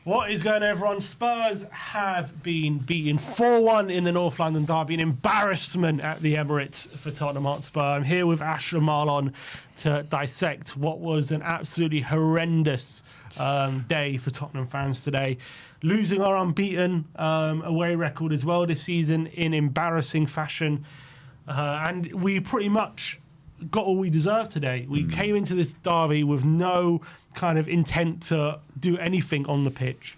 What is going on, everyone? Spurs have been beaten 4-1 in the North London derby, an embarrassment at the Emirates for Tottenham Hotspur. I'm here with Ash and Marlon to dissect what was an absolutely horrendous day for Tottenham fans today. Losing our unbeaten away record as well this season in embarrassing fashion. And we pretty much got all we deserved today. We came into this derby with no kind of intent to do anything on the pitch.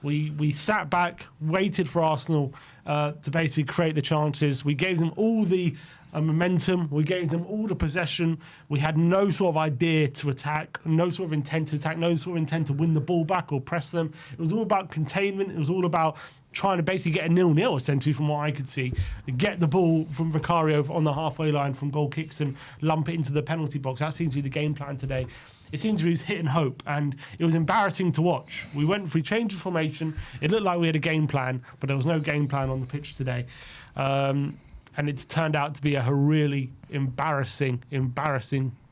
We sat back, waited for Arsenal to basically create the chances. We gave them all the momentum. We gave them all the possession. We had no sort of idea to attack, no sort of intent to attack, no sort of intent to win the ball back or press them. It was all about containment. It was all about trying to basically get a 0-0, essentially, from what I could see. Get the ball from Vicario on the halfway line from goal kicks and lump it into the penalty box. That seems to be the game plan today. It seems to be hit and hope, and it was embarrassing to watch. We changed the formation. It looked like we had a game plan, but there was no game plan on the pitch today. And it's turned out to be a really embarrassing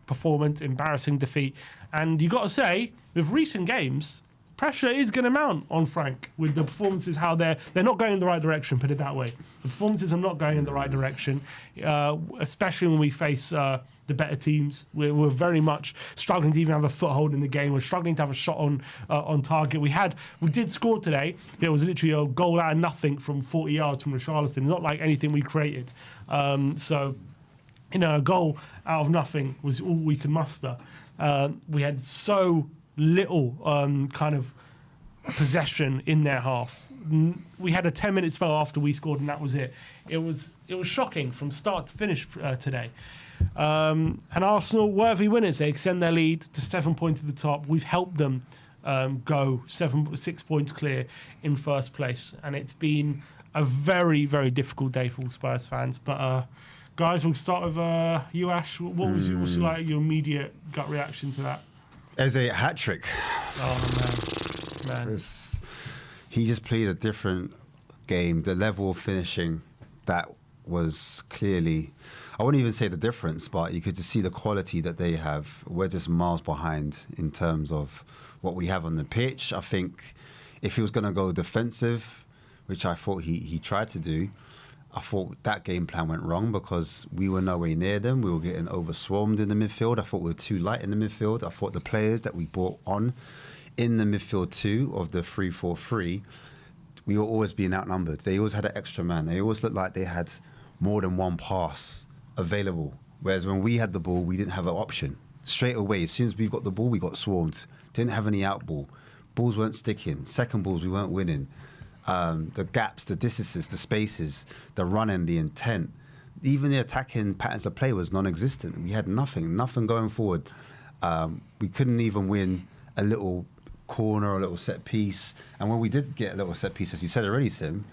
performance, embarrassing defeat. And you got to say, with recent games, pressure is going to mount on Frank with the performances, how they're not going in the right direction, put it that way. The performances are not going in the right direction, especially when we face the better teams. We're very much struggling to even have a foothold in the game. We're struggling to have a shot on target. We did score today. It was literally a goal out of nothing from 40 yards from Richarlison. It's not like anything we created. So, a goal out of nothing was all we could muster. We had so little kind of possession in their half. We had a 10-minute spell after we scored, and that was it. It was shocking from start to finish today. And Arsenal, worthy winners. They extend their lead to 7 points at the top. We've helped them go 6 points clear in first place, and it's been a very, very difficult day for all Spurs fans. But guys, we'll start with you, Ash. What was your immediate gut reaction to that? As a hat-trick. Oh, man. He just played a different game. The level of finishing, that was clearly, I wouldn't even say the difference, but you could just see the quality that they have. We're just miles behind in terms of what we have on the pitch. I think if he was going to go defensive, which I thought he tried to do, I thought that game plan went wrong because we were nowhere near them. We were getting overswarmed in the midfield. I thought we were too light in the midfield. I thought the players that we brought on in the midfield too of the 3-4-3, we were always being outnumbered. They always had an extra man. They always looked like they had more than one pass available. Whereas when we had the ball, we didn't have an option. Straight away, as soon as we got the ball, we got swarmed. Didn't have any out ball. Balls weren't sticking. Second balls, we weren't winning. The gaps, the distances, the spaces, the running, the intent, even the attacking patterns of play was non-existent. We had nothing going forward. We couldn't even win a little corner or a little set piece. And when we did get a little set piece, as you said already, Sim,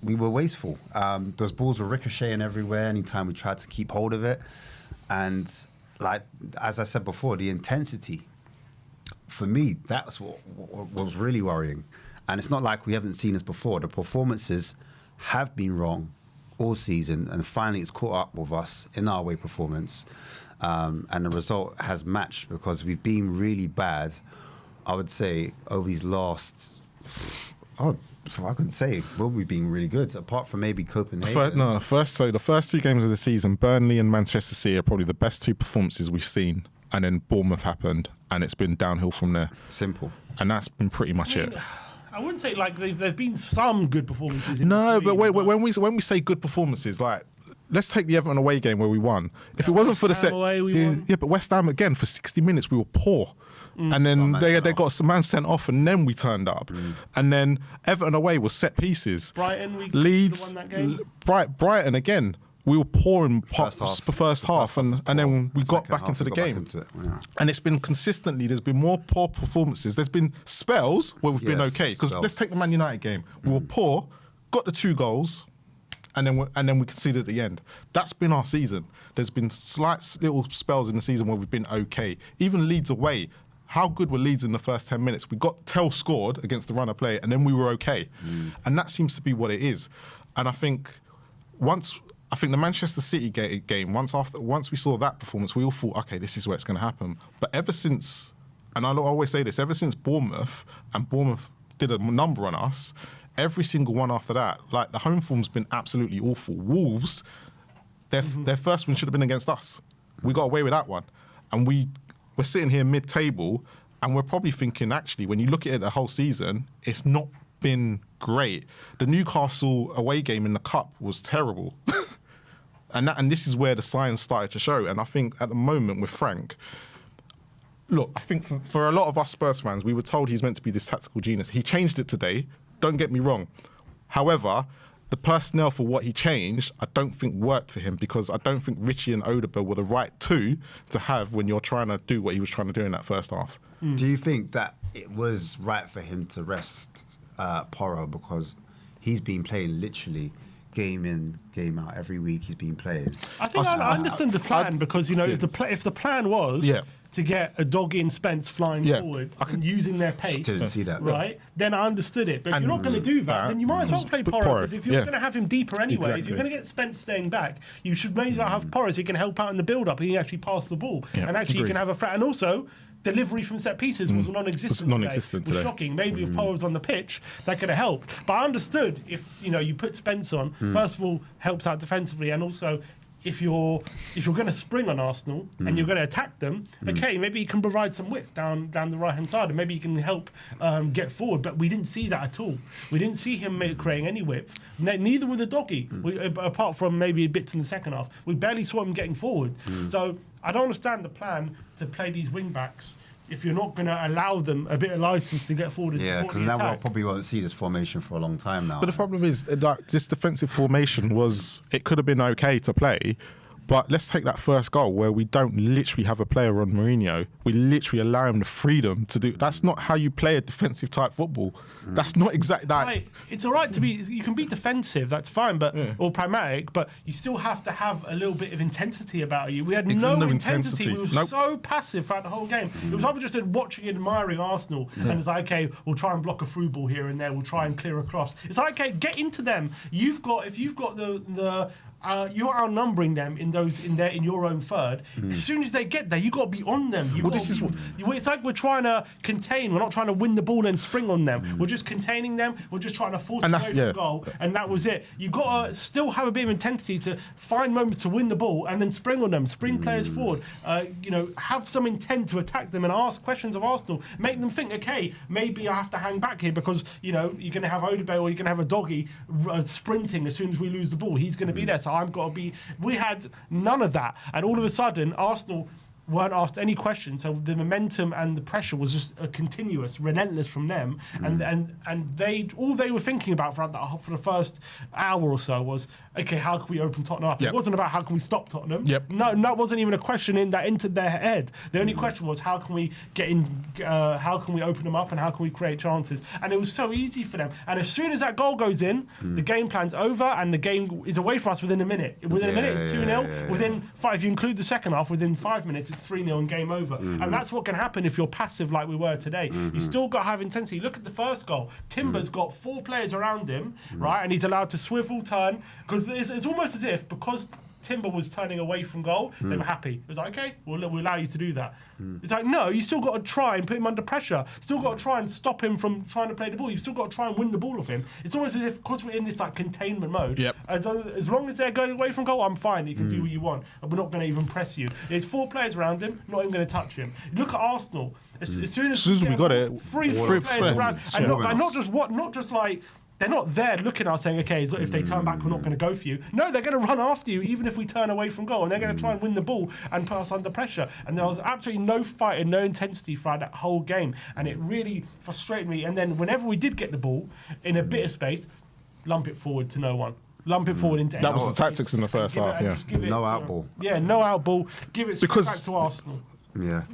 we were wasteful. Those balls were ricocheting everywhere anytime we tried to keep hold of it. And like, as I said before, the intensity, for me, that's what was really worrying. And it's not like we haven't seen this before. The performances have been wrong all season, and finally it's caught up with us in our away performance. And the result has matched because we've been really bad, I would say, over these last... I couldn't say. Well, we've been really good, apart from maybe Copenhagen. The first two games of the season, Burnley and Manchester City are probably the best two performances we've seen. And then Bournemouth happened, and it's been downhill from there. Simple. And that's been pretty much it. I wouldn't say like there's been some good performances. No, but when we say good performances, like let's take the Everton away game where we won. If it wasn't for the set, but West Ham again for 60 minutes we were poor, and then they got some man sent off, and then we turned up, and then Everton away was set pieces. Brighton, Leeds, won that game. Brighton again. We were poor in the first half, and then we got back into the game. And it's been consistently, there's been more poor performances. There's been spells where we've been okay. Because let's take the Man United game. We were poor, got the 2 goals, and then we conceded at the end. That's been our season. There's been slight little spells in the season where we've been okay. Even Leeds away. How good were Leeds in the first 10 minutes? We got Tell scored against the runner play, and then we were okay. And that seems to be what it is. And I think the Manchester City game, once we saw that performance, we all thought, okay, this is where it's going to happen. But ever since, and I always say this, ever since Bournemouth did a number on us. Every single one after that, like the home form's been absolutely awful. Wolves, their first win should have been against us. We got away with that one. And we're sitting here mid-table and we're probably thinking, actually, when you look at it the whole season, it's not been great. The Newcastle away game in the Cup was terrible. And this is where the signs started to show. And I think at the moment with Frank, look, I think for a lot of us Spurs fans, we were told he's meant to be this tactical genius. He changed it today. Don't get me wrong. However, the personnel for what he changed, I don't think worked for him, because I don't think Richie and Odegaard were the right two to have when you're trying to do what he was trying to do in that first half. Do you think that it was right for him to rest Porro, because he's been playing literally game in, game out every week? He's been playing. I think I understand the plan, because if the plan was to get a doggy and Spence flying forward and using their pace, didn't see that, right? Then I understood it. But if you're not going to do that, then you might as well play Porro, because if you're going to have him deeper anyway, if you're going to get Spence staying back, you should maybe well have Porro so he can help out in the build-up and he actually pass the ball. And actually you can have a threat. And also, delivery from set pieces was non-existent today. It was shocking. Maybe if Porro was on the pitch, that could have helped. But I understood if you put Spence on, first of all, helps out defensively, and also if you're going to spring on Arsenal and you're going to attack them, okay, maybe he can provide some width down the right hand side, and maybe he can help get forward. But we didn't see that at all. We didn't see him creating any width. Neither with the doggy, apart from maybe bits in the second half. We barely saw him getting forward. So I don't understand the plan to play these wing backs if you're not going to allow them a bit of license to get forward and support the attack. Yeah, because now we probably won't see this formation for a long time now. But the problem is, like, this defensive formation it could have been okay to play, but let's take that first goal where we don't literally have a player on Mourinho. We literally allow him the freedom to do. That's not how you play a defensive type football. That's not exactly that. Right. It's all right to be. You can be defensive. That's fine, or pragmatic. But you still have to have a little bit of intensity about you. We had no intensity. We were so passive throughout the whole game. It was like we just watching and admiring Arsenal, and it's like, okay, we'll try and block a through ball here and there. We'll try and clear across. It's like, okay, get into them. If you've got the you're outnumbering them in your own third. As soon as they get there, you got to be on them. It's like we're trying to contain. We're not trying to win the ball and spring on them. We're just containing them. We're just trying to force them away from goal, and that was it. You got to still have a bit of intensity to find moments to win the ball and then spring on them. Spring players forward. Have some intent to attack them and ask questions of Arsenal. Make them think, okay, maybe I have to hang back here because you're going to have Odegaard or you're going to have a doggy sprinting as soon as we lose the ball. He's going to be there. So I've got to be. We had none of that, and all of a sudden, Arsenal weren't asked any questions. So the momentum and the pressure was just continuous, relentless from them, and all they were thinking about for the first hour or so was, okay, how can we open Tottenham up? It wasn't about how can we stop Tottenham. No, that wasn't even a question that entered their head. The only question was how can we get in, how can we open them up, and how can we create chances? And it was so easy for them. And as soon as that goal goes in, the game plan's over, and the game is away from us within a minute. Within a minute, it's 2-0. Within 5, if you include the second half, within 5 minutes, it's 3-0 and game over. And that's what can happen if you're passive like we were today. You still got to have intensity. Look at the first goal. Timber's got 4 players around him, right? And he's allowed to swivel, turn, because it's almost as if because Timber was turning away from goal, they were happy. It was like, okay, we'll allow you to do that. It's like, no, you still got to try and put him under pressure. Still got to try and stop him from trying to play the ball. You've still got to try and win the ball off him. It's almost as if, because we're in this containment mode, as long as they're going away from goal, I'm fine. You can do what you want. And we're not going to even press you. There's 4 players around him, not even going to touch him. Look at Arsenal. As soon as we got it, three players around, and not just like. They're not there looking at us saying, okay, if they turn back, we're not going to go for you. No, they're going to run after you, even if we turn away from goal. And they're going to try and win the ball and put us under pressure. And there was absolutely no fight and no intensity throughout that whole game. And it really frustrated me. And then whenever we did get the ball, in a bit of space, lump it forward to no one. Lump it forward into that was the tactics in the first half, no out ball. Yeah, no out ball. Give it back to Arsenal. Yeah.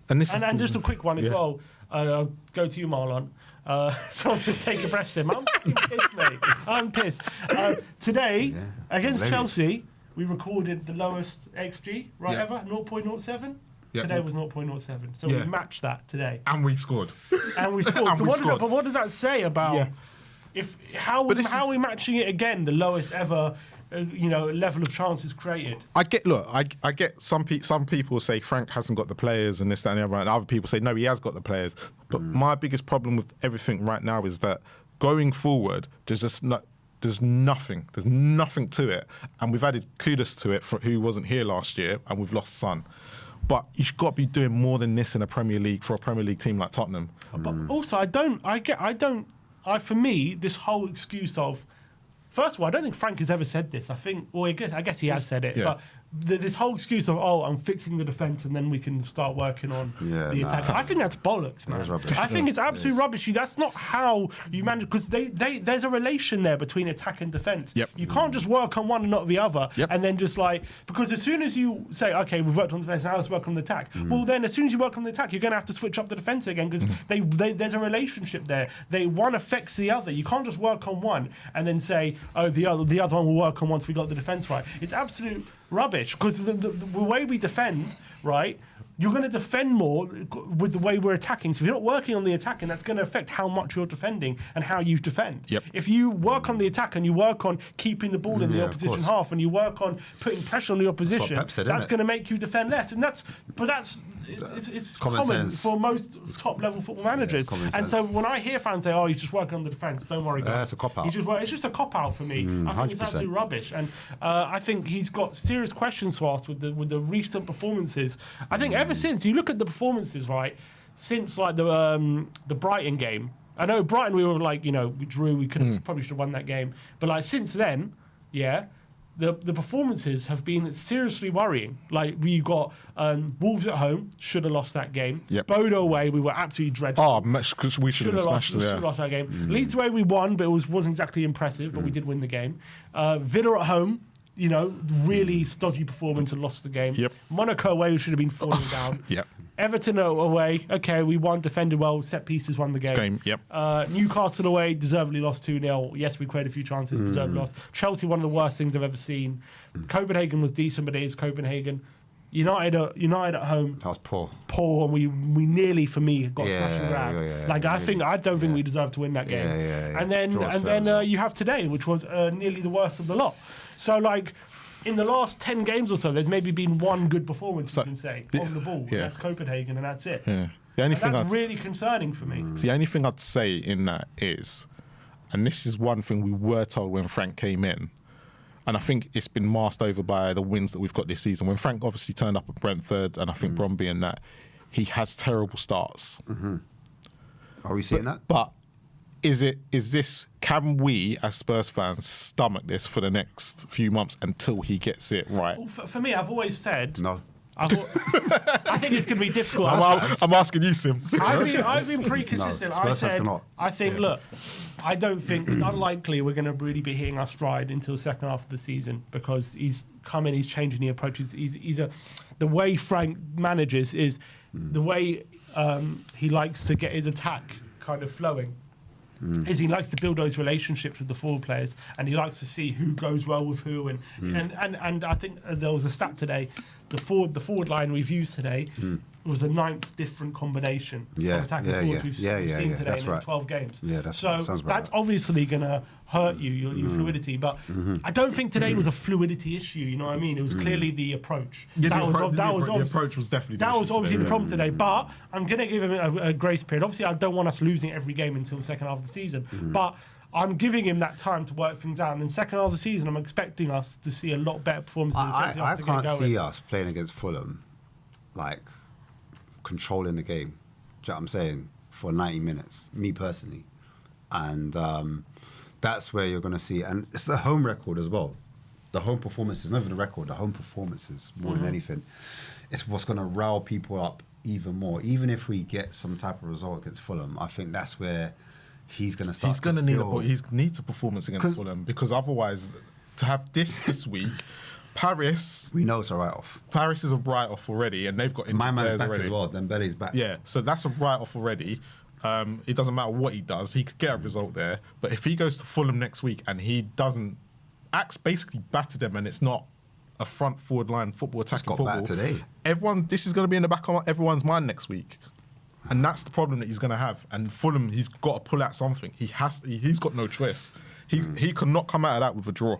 And just a quick one as well. I'll go to you, Marlon. So I'll just take a breath, Sim. I'm pissed, mate. I'm pissed. Today, against Chelsea, we recorded the lowest XG, ever, 0.07. Today was 0.07. So we matched that today. And we scored. But what does that say about how are we matching it again, the lowest ever level of chances created. I get some people say Frank hasn't got the players and this, that, and the other, and other people say no, he has got the players. But my biggest problem with everything right now is that going forward, there's nothing to it, and we've added Kudus to it for who wasn't here last year, and we've lost Son. But you've got to be doing more than this in a Premier League for a Premier League team like Tottenham. But also, for me, this whole excuse of, first of all, I don't think Frank has ever said this. I guess he has said it, but this whole excuse of, I'm fixing the defence and then we can start working on the attack. I think that's bollocks, man. I think it's absolute rubbish. That's not how you manage, because there's a relation there between attack and defence. Yep. You can't just work on one and not the other, and then just because as soon as you say, okay, we've worked on defence, now let's work on the attack. Well, then as soon as you work on the attack, you're going to have to switch up the defence again, because there's a relationship there. One affects the other. You can't just work on one and then say, the other one will work on once we got the defence right. It's absolute rubbish, because the way we defend, right, you're going to defend more with the way we're attacking. So if you're not working on the attack, and that's going to affect how much you're defending and how you defend. Yep. If you work on the attack and you work on keeping the ball in the opposition half, and you work on putting pressure on the opposition, that's going to make you defend less. And it's common for most top level football managers. And so when I hear fans say, he's just working on the defence, don't worry, guys. That's a cop out. It's just a cop out for me. I think 100%. It's absolute rubbish, and I think he's got serious questions to ask with the recent performances. I think ever since you look at the performances, right, since the Brighton game. I know Brighton, we were we drew, we probably should have won that game, but since then, the performances have been seriously worrying. We got Wolves at home, should have lost that game. Yep. Bodo away, we were absolutely dreadful. Because we should have lost that game. Leeds away, we won, but it wasn't exactly impressive, but we did win the game. Villa at home, really stodgy performance and lost the game. Yep. Monaco away, we should have been falling down. Yep. Everton away, okay, we won, defended well, set pieces, won the game. Yep. Newcastle away, deservedly lost 2-0. Yes, we created a few chances, deservedly lost. Chelsea, one of the worst things I've ever seen. Copenhagen was decent, but it is Copenhagen. United at home. That was poor. And we nearly, for me, got a smash and grab. I don't think we deserved to win that game. And then you have today, which was nearly the worst of the lot. So in the last 10 games or so, there's maybe been one good performance, you can say, on the ball. And that's Copenhagen, and that's it. Yeah. That's really concerning for me. The only thing I'd say in that is, and this is one thing we were told when Frank came in, and I think it's been masked over by the wins that we've got this season. When Frank obviously turned up at Brentford, and I think Bromby and that, he has terrible starts. Are we seeing that? But can we as Spurs fans stomach this for the next few months until he gets it right? Well, for me, I've always said no. I think it's going to be difficult. I'm asking you, Sim. I've been pretty consistent. Look, I don't think it's unlikely we're going to really be hitting our stride until the second half of the season, because he's come in, he's changing the approaches. The way Frank manages is the way he likes to get his attack kind of flowing. Is he likes to build those relationships with the forward players, and he likes to see who goes well with who, and I think there was a stat today. The forward line we've used today was the 9th different combination of attacking forwards we've seen today in 12 games. That's obviously going to hurt your fluidity. But I don't think today was a fluidity issue. You know what I mean? It was clearly the approach. The approach was definitely that was obviously the problem today. But I'm going to give him a grace period. Obviously, I don't want us losing every game until the second half of the season. But I'm giving him that time to work things out. And then second half of the season, I'm expecting us to see a lot better performances. I can't see us playing against Fulham, controlling the game. Do you know what I'm saying? For 90 minutes, me personally. And that's where you're going to see. And it's the home record as well. The home performances, not even the record, the home performances more than anything. It's what's going to rile people up even more. Even if we get some type of result against Fulham, I think that's where he's going to start. He needs a performance against Fulham, because otherwise, to have this week, Paris. We know it's a write-off. Paris is a write-off already, and they've got injured my man's players back already. as well. Dembele's back. Yeah, so that's a write-off already. It doesn't matter what he does; he could get a result there. But if he goes to Fulham next week and he doesn't basically batter them, and it's not a front forward line football attacking football, today. This is going to be in the back of everyone's mind next week. And that's the problem that he's going to have. And Fulham, he's got to pull out something. He's got no choice. He could not come out of that with a draw.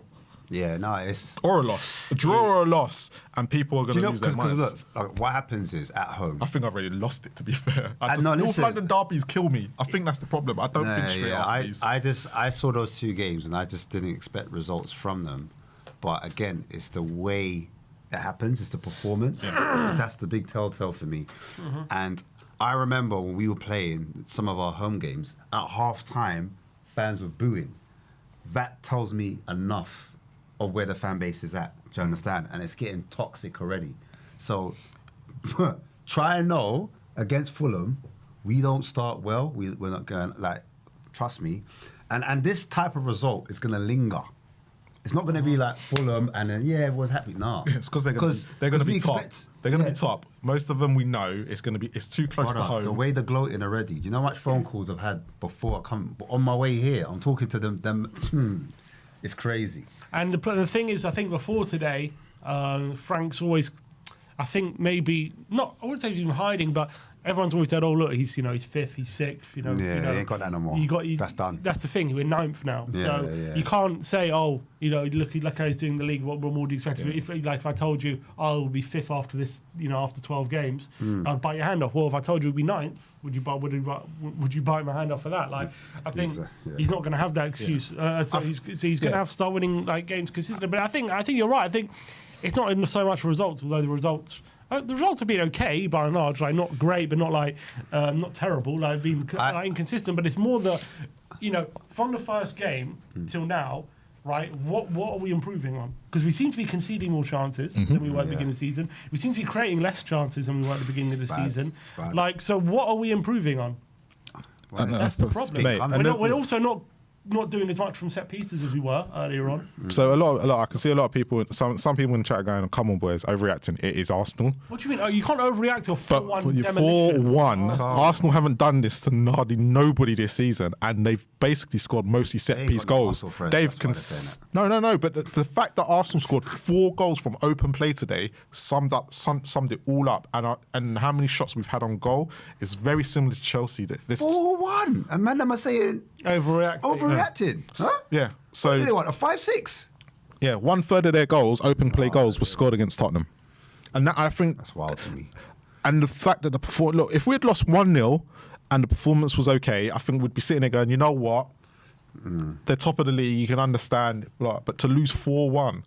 Yeah, no, it's... Or a loss. A draw or a loss, and people are going to lose their minds. Because look, like, what happens is, at home... I think I've already lost it, to be fair. No, North London derbies kill me. I think that's the problem. I don't think straight after these. I saw those 2 games, and I just didn't expect results from them. But again, it's the way it happens. It's the performance. Yeah. That's the big telltale for me. And I remember when we were playing some of our home games, at half-time, fans were booing. That tells me enough of where the fan base is at. Do you understand? And it's getting toxic already. So try and know, against Fulham, we don't start well. We're not going, like, trust me. And this type of result is going to linger. It's not going to be like Fulham and then, everyone's happy. Nah. It's because they're going to be top. They're going to be top. Most of them we know it's too close to home. The way they're gloating already. Do you know how much phone calls I've had before I come on my way here? I'm talking to them. It's crazy. And the thing is, I think before today, Frank's always, I think maybe not. I wouldn't say he's even hiding, but everyone's always said, "Oh, look, he's 5th, he's 6th." He ain't got that no more. That's done. That's the thing. We're 9th now, you can't say, "Oh, look how he's doing the league. What more do you expect?" If I told you, "I'll be 5th after this," after 12 games, I'd bite your hand off. Well, if I told you it'd be 9th, would you bite my hand off for that? Like, I think he's not going to have that excuse. So he's going to have to start winning games consistently. But I think you're right. I think it's not in so much results, although the results have been okay by and large, like not great, but not not terrible, like being inconsistent. But it's more from the first game till now, right? What are we improving on? Because we seem to be conceding more chances than we were at the beginning of the season. We seem to be creating less chances than we were at the beginning of the season. So what are we improving on? Well, that's the problem. We're also not doing as much from set pieces as we were earlier on. So a lot. I can see a lot of people. Some people in the chat are going, "Come on, boys, overreacting." It is Arsenal. What do you mean? You can't overreact to a 4-1 demolition. 4-1. Arsenal haven't done this to hardly nobody this season, and they've basically scored mostly set piece goals. No. But the fact that Arsenal scored 4 goals from open play today summed it all up. And how many shots we've had on goal is very similar to Chelsea. 4-1. And man, am I saying overreacting? Huh? Yeah. So what do they want, a 5-6? Yeah, 1/3 of their goals, open play goals, was scored against Tottenham, and I think that's wild to me. And the fact that if we had lost 1-0 and the performance was okay, I think we'd be sitting there going, you know what, they're top of the league, you can understand, but to lose 4-1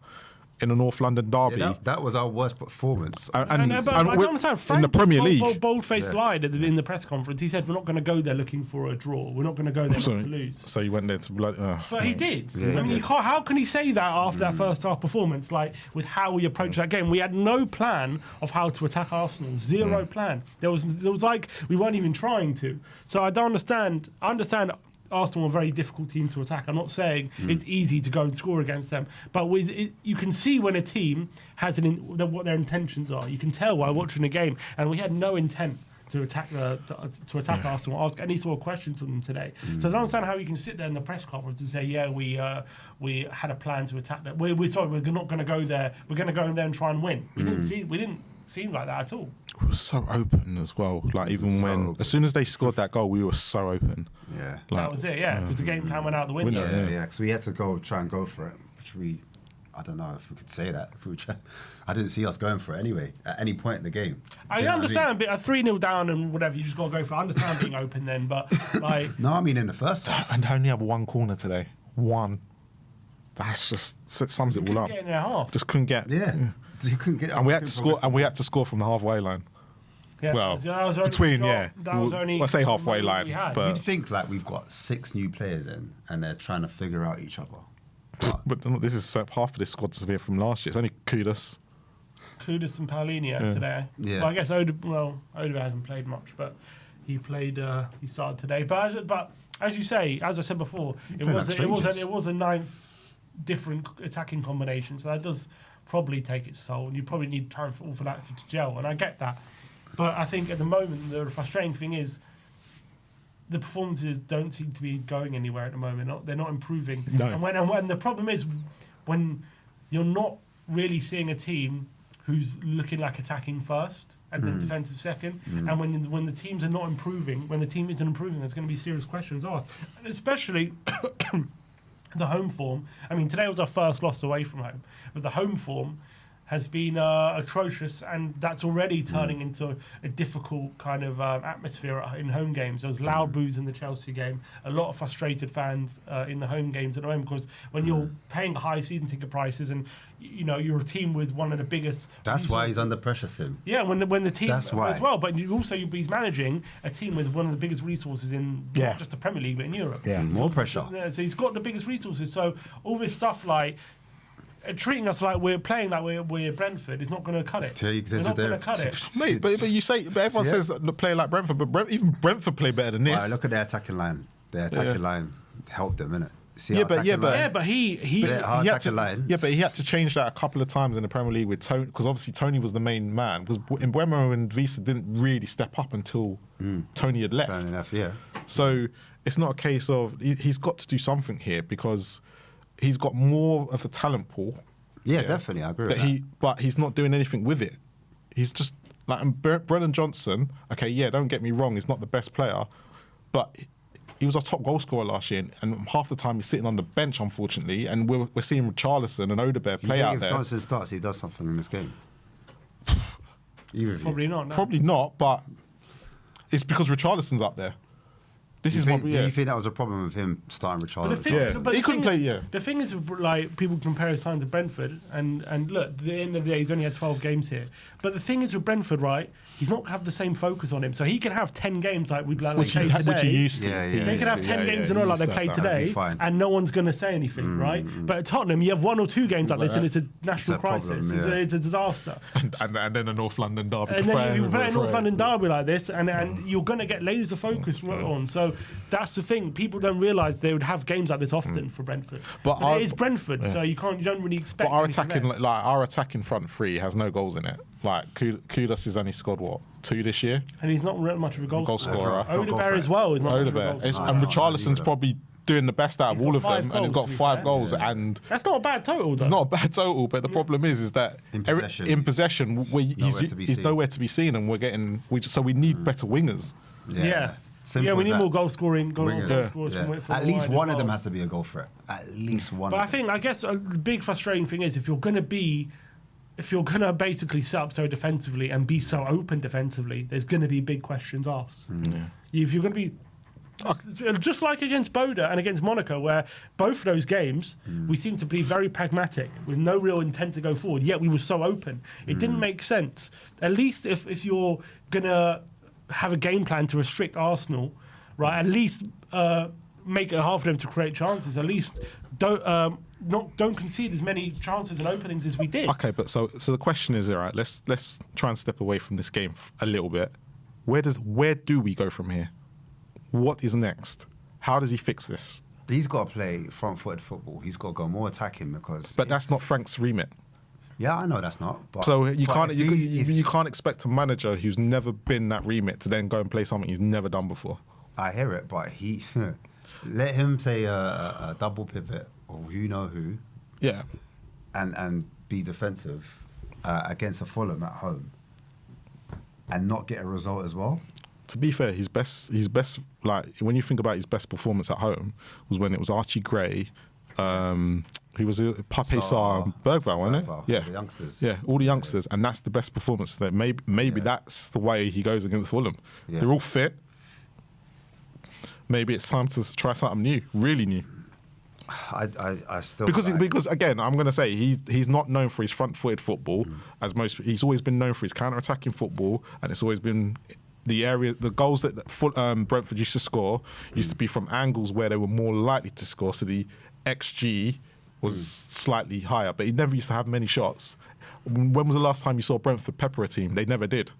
in a North London derby. Yeah, that was our worst performance. But I don't understand. Frank, in the Premier League, bold-faced lied in the press conference. He said, "We're not going to go there looking for a draw. We're not going to go there not to lose." So he went there to blood. But he did. Yeah, I mean, how can he say that after that first half performance? Like, with how we approached that game, we had no plan of how to attack Arsenal. Zero plan. There was like we weren't even trying to. So I don't understand. I understand. Arsenal are a very difficult team to attack. I'm not saying it's easy to go and score against them, but you can see when a team has what their intentions are. You can tell while watching the game, and we had no intent to attack Arsenal. Ask any sort of questions to them today. So I don't understand how you can sit there in the press conference and say, we had a plan to attack them. We're not going to go there. We're going to go in there and try and win. We didn't seem like that at all. We were so open as well. Like as soon as they scored that goal, we were so open. Yeah, that was it. Yeah, because the game plan went out the window. Yeah. Because we had to try and go for it, which I don't know if we could say that. I didn't see us going for it anyway at any point in the game. I understand, but a 3-0 down and whatever, you just got to go for it. I understand being open then, but like... No, I mean in the first half. And only have 1 corner today. 1. That's just sums it all up. Get in their half. Just couldn't get... Yeah. You couldn't get... And we had to score from the halfway line. Yeah, well, that was between, that was only I say halfway line, but you'd think like we've got 6 new players in, and they're trying to figure out each other. But this is half of this squad's here from last year. It's only Kudus and Paulinho today. Yeah. Well, I guess Odegaard hasn't played much, but he started today. But as you say, as I said before, it was a 9th different attacking combination, so that does probably take its toll, and you probably need time for that to gel, and I get that. But I think at the moment, the frustrating thing is the performances don't seem to be going anywhere at the moment. They're not improving. No. And when the problem is when you're not really seeing a team who's looking like attacking first and then defensive second, and when the teams are not improving, when the team isn't improving, there's going to be serious questions asked, and especially the home form. I mean, today was our first loss away from home, but the home form has been atrocious, and that's already turning into a difficult kind of atmosphere in home games. There was loud boos in the Chelsea game, a lot of frustrated fans in the home games at the moment, because when you're paying high season ticket prices and you're a team with one of the biggest. That's why he's under pressure, Sim. Yeah, when the team That's why. as well, but he's managing a team with one of the biggest resources in not just the Premier League but in Europe. Yeah, more pressure. So he's got the biggest resources. So all this stuff like treating us like we're playing like we're Brentford is not going to cut it. We're not going to cut it. Mate, but you say, but everyone says play like Brentford, but even Brentford play better than this. Right, look at their attacking line. Their attacking line helped them, innit? See but he had to change that a couple of times in the Premier League with Tony, because obviously Tony was the main man. Because Mbeumo and Visa didn't really step up until Tony had left. So it's not a case of he's got to do something here, because he's got more of a talent pool. Yeah, definitely, I agree with that. But he's not doing anything with it. He's just like Brennan Johnson. Okay, yeah, don't get me wrong, he's not the best player, but he was our top goal scorer last year, and half the time he's sitting on the bench, unfortunately. And we're seeing Richarlison and Odegaard play out there. If Johnson starts, he does something in this game. Probably not. No. Probably not, but it's because Richarlison's up there. Do you think that was a problem with him starting Richarlison? He couldn't play. The thing is, like, people compare his time to Brentford, and look, at the end of the day, he's only had 12 games here. But the thing is with Brentford, right? He's not have the same focus on him, so he can have 10 games like we'd like which he used to. They can have 10 games in a row like they played today, and no one's going to say anything, right? But at Tottenham, you have 1 or 2 games like this, and it's a national crisis. It's a disaster. And then a North London derby. And then you play a North London derby like this, and you're going to get laser focus on. So that's the thing. People don't realise they would have games like this often for Brentford. But it is Brentford, so you don't really expect. But our attacking front three has no goals in it. Like Kudus has only scored 2 this year, and he's not much of a goal scorer. Odegaard as well is not much of a goal scorer. And Richarlison's probably doing the best out of all of them, and he's got 5 goals. And that's not a bad total, though. It's not a bad total, but the problem is that in possession he's nowhere to be seen, and we need better wingers. We need more goal scoring. At least one of them has to be a goal threat. At least one. But I guess a big frustrating thing is if you're going to basically set up so defensively and be so open defensively, there's going to be big questions asked. If you're going to be just like against Boda and against Monaco, where both of those games we seemed to be very pragmatic with no real intent to go forward, yet we were so open. It didn't make sense. At least if you're going to have a game plan to restrict Arsenal, right, at least make it hard for them to create chances. At least don't concede as many chances and openings as we did. Okay, but so the question is, all right, let's try and step away from this game a little bit. Where do we go from here? What is next? How does he fix this? He's got to play front-footed football. He's got to go more attacking because. But that's not Frank's remit. Yeah, I know that's not. But, so you can't expect a manager who's never been that remit to then go and play something he's never done before. I hear it, but let him play a double pivot or who. Yeah. And be defensive against a Fulham at home and not get a result as well. To be fair, his best like when you think about his best performance at home was when it was Archie Gray. Who was Pape Sarr and Bergvall, wasn't it? Yeah, all the youngsters. Yeah, all the youngsters, and that's the best performance. That maybe that's the way he goes against Fulham. Yeah. They're all fit. Maybe it's time to try something new, really new. I still because again, I'm going to say he's not known for his front-footed football as most. He's always been known for his counter-attacking football, and it's always been the goals that Brentford used to score used to be from angles where they were more likely to score. So the XG was slightly higher, but he never used to have many shots. When was the last time you saw Brentford pepper a team? They never did.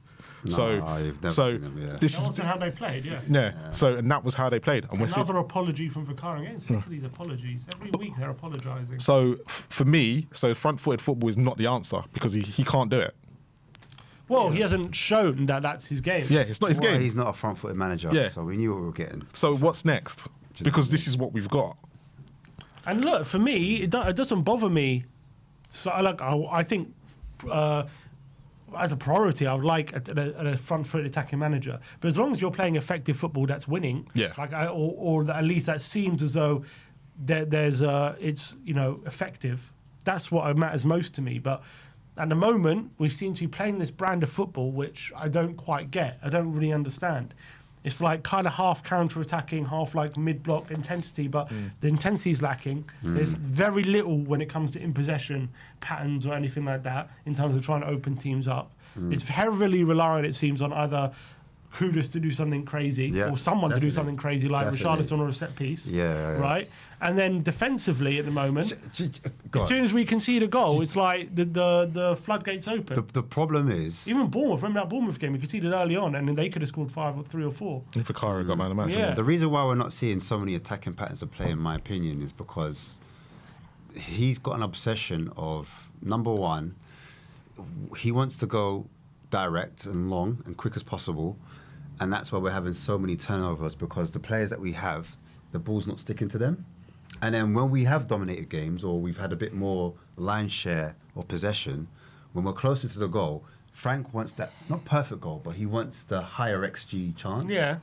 You've never seen them, this is how they played, yeah. So and that was how they played. And another apology from Vicario. I'm getting sick of these apologies. Every week they're apologising. So for me, front-footed football is not the answer because he can't do it. Well, he hasn't shown that that's his game. Yeah, it's not his game. He's not a front-footed manager, so we knew what we were getting. So what's next? Because this is what we've got. And look, for me, it doesn't bother me. So I think as a priority, I would like a front-foot attacking manager. But as long as you're playing effective football that's winning, or at least that seems as though it's effective. That's what matters most to me. But at the moment, we seem to be playing this brand of football, which I don't quite get. I don't really understand. It's like kind of half counter-attacking, half like mid-block intensity, but the intensity is lacking. There's very little when it comes to in-possession patterns or anything like that in terms of trying to open teams up. It's heavily reliant, it seems, on either Kudus to do something crazy or someone to do something crazy like Richarlison or a set piece. Right? And then defensively at the moment, as soon as we concede a goal, it's like the floodgates open. The problem is... Even Bournemouth, remember that Bournemouth game, we conceded early on and then they could have scored 5 or 3 or 4. If Vicario got man of match. Yeah. The reason why we're not seeing so many attacking patterns of play, in my opinion, is because he's got an obsession of, number one, he wants to go direct and long and quick as possible, and that's why we're having so many turnovers, because the players that we have, the ball's not sticking to them. And then when we have dominated games, or we've had a bit more line share or possession, when we're closer to the goal, Frank wants that, not perfect goal, but he wants the higher XG chance. Yeah.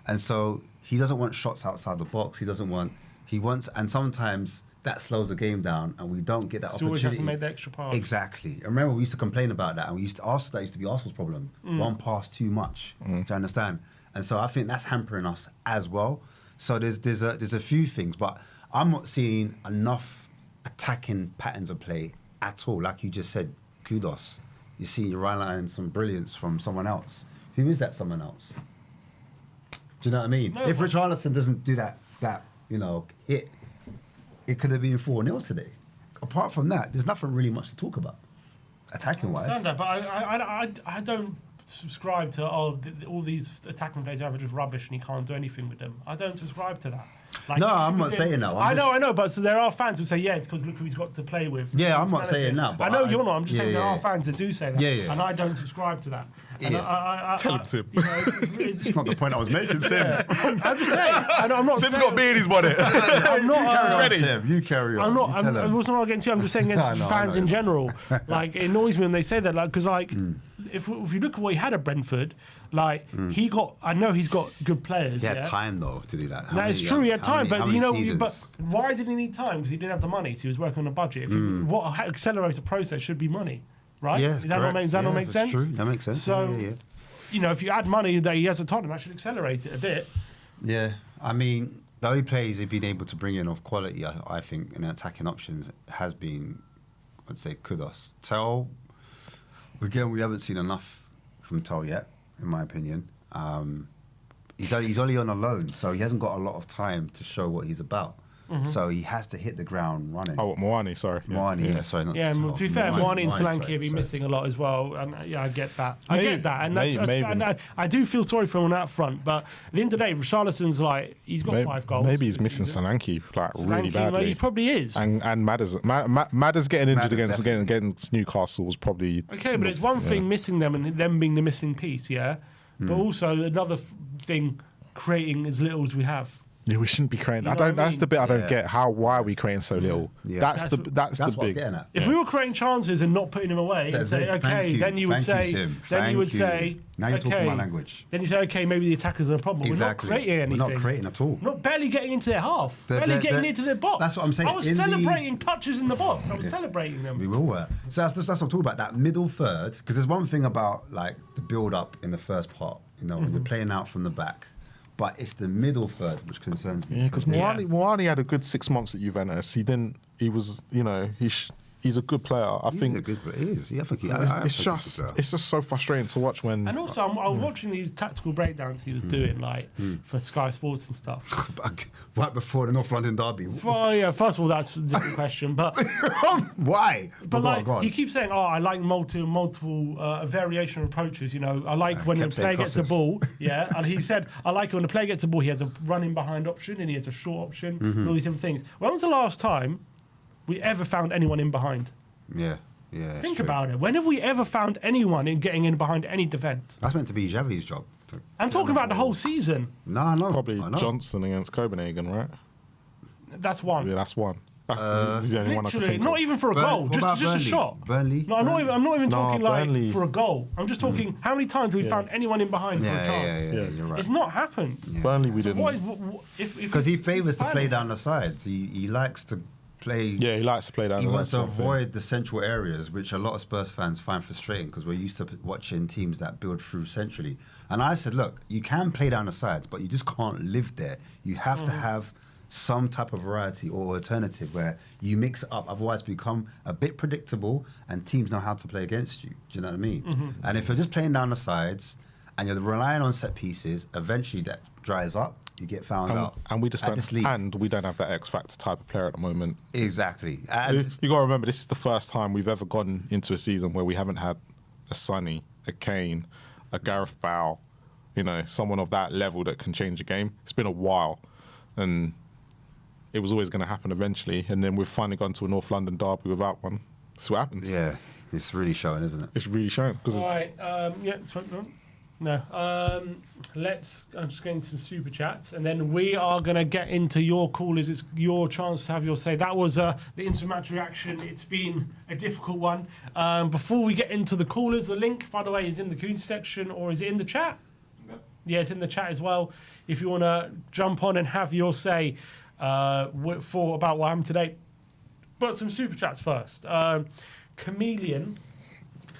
And so he doesn't want shots outside the box. He wants, and sometimes that slows the game down, and we don't get that opportunity. So we always have to make the extra pass. Exactly. And remember, we used to complain about that, and that used to be Arsenal's problem. One pass too much. Do you understand? And so I think that's hampering us as well. So there's a few things, but I'm not seeing enough attacking patterns of play at all. Like you just said, kudos. You see, you're relying on some brilliance from someone else. Who is that someone else? Do you know what I mean? No, if Richarlison doesn't do that hit, it could have been 4-0 today. Apart from that, there's nothing really much to talk about, attacking-wise. I understand that, but I don't subscribe to all these attacking players are just rubbish and he can't do anything with them. I don't subscribe to that. Like, no, I'm not saying that. I know, but so there are fans who say, yeah, it's because look who he's got to play with. Yeah, I'm not saying that. But I know you're not. I'm just saying there are fans that do say that. Yeah. And I don't subscribe to that. And Tell him, Sim. It's not the point I was making, Sim. I'm just saying. I'm not Sim's got beard in his bonnet. I'm not You carry on. I'm also not against you. I'm just saying against fans in general. Like, it annoys me when they say that. Like, because if you look at what he had at Brentford, like he's got good players. He had time though to do that. That is true. He had time, but but why did he need time? Because he didn't have the money. So he was working on a budget. What accelerates the process should be money, right? Yeah, Does that not make sense? True. That makes sense. So, if you add money that he has at Tottenham, that should accelerate it a bit. Yeah, I mean, the only players he's been able to bring in of quality, I think, in attacking options has been, I'd say, kudos. Tel, again, we haven't seen enough from Tel yet, in my opinion. He's only on a loan, so he hasn't got a lot of time to show what he's about. So he has to hit the ground running. Oh, Moani, sorry. Moani, sorry. Not to be fair, Moani and Solanke have been missing a lot as well. And I get that. And I do feel sorry for him on that front. But at the end of the day, Richarlison's he's got 5 goals. Maybe he's missing Solanke really badly. He probably is. And Madders getting injured against Newcastle was probably... Okay, but it's one thing missing them and them being the missing piece, yeah? But also another thing, creating as little as we have. Yeah, we shouldn't be creating. That's the bit I don't get. Why are we creating so little? Yeah. That's the big. If we were creating chances and not putting them away, and say, okay, then you would say, now you're talking my language. Then you say, okay, maybe the attackers are a problem. Exactly. We're not creating anything. We're not creating at all. Not barely getting into their half. Barely getting into their box. That's what I'm saying. I was celebrating touches in the box. I was celebrating them. We all were. So that's what I'm talking about. That middle third, because there's one thing about the build up in the first part. When you're playing out from the back. But it's the middle third which concerns me. Yeah, because Moani had a good 6 months at Juventus. He's a good player. He is. Yeah, I think it's just so frustrating to watch when. And also, I was watching these tactical breakdowns he was doing, for Sky Sports and stuff. Right before the North London derby. Well, yeah. First of all, that's a different question, but why? But he keeps saying, I like multiple variation of approaches. I like when the player gets the ball. Yeah, and he said, I like it when the player gets the ball. He has a running behind option and he has a short option. And all these different things. When was the last time we ever found anyone in behind? Yeah. Think about it. When have we ever found anyone in getting in behind any defence? That's meant to be Xavi's job. I'm talking about the whole season. No. Probably Johnson against Copenhagen, right? That's one. Yeah, that's one. He's the only one I can Literally, think not of. even for a goal, What just about a Burnley? shot. Burnley? No, I'm not even talking like Burnley. for a goal. I'm just talking how many times have we found anyone in behind for a chance? Yeah, you're right. It's not happened. Burnley, we So didn't. Because he favours to play down the sides. He likes to play. Yeah, he likes to play down He the wants to left, avoid the central areas, which a lot of Spurs fans find frustrating because we're used to watching teams that build through centrally. And I said, look, you can play down the sides, but you just can't live there. You have to have some type of variety or alternative where you mix it up. Otherwise, become a bit predictable and teams know how to play against you. Do you know what I mean? And if you're just playing down the sides and you're relying on set pieces, eventually that dries up. You get found out. And we just don't. And we don't have that X Factor type of player at the moment. Exactly. And You got to remember, this is the first time we've ever gone into a season where we haven't had a Sonny, a Kane, a Gareth Bale, someone of that level that can change a game. It's been a while, and it was always going to happen eventually. And then we've finally gone to a North London derby without one. That's what happens. yeah, it's really showing, isn't it? It's really showing. All right. It's fine. No. I'm just getting some super chats, and then we are going to get into your callers. It's your chance to have your say. That was the instant match reaction. It's been a difficult one. Before we get into the callers, the link, by the way, is in the Coons section, or is it in the chat? Yeah, it's in the chat as well. If you want to jump on and have your say about what happened today. But some super chats first. Chameleon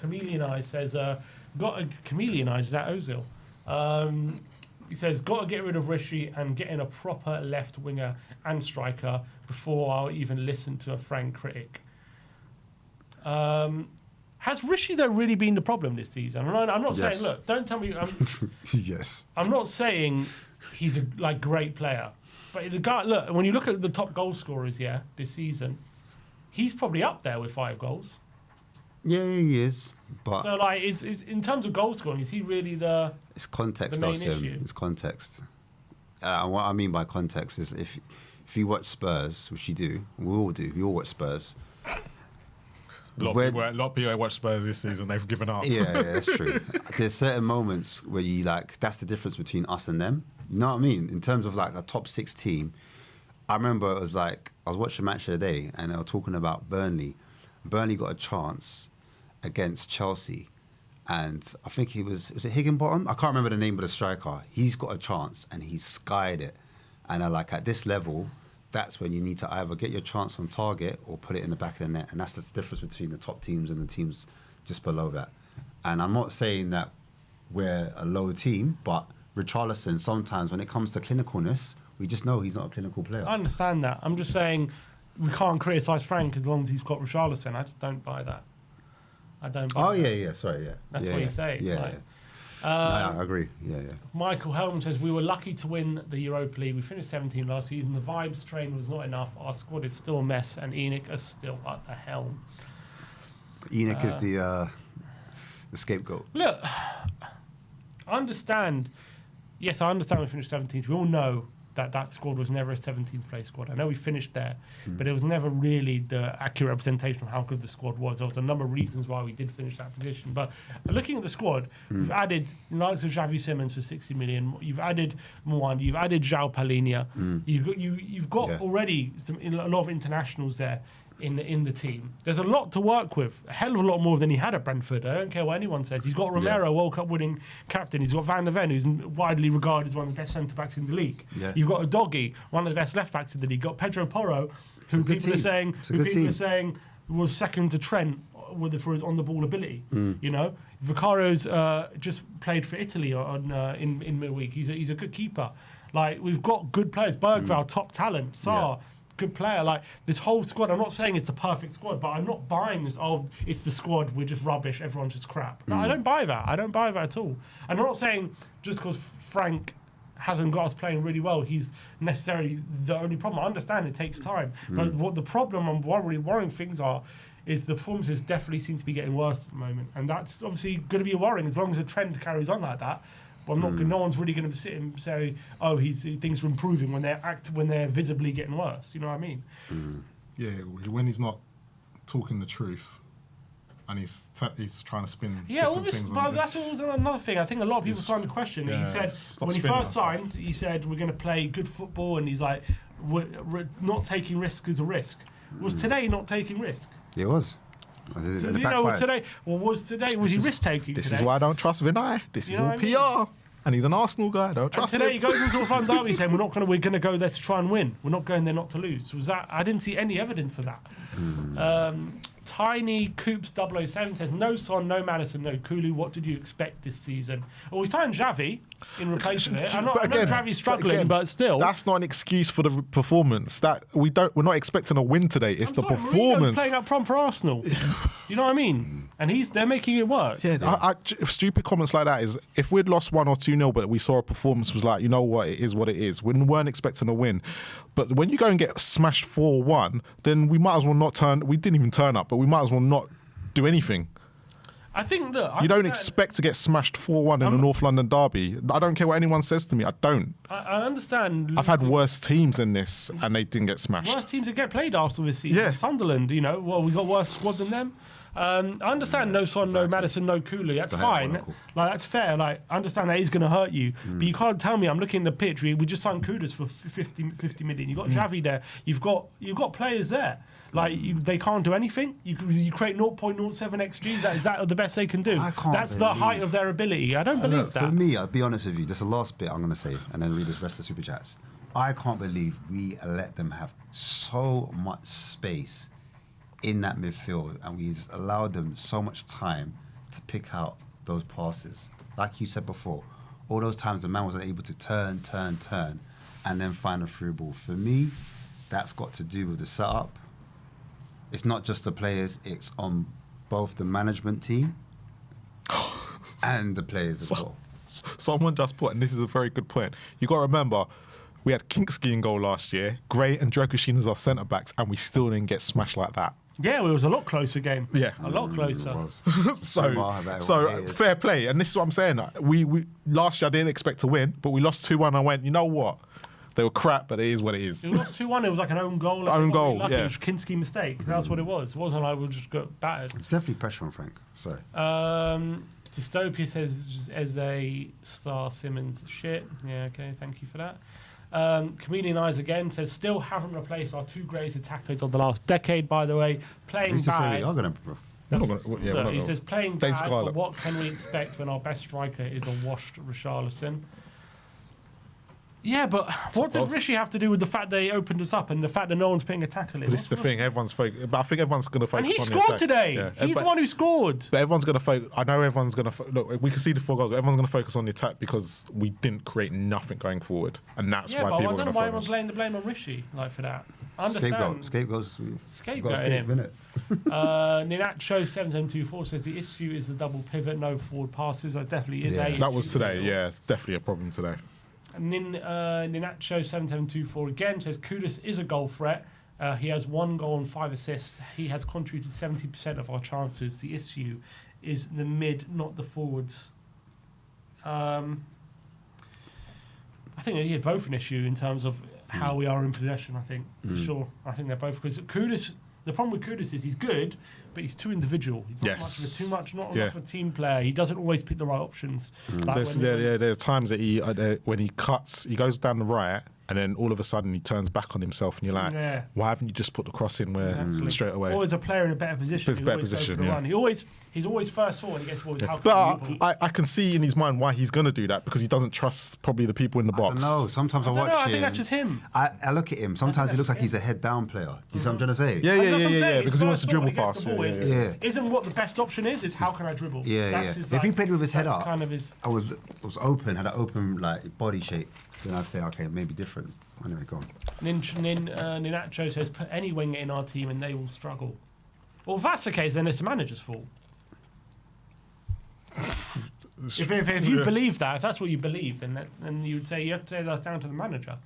Eye says, Chameleon Eye, is that Ozil? He says, got to get rid of Rishi and get in a proper left winger and striker before I'll even listen to a frank critic. Has Rishi, though, really been the problem this season? I'm not saying, look, don't tell me... Yes. I'm not saying he's a great player. But the guy, look, when you look at the top goal scorers, this season, he's probably up there with 5 goals. Yeah, he is. But so, it's in terms of goal scoring, is he really it's context, the main issue? It's context. And what I mean by context is if you watch Spurs, which you do, we all watch Spurs. A lot of people watch Spurs this season, they've given up. Yeah, that's true. There's certain moments where you that's the difference between us and them. You know what I mean? In terms of a top 6 team, I remember it was I was watching Match of the Day and they were talking about Burnley. Burnley got a chance against Chelsea, and I think was it Higginbottom? I can't remember the name of the striker. He's got a chance and he skied it. And at this level, that's when you need to either get your chance on target or put it in the back of the net. And that's the difference between the top teams and the teams just below that. And I'm not saying that we're a low team, but Richarlison, sometimes when it comes to clinicalness, we just know he's not a clinical player. I understand that. I'm just saying we can't criticise Frank as long as he's got Richarlison. I just don't buy that. I don't buy that. Yeah. Sorry, yeah. That's what you're saying. Yeah. I agree. Yeah. Michael Helm says, we were lucky to win the Europa League. We finished 17 last season. The vibes train was not enough. Our squad is still a mess, and Enoch is still at the helm. Enoch is the scapegoat. Look, I understand. Yes, I understand we finished 17th. We all know that squad was never a 17th place squad. I know we finished there, but it was never really the accurate representation of how good the squad was. There was a number of reasons why we did finish that position. But looking at the squad, we've added the likes of Xavi Simons for 60 million. You've added Mwanda. You've added João Palhinha. You've got already a lot of internationals there in the team. There's a lot to work with, a hell of a lot more than he had at Brentford. I don't care what anyone says. He's got Romero, World Cup winning captain. He's got Van der Ven, who's widely regarded as one of the best centre-backs in the league. Yeah. You've got Udogie, one of the best left-backs in the league. You've got Pedro Porro, who people are saying was second to Trent for his on-the-ball ability. Vicario's just played for Italy in midweek. He's a good keeper. We've got good players. Bergvall, top talent. Sarr, good player. This whole squad, I'm not saying it's the perfect squad, but I'm not buying this, it's the squad, we're just rubbish, everyone's just crap. No, I don't buy that. I don't buy that at all. And I'm not saying just because Frank hasn't got us playing really well, he's necessarily the only problem. I understand it takes time. But what the problem and worrying things is the performances definitely seem to be getting worse at the moment. And that's obviously going to be worrying as long as the trend carries on like that. But no one's really going to sit and say, things are improving when they're visibly getting worse. You know what I mean? Yeah, when he's not talking the truth and he's trying to spin. Yeah, all this, but that's another thing. I think a lot of people starting to question. He said when he first signed, he said we're going to play good football, and he's like, we're not taking risks is a risk. Was today not taking risk? It was. Was today was he risk taking? This is why I don't trust Vinay. This is all PR. And he's an Arsenal guy. I don't trust him. Today he goes into a fun derby saying we're going to go there to try and win. We're not going there not to lose. Was that? I didn't see any evidence of that. Tiny Coops 007 says no Son, no Maddison, no Kulu. What did you expect this season? Well, we signed Xavi in replacement. I know Xavi's struggling, but still, that's not an excuse for the performance. That we're not expecting a win today. It's the performance. Mourinho's playing up front for Arsenal. You know what I mean? And they're making it work. Yeah, I stupid comments like that is if we'd lost 1 or 2-0, but we saw a performance was like, you know what, it is what it is. We weren't expecting a win. But when you go and get smashed 4-1, then we might as well not turn. We didn't even turn up, but we might as well not do anything. I think, look, you don't expect to get smashed 4-1 in a North London derby. I don't care what anyone says to me. I don't. I understand. I've had worse teams than this, and they didn't get smashed. Worse teams that get played Arsenal this season. Yeah. Sunderland, we got worse squad than them. I understand no Son, no Maddison, no Kulu. That's fine. Like, that's fair. Like, I understand that is going to hurt you. But you can't tell me, I'm looking at the pitch, we just signed Kudus for 50 million. You've got Xavi there. You've got players there. Like, they can't do anything. You create 0.07 XG. Is that the best they can do? That's the height of their ability. I don't believe that. For me, I'll be honest with you. This is the last bit I'm going to say, and then read the rest of the Super Chats. I can't believe we let them have so much space in that midfield, and we just allowed them so much time to pick out those passes. Like you said before, all those times the man wasn't able to turn, and then find a through ball. For me, that's got to do with the setup. It's not just the players, it's on both the management team and the players as well. Someone just put, and this is a very good point, you got to remember, we had Kinksky in goal last year, Gray and Drogoshine as our centre-backs, and we still didn't get smashed like that. Yeah, it was a lot closer game. Yeah. A lot closer. So fair play. And this is what I'm saying. We last year I didn't expect to win, but we lost 2-1. I went, you know what? They were crap, but it is what it is. We lost 2-1. It was like an own goal. Own goal, yeah. It was a Kinski mistake. That's what it was. It wasn't like we just got battered. It's definitely pressure on Frank. Sorry. Dystopia says Eze Star Simmons shit. Yeah, okay. Thank you for that. Comedian Eyes again says still haven't replaced our two greatest attackers of the last decade, by the way. Playing bad. He says playing bad, but what can we expect when our best striker is a washed Richarlison? Yeah, but what did Rishi have to do with the fact they opened us up and the fact that no one's putting a tackle in? This is the thing. Everyone's focused. But I think everyone's going to focus on the attack. And he scored today. Yeah. He's the one who scored. But everyone's going to focus. I know everyone's going to look. We can see the 4 goals. But everyone's going to focus on the attack because we didn't create nothing going forward, and that's why people are going to focus. I don't know why everyone's laying the blame on Rishi for that. I understand. Scapegoating him. Ninacho 7724 says the issue is the double pivot, no forward passes. That definitely is a. That was today. Yeah, definitely a problem today. And Ninacho 7724 again says Kudus is a goal threat. He has 1 goal and 5 assists. He has contributed 70% of our chances. The issue is the mid, not the forwards. I think they're both an issue in terms of how we are in possession. I think for sure. I think they're both, because Kudus. The problem with Kudus is he's good, but he's too individual. He's not enough of a team player. He doesn't always pick the right options. There are times that when he cuts, he goes down the right, and then all of a sudden he turns back on himself, and you're like, why haven't you just put the cross in straight away? Always a player in a better position. He's always first thought when he gets forward. But I can see in his mind why he's going to do that, because he doesn't trust probably the people in the box. I don't know. Sometimes I watch him. I think that's just him. I look at him. Sometimes he looks like he's a head down player. You see what I'm trying to say? Yeah. Because he wants to dribble past. Isn't what the best option is how can I dribble? If he played with his head up, kind of his. I was open, had an open like body shape. Then I'd say, okay, maybe different. Anyway, go on. Ninacho says, put any winger in our team and they will struggle. Well, if that's the case, then it's the manager's fault. If you believe that, if that's what you believe, then you would say that's down to the manager.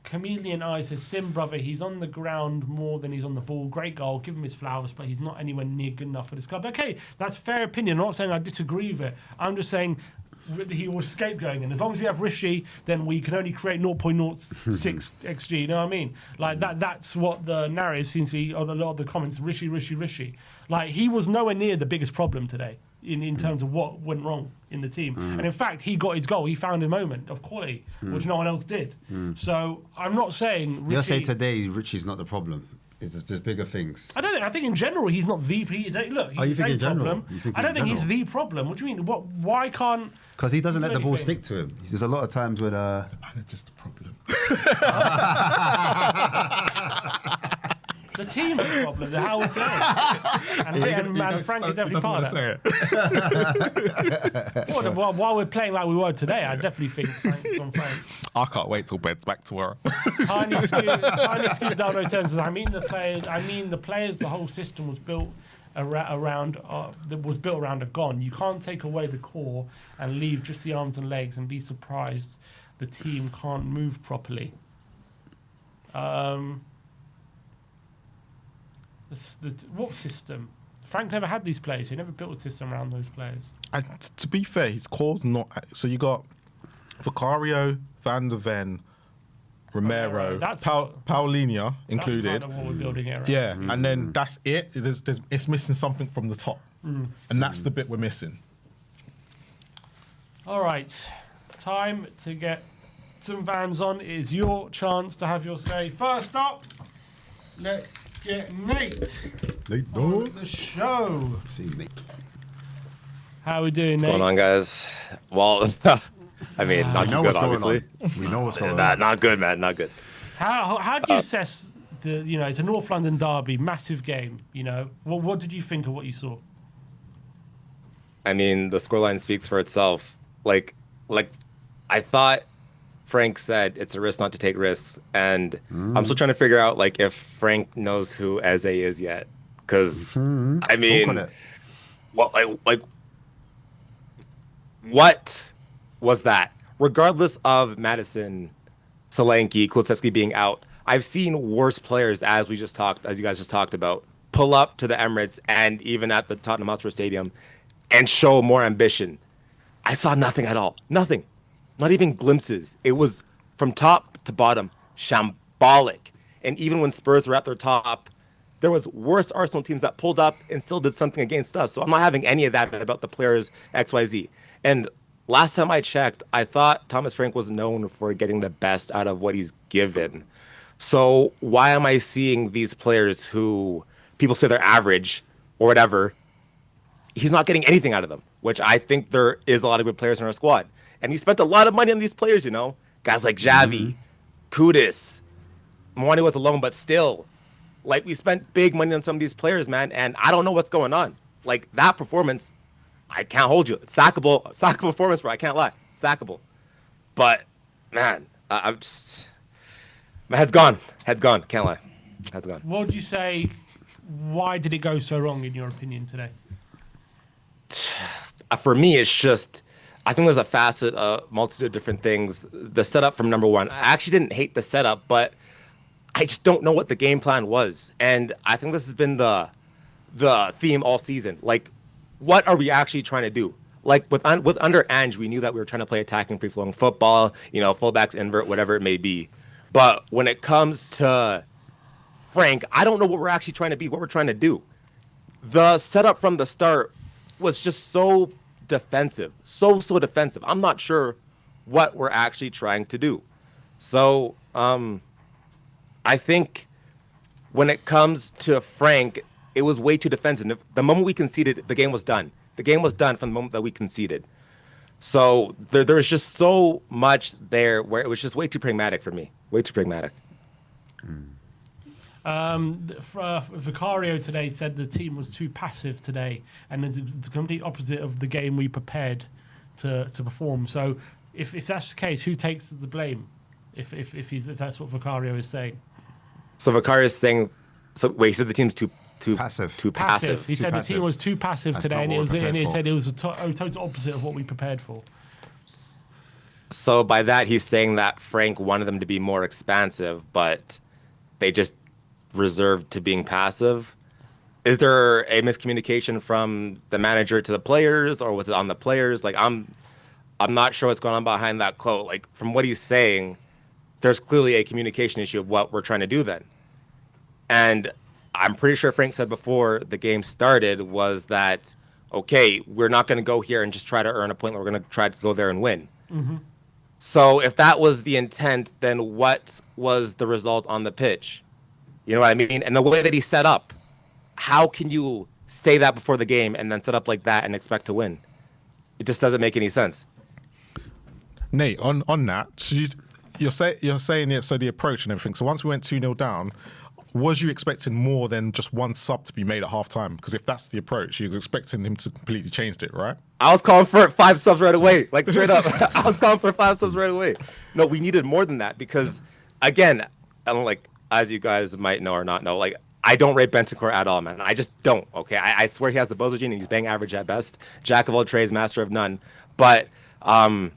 Chameleon Eye says, Sim brother, he's on the ground more than he's on the ball. Great goal, give him his flowers, but he's not anywhere near good enough for this club. Okay, that's fair opinion. I'm not saying I disagree with it. I'm just saying he was scapegoating, and as long as we have Rishi, then we can only create 0.06 XG. You know what I mean? Like that's what the narrative seems to be, or a lot of the comments. Rishi. Like, he was nowhere near the biggest problem today. in terms of what went wrong in the team. And in fact, he got his goal. He found a moment of quality, which no one else did. So I'm not saying Richie... You'll say today Richie's not the problem. There's bigger things. I don't think. I think in general he's not the. Look, he's a problem. I don't think he's the problem. What do you mean? What? Why can't? Because he doesn't let the ball stick to him. There's a lot of times when. I'm just the problem. The team is the problem. How we play. And Frank is definitely part of that. While we're playing like we were today, I definitely think Frank's on Frank. I can't wait till bed's back tomorrow. Tiny Scoot 007 says, I mean the players, the whole system was built around are gone. You can't take away the core and leave just the arms and legs and be surprised the team can't move properly. What system? Frank never had these players. He never built a system around those players. And to be fair, his core's not... So you got Vicario, Van der Ven, Romero, Paulinho included. That's kind of what we're building here, right? Yeah, and then that's it. It's missing something from the top. And that's the bit we're missing. All right. Time to get some Vans on. It is your chance to have your say. First up, let's get Nate on the show. See Nate. How are we doing, Nate? What's going on, guys? Well, I mean, not too good, obviously. We know what's going on. Not good, man. Not good. How do you assess the? It's a North London derby, massive game. What did you think of what you saw? I mean, the scoreline speaks for itself. Like I thought Frank said it's a risk not to take risks, and I'm still trying to figure out if Frank knows who Eze is yet, because I mean, what was that? Regardless of Madison, Solanke, Kulusevski being out, I've seen worse players, as you guys just talked about, pull up to the Emirates and even at the Tottenham Hotspur Stadium and show more ambition. I saw nothing at all. Nothing. Not even glimpses. It was from top to bottom, shambolic. And even when Spurs were at their top, there was worse Arsenal teams that pulled up and still did something against us. So I'm not having any of that about the players XYZ. And last time I checked, I thought Thomas Frank was known for getting the best out of what he's given. So why am I seeing these players who people say they're average or whatever? He's not getting anything out of them, which I think there is a lot of good players in our squad. And he spent a lot of money on these players, guys like Xavi, Kudus. Mwani was alone, but still, we spent big money on some of these players, man. And I don't know what's going on. That performance, I can't hold you. It's sackable performance, bro. I can't lie. Sackable. But, man, I'm just... My head's gone. Can't lie. Head's gone. What would you say? Why did it go so wrong, in your opinion, today? For me, it's just... I think there's a facet, a multitude of different things. The setup from number one. I actually didn't hate the setup, but I just don't know what the game plan was. And I think this has been the theme all season. What are we actually trying to do? With under Ange, we knew that we were trying to play attacking, free-flowing football, fullbacks, invert, whatever it may be. But when it comes to Frank, I don't know what we're actually trying to be, what we're trying to do. The setup from the start was just so defensive, so defensive. I'm not sure what we're actually trying to do. So I think when it comes to Frank, it was way too defensive. The moment we conceded, the game was done. The game was done from the moment that we conceded. So there was just so much there where it was just way too pragmatic for me. Way too pragmatic. Vicario today said the team was too passive today, and it's the complete opposite of the game we prepared to perform. So if that's the case, who takes the blame? If that's what Vicario is saying. So Vicario is saying. So wait, he said the team's too passive. Too passive. He said the team was too passive today, and he said it was a total opposite of what we prepared for. So by that, he's saying that Frank wanted them to be more expansive, but they just reserved to being passive. Is there a miscommunication from the manager to the players, or was it on the players? I'm not sure what's going on behind that quote. From what he's saying, there's clearly a communication issue of what we're trying to do then. And I'm pretty sure Frank said before the game started was that okay, we're not going to go here and just try to earn a point. We're going to try to go there and win. So if that was the intent, then what was the result on the pitch? You know what I mean? And the way that he set up, how can you say that before the game and then set up like that and expect to win? It just doesn't make any sense. Nate, on that, so you're saying it, so the approach and everything. So once we went 2-0 down, was you expecting more than just one sub to be made at halftime? Because if that's the approach, you was expecting him to completely change it, right? I was calling for 5 subs right away, like straight up. I was calling for 5 subs right away. No, we needed more than that because, again, I don't like, as you guys might know or not know, like, I don't rate Bentancur at all, man. I just don't, okay? I swear he has the Bozo gene and he's bang average at best. Jack of all trades, master of none. But Bentancur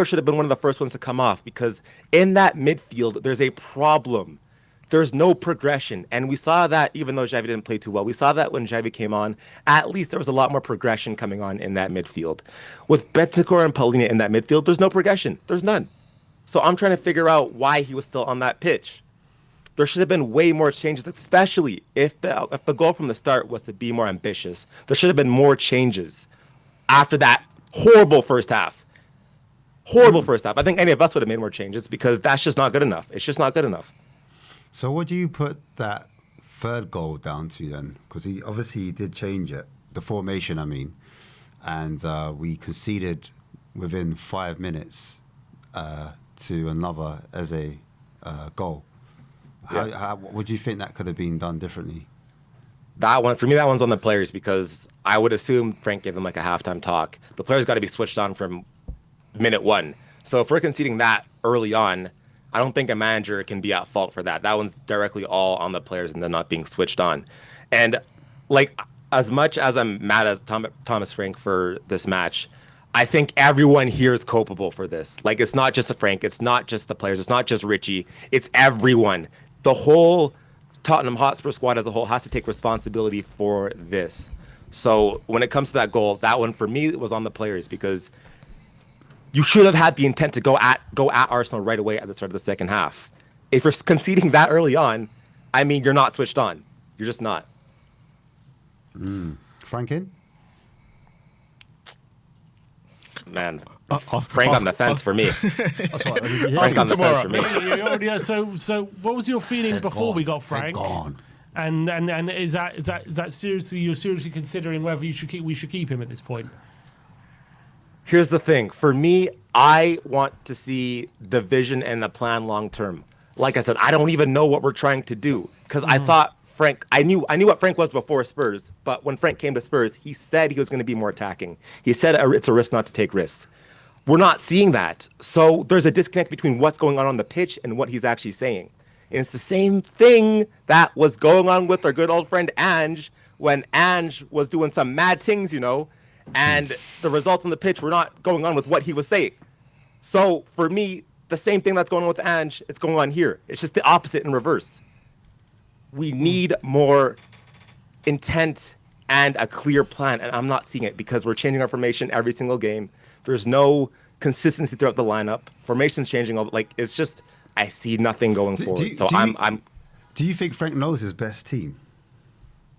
should have been one of the first ones to come off because in that midfield, there's a problem. There's no progression. And we saw that even though Xavi didn't play too well. We saw that when Xavi came on. At least there was a lot more progression coming on in that midfield. With Bentancur and Palhinha in that midfield, there's no progression. There's none. So I'm trying to figure out why he was still on that pitch. There should have been way more changes, especially if the goal from the start was to be more ambitious. There should have been more changes after that horrible first half. Horrible first half. I think any of us would have made more changes because that's just not good enough. It's just not good enough. So what do you put that third goal down to then? Because he obviously did change it, the formation, I mean. And we conceded within 5 minutes to another Eze goal. How would you think that could have been done differently? That one, for me, that one's on the players because I would assume Frank gave them like a halftime talk. The players got to be switched on from minute 1. So if we're conceding that early on, I don't think a manager can be at fault for that. That one's directly all on the players and them not being switched on. And like, as much as I'm mad as Thomas Frank for this match, I think everyone here is culpable for this. Like, it's not just Frank, it's not just the players, it's not just Richie, it's everyone. The whole Tottenham Hotspur squad as a whole has to take responsibility for this. So when it comes to that goal, that one for me was on the players because you should have had the intent to go at Arsenal right away at the start of the second half. If you're conceding that early on, I mean, you're not switched on. You're just not. Franklin? Man, Frank on the fence for me. Frank on the fence for me. So what was your feeling before we got Frank? Gone. And is that seriously, you're seriously considering whether we should keep him at this point? Here's the thing. For me, I want to see the vision and the plan long term. Like I said, I don't even know what we're trying to do because I thought Frank, I knew what Frank was before Spurs, but when Frank came to Spurs, he said he was going to be more attacking. He said it's a risk not to take risks. We're not seeing that. So there's a disconnect between what's going on the pitch and what he's actually saying. And it's the same thing that was going on with our good old friend Ange when Ange was doing some mad things, you know, and the results on the pitch were not going on with what he was saying. So for me, the same thing that's going on with Ange, it's going on here. It's just the opposite in reverse. We need more intent and a clear plan, and I'm not seeing it because we're changing our formation every single game. There's no consistency throughout the lineup. Formation's changing. Like, it's just, I see nothing going forward. Do you think Frank knows his best team?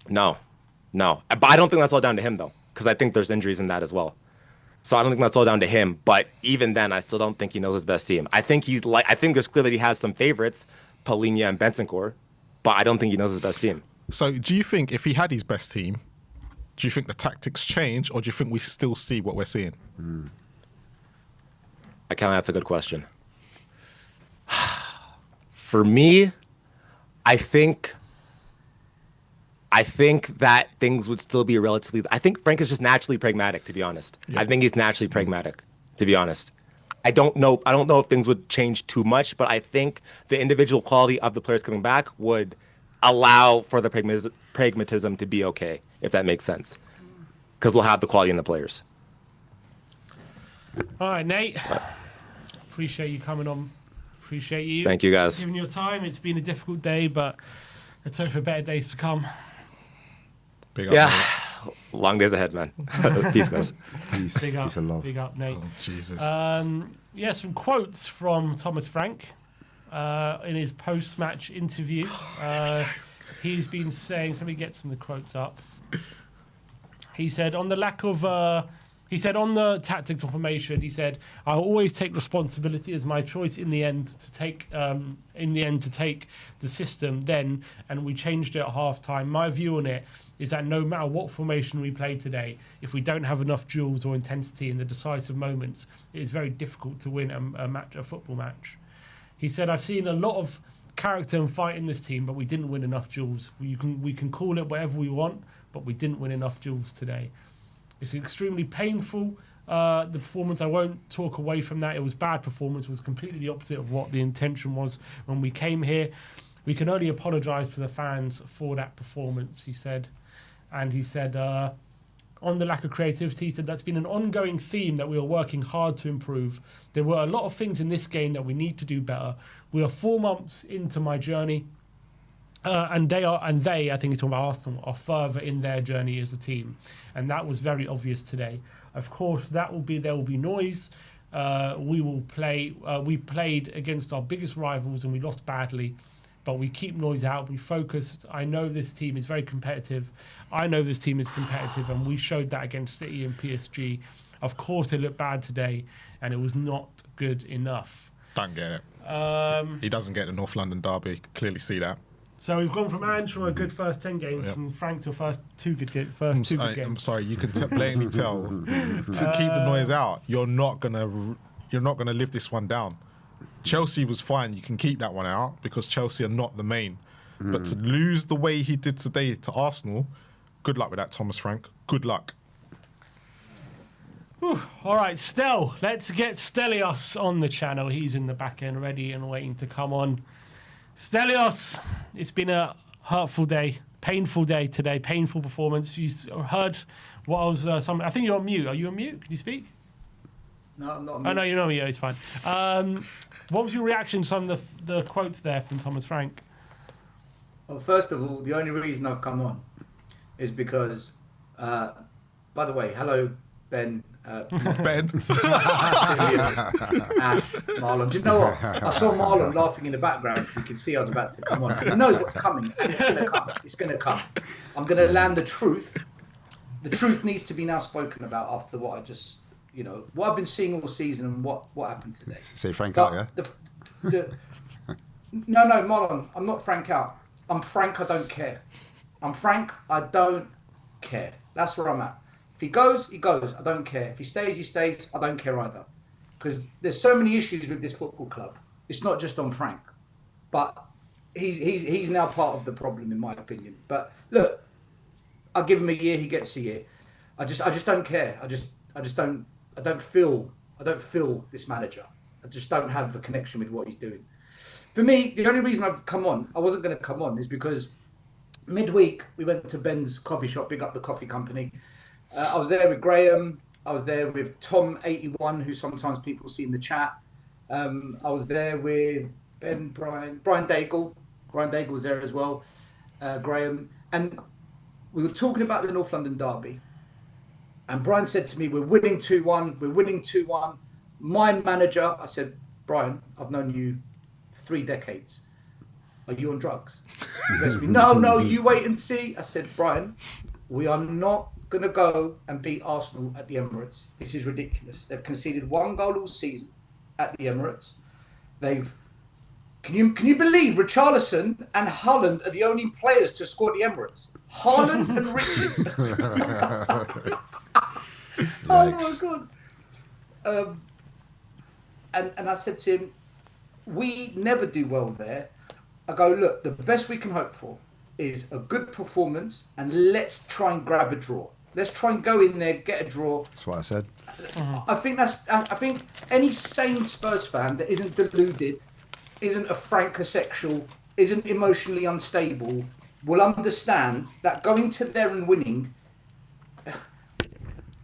No. But I don't think that's all down to him, though, because I think there's injuries in that as well. So I don't think that's all down to him. But even then, I still don't think he knows his best team. I think there's clear that he has some favorites, Palhinha and Bentancur, but I don't think he knows his best team. So do you think if he had his best team, do you think the tactics change, or do you think we still see what we're seeing? That's a good question. For me, I think that things would still be relatively... I think Frank is just naturally pragmatic, to be honest. Yeah. I think he's naturally pragmatic, to be honest. I don't know if things would change too much, but I think the individual quality of the players coming back would allow for the pragmatism to be okay, if that makes sense. Because we'll have the quality in the players. All right, Nate. Appreciate you coming on. Appreciate you. Thank you, guys. Giving your time. It's been a difficult day, but let's hope for better days to come. Big up, yeah. Nate. Long days ahead, man. Peace, guys. Peace. Big up. Peace and love. Big up, Nate. Oh, Jesus. Some quotes from Thomas Frank in his post-match interview. He's been saying, somebody get some of the quotes up. He said on the lack of. He said on the tactics of formation, he said, "I'll always take responsibility as my choice in the end to take the system then, and we changed it at half-time. My view on it is that no matter what formation we play today, if we don't have enough duels or intensity in the decisive moments, it is very difficult to win a football match." He said, "I've seen a lot of character and fight in this team, but we didn't win enough duels. We can call it whatever we want, but we didn't win enough duels today." It's extremely painful, the performance. I won't talk away from that. It was bad performance. It was completely the opposite of what the intention was when we came here. We can only apologise to the fans for that performance, he said. And he said, on the lack of creativity, he said, "That's been an ongoing theme that we are working hard to improve. There were a lot of things in this game that we need to do better. We are 4 months into my journey. And they, I think it's talking about Arsenal, are further in their journey as a team, and that was very obvious today. Of course, there will be noise. We will play. We played against our biggest rivals and we lost badly, but we keep noise out. We focused. I know this team is very competitive. And we showed that against City and PSG. Of course, it looked bad today, and it was not good enough." Don't get it. He doesn't get the North London derby. Clearly see that. So we've gone from Ange from a good first 10 games, from Frank to first two good games. I'm sorry, you can blatantly tell to keep the noise out. You're not gonna live this one down. Chelsea was fine. You can keep that one out because Chelsea are not the main. But to lose the way he did today to Arsenal, good luck with that, Thomas Frank. Good luck. Whew. All right, let's get Stelios on the channel. He's in the back end, ready and waiting to come on. Stelios, it's been a hurtful day, painful day today, painful performance. You heard what I was. I think you're on mute. Are you on mute? Can you speak? No, I'm not on mute. mute. Oh, no, you're not on mute. It's fine. What was your reaction to some of the quotes there from Thomas Frank? Well, first of all, the only reason I've come on is because, by the way, hello, Ben. Ben. Marlon. Do you know what? I saw Marlon laughing in the background because he could see I was about to come on. He knows what's coming, and it's going to come. It's going to come. I'm going to land the truth. The truth needs to be now spoken about after what I just, what I've been seeing all season and what happened today. Say Frank out, yeah? No, Marlon, I'm not Frank out. I'm Frank, I don't care. I'm Frank, I don't care. That's where I'm at. If he goes, he goes. I don't care. If he stays, he stays. I don't care either. Because there's so many issues with this football club. It's not just on Frank. But he's now part of the problem, in my opinion. But look, I'll give him a year, he gets a year. I just don't care. I don't feel this manager. I just don't have a connection with what he's doing. For me, the only reason I wasn't going to come on, is because midweek we went to Ben's coffee shop, big up the coffee company. I was there with Graham. I was there with Tom81, who sometimes people see in the chat. I was there with Ben, Brian Daigle. Brian Daigle was there as well. Graham. And we were talking about the North London derby. And Brian said to me, we're winning 2-1. My manager, I said, Brian, I've known you 3 decades. Are you on drugs? He goes to me, no, you wait and see. I said, Brian, we are not going to go and beat Arsenal at the Emirates. This is ridiculous. They've conceded 1 goal all season at the Emirates. Can you believe Richarlison and Haaland are the only players to score at the Emirates? Haaland and Richard. Oh my God. And I said to him, we never do well there. I go, look, the best we can hope for is a good performance, and let's try and grab a draw. Let's try and go in there, get a draw. That's what I said. I think any sane Spurs fan that isn't deluded, isn't a francosexual, isn't emotionally unstable, will understand that going to there and winning.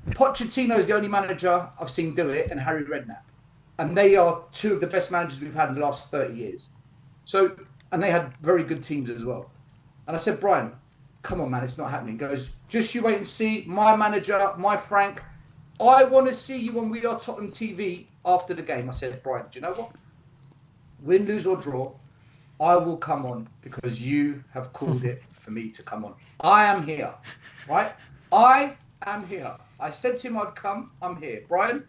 Pochettino is the only manager I've seen do it, and Harry Redknapp, and they are 2 of the best managers we've had in the last 30 years. So, and they had very good teams as well. And I said, Brian, come on, man, it's not happening. He goes, just you wait and see. My manager, my Frank, I want to see you on We Are Tottenham TV after the game. I said, Brian, do you know what? Win, lose or draw, I will come on because you have called it for me to come on. I am here, right? I am here. I said to him I'd come. I'm here. Brian,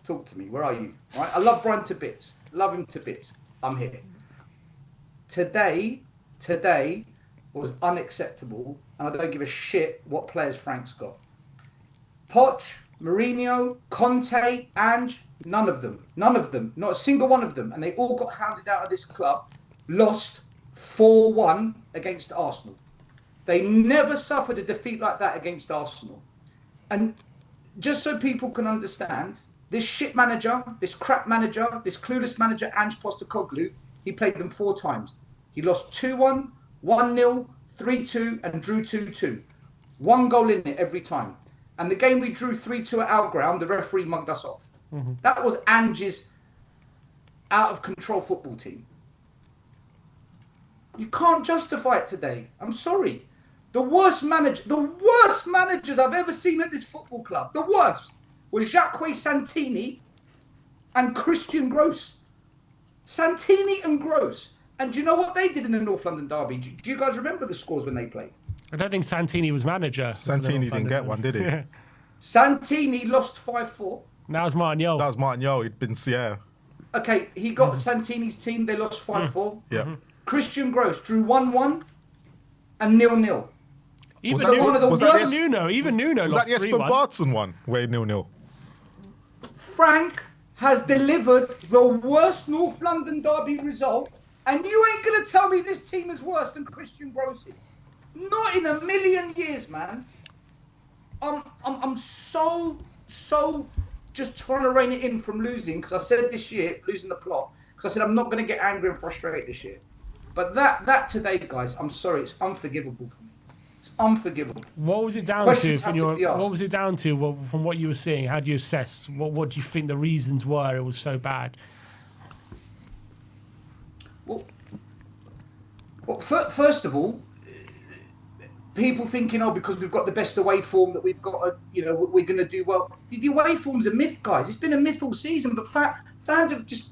talk to me. Where are you? Right? I love Brian to bits. Love him to bits. I'm here. Today was unacceptable, and I don't give a shit what players Frank's got. Poch, Mourinho, Conte, Ange, none of them, not a single one of them, and they all got hounded out of this club, lost 4-1 against Arsenal. They never suffered a defeat like that against Arsenal. And just so people can understand, this shit manager, this crap manager, this clueless manager, Ange Postecoglou, he played them 4 times. He lost 2-1, 1-0, 3-2, and drew 2-2. 1 goal in it every time. And the game we drew 3-2 at our ground, the referee mugged us off. Mm-hmm. That was Ange's out-of-control football team. You can't justify it today. I'm sorry. The worst managers I've ever seen at this football club, the worst, were Jacques Santini and Christian Gross. Santini and Gross. And do you know what they did in the North London derby? Do you guys remember the scores when they played? I don't think Santini was manager. Santini didn't get one, did he? Yeah. Santini lost 5-4. That was Martin Yole. That was Martin Yole. He'd been, yeah. Okay, he got Santini's team. They lost 5-4. Yeah. Christian Gross drew 1-1 and 0-0. Even Nuno was that Nuno was lost that the Jesper 3-1. Barton one, where 0-0? Frank has delivered the worst North London derby result, and you ain't going to tell me this team is worse than Christian Gross is. Not in a million years, man. I'm so just trying to rein it in from losing, because I said this year, losing the plot, because I said I'm not going to get angry and frustrated this year. But that today, guys, I'm sorry, it's unforgivable for me. It's unforgivable. What was it down Questions to? What was it down to? From what you were seeing, how do you assess? What do you think the reasons were? It was so bad. Well, first of all, people thinking, because we've got the best away form that we've got, we're going to do well. The away form's a myth, guys. It's been a myth all season, but fans have just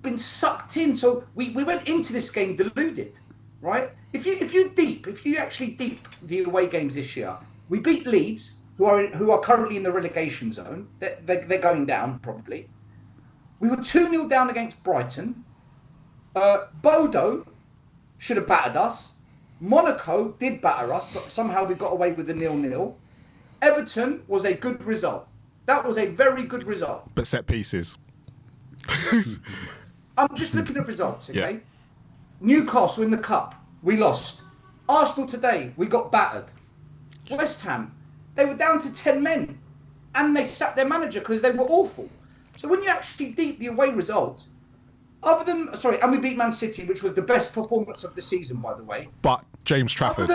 been sucked in. So we went into this game deluded, right? If you actually deep the away games this year, we beat Leeds, who are currently in the relegation zone. They're going down probably. We were 2-0 down against Brighton. Bodo should have battered us. Monaco did batter us, but somehow we got away with the 0-0. Everton was a good result. That was a very good result. But set pieces. I'm just looking at results, okay? Yeah. Newcastle in the cup, we lost. Arsenal today, we got battered. West Ham, they were down to 10 men, and they sacked their manager because they were awful. So when you actually deep the away results, and we beat Man City, which was the best performance of the season, by the way. But James Trafford.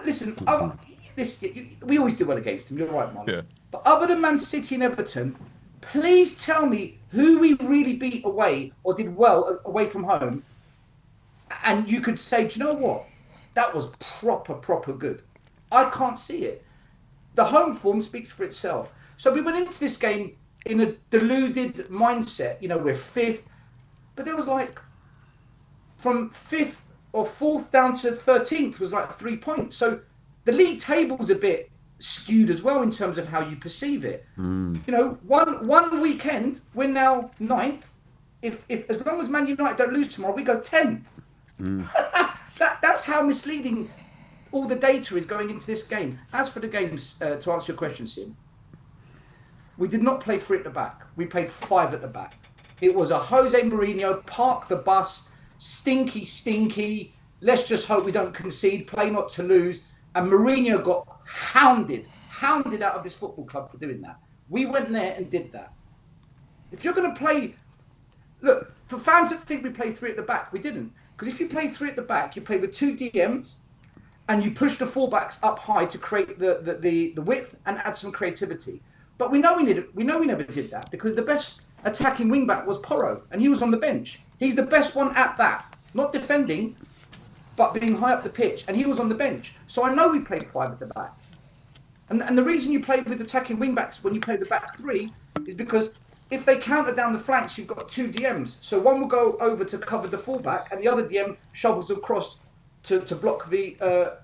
Listen, we always do well against them. You're right, Marlon. Yeah. But other than Man City and Everton, please tell me who we really beat away or did well away from home. And you could say, do you know what? That was proper good. I can't see it. The home form speaks for itself. So we went into this game in a deluded mindset. We're 5th. But there was from 5th or 4th down to 13th was 3 points. So the league table's a bit skewed as well in terms of how you perceive it. One weekend, we're now 9th. If as long as Man United don't lose tomorrow, we go 10th. That's how misleading all the data is going into this game. As for the games, to answer your question, Sim, we did not play 3 at the back. We played 5 at the back. It was a Jose Mourinho, park the bus, stinky. Let's just hope we don't concede, play not to lose. And Mourinho got hounded out of this football club for doing that. We went there and did that. If you're going to play... Look, for fans that think we played 3 at the back, we didn't. Because if you play 3 at the back, you play with 2 DMs and you push the fullbacks up high to create the width and add some creativity. But we know we never did that because the best attacking wing-back was Porro and he was on the bench. He's the best one at that. Not defending, but being high up the pitch. And he was on the bench. So I know we played 5 at the back. And the reason you play with attacking wing-backs when you play the back 3 is because if they counter down the flanks, you've got 2 DMs. So one will go over to cover the fullback and the other DM shovels across to block the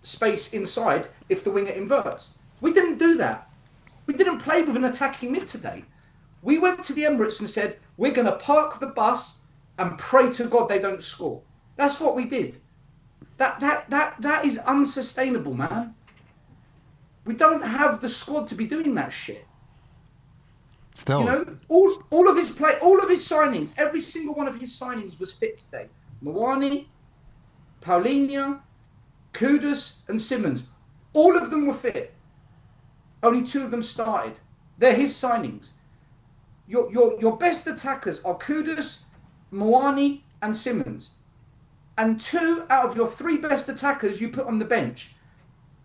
space inside if the winger inverts. We didn't do that. We didn't play with an attacking mid today. We went to the Emirates and said, we're going to park the bus and pray to God they don't score. That's what we did. That is unsustainable, man. We don't have the squad to be doing that shit. Still, you know, all of his signings, every single one of his signings was fit today. Mawani, Paulinho, Kudus, and Simmons, all of them were fit. Only 2 of them started. They're his signings. Your best attackers are Kudus, Mawani, and Simmons. And 2 out of your 3 best attackers you put on the bench.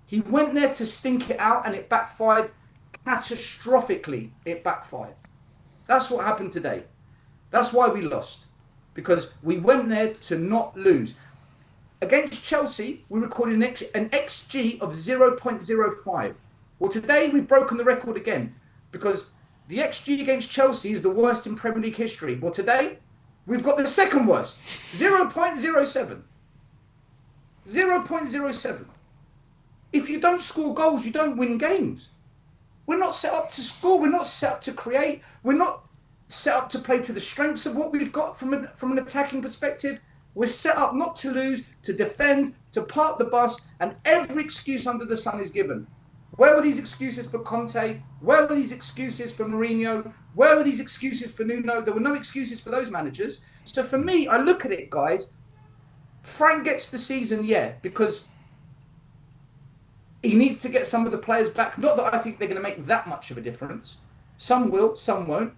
He went there to stink it out and it backfired catastrophically. It backfired. That's what happened today. That's why we lost. Because we went there to not lose. Against Chelsea, we recorded an XG of 0.05. Well, today we've broken the record again because the XG against Chelsea is the worst in Premier League history. Well, today we've got the second worst, 0.07. 0.07. If you don't score goals, you don't win games. We're not set up to score. We're not set up to create. We're not set up to play to the strengths of what we've got from an attacking perspective. We're set up not to lose, to defend, to park the bus, and every excuse under the sun is given. Where were these excuses for Conte? Where were these excuses for Mourinho? Where were these excuses for Nuno? There were no excuses for those managers. So for me, I look at it, guys. Frank gets the season, because he needs to get some of the players back. Not that I think they're going to make that much of a difference. Some will, some won't.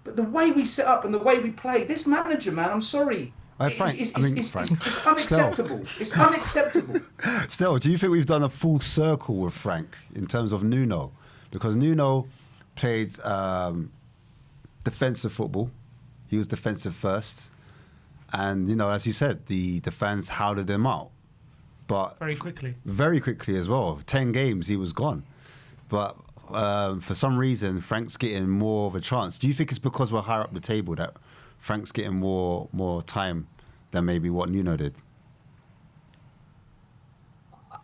But the way we set up and the way we play, this manager, man, I'm sorry. Frank, It's unacceptable. It's unacceptable. Still, do you think we've done a full circle with Frank in terms of Nuno? Because Nuno played defensive football. He was defensive first. And, as you said, the fans howled him out. But very quickly as well. 10 games, he was gone. But for some reason, Frank's getting more of a chance. Do you think it's because we're higher up the table that Frank's getting more time than maybe what Nuno did?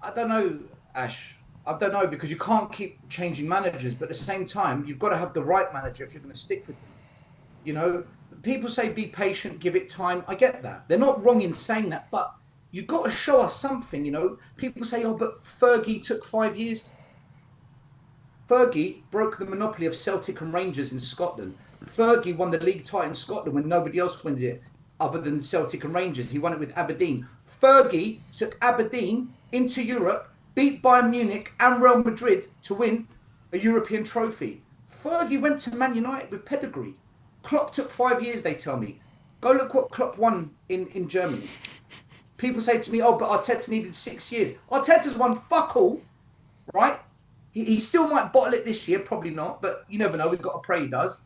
I don't know, Ash. I don't know, because you can't keep changing managers, but at the same time, you've got to have the right manager if you're going to stick with them. People say be patient, give it time. I get that. They're not wrong in saying that, but you've got to show us something, People say, but Fergie took 5 years. Fergie broke the monopoly of Celtic and Rangers in Scotland. Fergie won the league title in Scotland when nobody else wins it other than Celtic and Rangers. He won it with Aberdeen. Fergie took Aberdeen into Europe, beat Bayern Munich and Real Madrid to win a European trophy. Fergie went to Man United with pedigree. Klopp took 5 years, they tell me. Go look what Klopp won in Germany. People say to me, but Arteta needed 6 years. Arteta's won fuck all, right? He still might bottle it this year, probably not, but you never know. We've got to pray he does.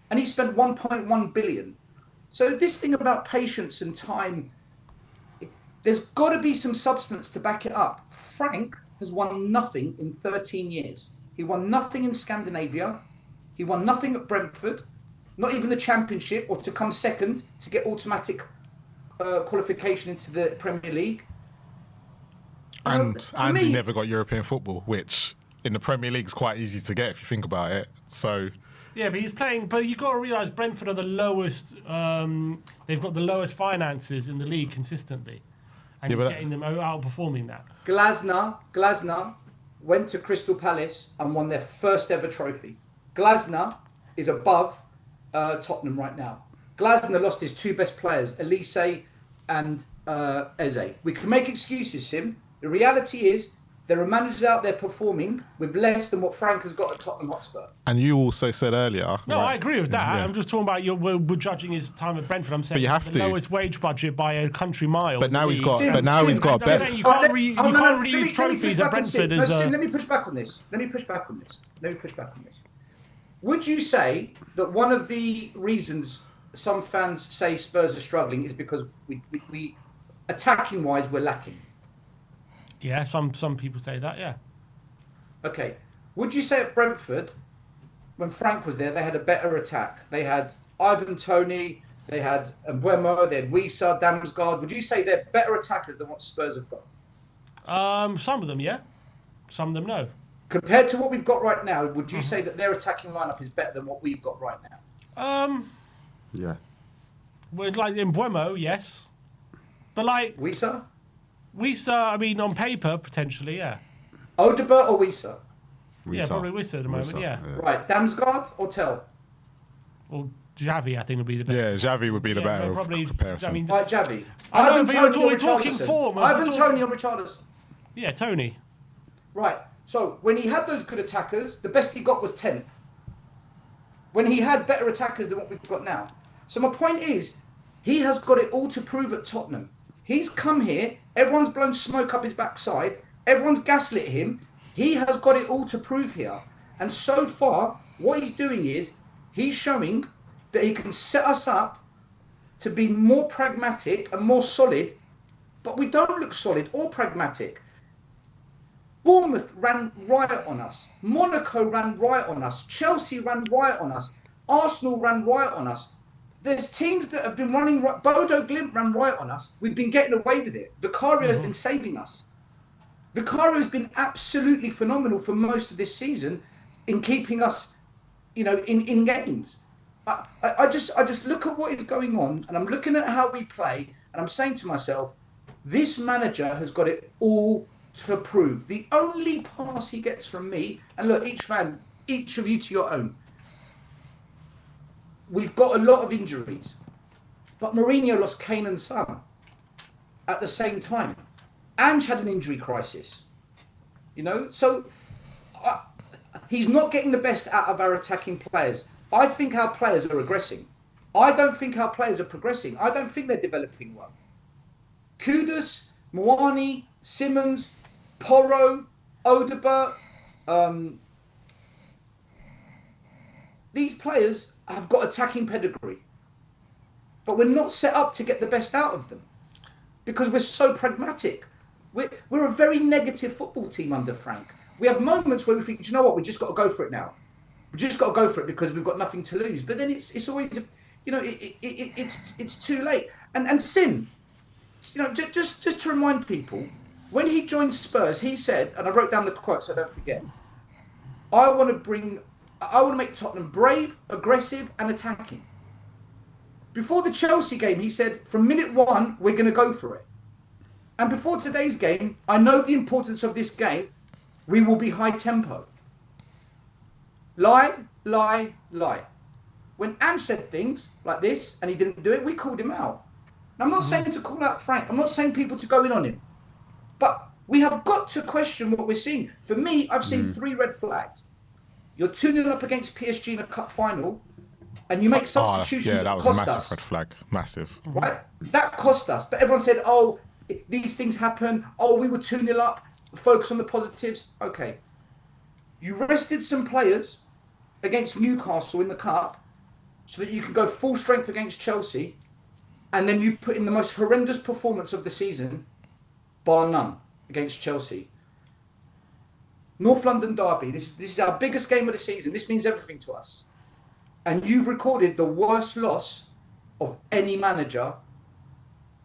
And he spent 1.1 billion. So this thing about patience and time, there's got to be some substance to back it up. Frank has won nothing in 13 years. He won nothing in Scandinavia. He won nothing at Brentford, not even the Championship, or to come second to get automatic qualification into the Premier League. And he never got European football, which in the Premier League is quite easy to get if you think about it. So yeah, but he's playing. But you've got to realise Brentford are the lowest. They've got the lowest finances in the league consistently, and he's getting them outperforming that. Glasner went to Crystal Palace and won their first ever trophy. Glasner is above Tottenham right now. Glasner lost his 2 best players, Elise and Eze. We can make excuses, Sim. The reality is there are managers out there performing with less than what Frank has got at Tottenham Hotspur. And you also said earlier... No, I agree with that. Yeah. I'm just talking about we're judging his time at Brentford. I'm saying the lowest wage budget by a country mile. But now he's got a better... You can't really use trophies at Brentford. Let me push back on this. Would you say that one of the reasons some fans say Spurs are struggling is because we attacking-wise, we're lacking? Yeah, some people say that, yeah. Okay. Would you say at Brentford, when Frank was there, they had a better attack? They had Ivan Toney, they had Mbeumo, they had Wissa, Damsgaard. Would you say they're better attackers than what Spurs have got? Some of them, yeah. Some of them, no. Compared to what we've got right now, would you say that their attacking lineup is better than what we've got right now? Yeah. Well, like in Buemo, yes. But like Wisa? I mean, on paper, potentially, yeah. Odegaard or Wisa? Yeah, probably Wissa at the moment, yeah. Right, Damsgaard or Tell? Or Xavi, I think, would be the better. Yeah, Xavi would be the better probably, comparison. I mean, Right, Xavi. I know, Ivan but Toney or we're talking Richarlison? form. Ivan Toney or Richarlison? Yeah, Tony. Right, so when he had those good attackers, the best he got was 10th. When he had better attackers than what we've got now. So my point is, he has got it all to prove at Tottenham. He's come here, everyone's blown smoke up his backside, everyone's gaslit him. He has got it all to prove here. And so far, what he's doing is, he's showing that he can set us up to be more pragmatic and more solid, but we don't look solid or pragmatic. Bournemouth ran riot on us. Monaco ran riot on us. Chelsea ran riot on us. Arsenal ran riot on us. There's teams that have been running. Bodo Glimt ran riot on us. We've been getting away with it. Vicario has been saving us. Vicario has been absolutely phenomenal for most of this season in keeping us, in games. I just look at what is going on, and I'm looking at how we play, and I'm saying to myself, this manager has got it all to prove. The only pass he gets from me, and look, each of you to your own. We've got a lot of injuries, but Mourinho lost Kane and Son at the same time. Ange had an injury crisis, so he's not getting the best out of our attacking players. I think our players are regressing. I don't think our players are progressing. I don't think they're developing well. Kudus, Moani, Simmons, Porro, Odegaard, these players have got attacking pedigree, but we're not set up to get the best out of them because we're so pragmatic. We're a very negative football team under Frank. We have moments where we think, you know what, we just got to go for it now. We just got to go for it because we've got nothing to lose. But then it's always, it's too late. And Sim, just to remind people, when he joined Spurs, he said, and I wrote down the quote so I don't forget, I want to make Tottenham brave, aggressive, and attacking. Before the Chelsea game, he said, from minute one, we're going to go for it. And before today's game, I know the importance of this game. We will be high tempo. Lie, lie, lie. When Ange said things like this and he didn't do it, we called him out. And I'm not saying to call out Frank. I'm not saying people to go in on him. But we have got to question what we're seeing. For me, I've seen 3 red flags. You're 2-0 up against PSG in a cup final, and you make substitutions that that was cost a massive us. red flag. Massive. Right? That cost us. But everyone said, these things happen. We were 2-0 up. Focus on the positives. Okay. You rested some players against Newcastle in the cup so that you can go full strength against Chelsea, and then you put in the most horrendous performance of the season, bar none, against Chelsea. North London derby. This is our biggest game of the season. This means everything to us. And you've recorded the worst loss of any manager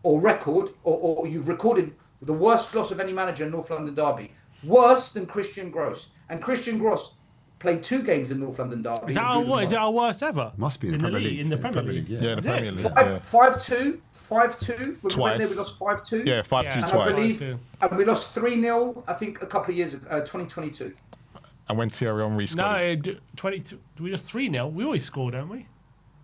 or record, or you've recorded the worst loss of any manager in North London derby. Worse than Christian Gross. And Christian Gross played 2 games in North London derby. Is it our worst ever? Must be in the Premier League. In the Premier League. Yeah, the Premier League. 5-2. 5-2. When we went there, we lost 5-2. Yeah, 5-2 And twice. I believe, and we lost 3-0, I think, a couple of years ago, 2022. And when Thierry Henry scored. No, 22. We lost 3-0. We always score, don't we?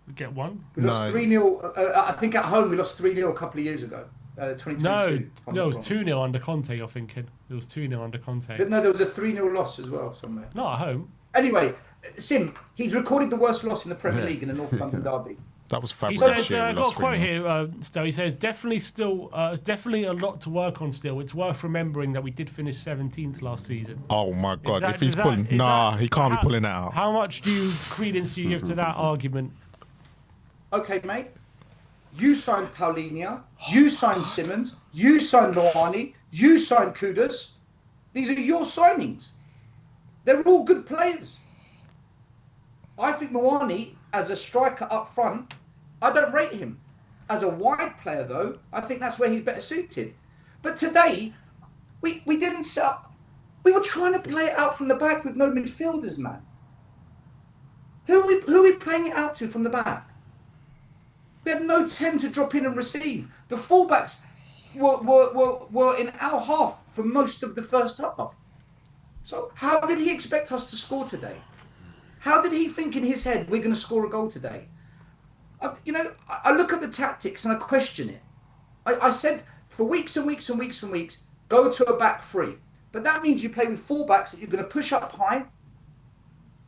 We get one. We lost 3-0. I think at home we lost 3-0 a couple of years ago. 2022. No, it was 2-0 under Conte, you're thinking. It was 2-0 under Conte. No, there was a 3-0 loss as well somewhere. Not at home. Anyway, Sim, he's recorded the worst loss in the Premier League in the North London derby. That was He fabulous. says, I've got a quote here, Stowe. He says, definitely a lot to work on still. It's worth remembering that we did finish 17th last season. Oh my God, if he's pulling... he can't be pulling that out. How much credence do you give to that argument? Okay, mate. You signed Paulinho. You signed Simmons. You signed Moani. You signed Kudus. These are your signings. They're all good players. I think Moani, as a striker up front, I don't rate him. As a wide player, though, I think that's where he's better suited. But today, We didn't set up. We were trying to play it out from the back with no midfielders, man. Who are we playing it out to from the back? We had no 10 to drop in and receive. The fullbacks were in our half for most of the first half. So how did he expect us to score today? How did he think in his head we're going to score a goal today? I look at the tactics and I question it. I said for weeks and weeks and weeks and weeks, go to a back three. But that means you play with fullbacks that you're going to push up high,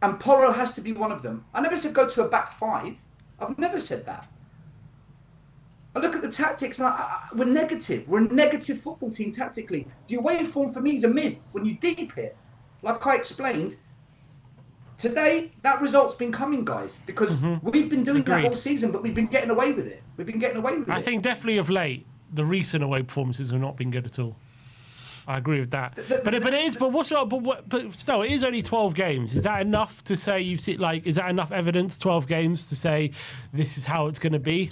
and Porro has to be one of them. I never said go to a back five. I've never said that. I look at the tactics and we're negative. We're a negative football team tactically. The away form for me is a myth. When you deep it, like I explained, today that result's been coming, guys, because we've been doing that all season, but we've been getting away with it. I think definitely of late, the recent away performances have not been good at all. I agree with that. But still, it is only 12 games. Is that enough to say you've seen, is that enough evidence, 12 games, to say this is how it's going to be?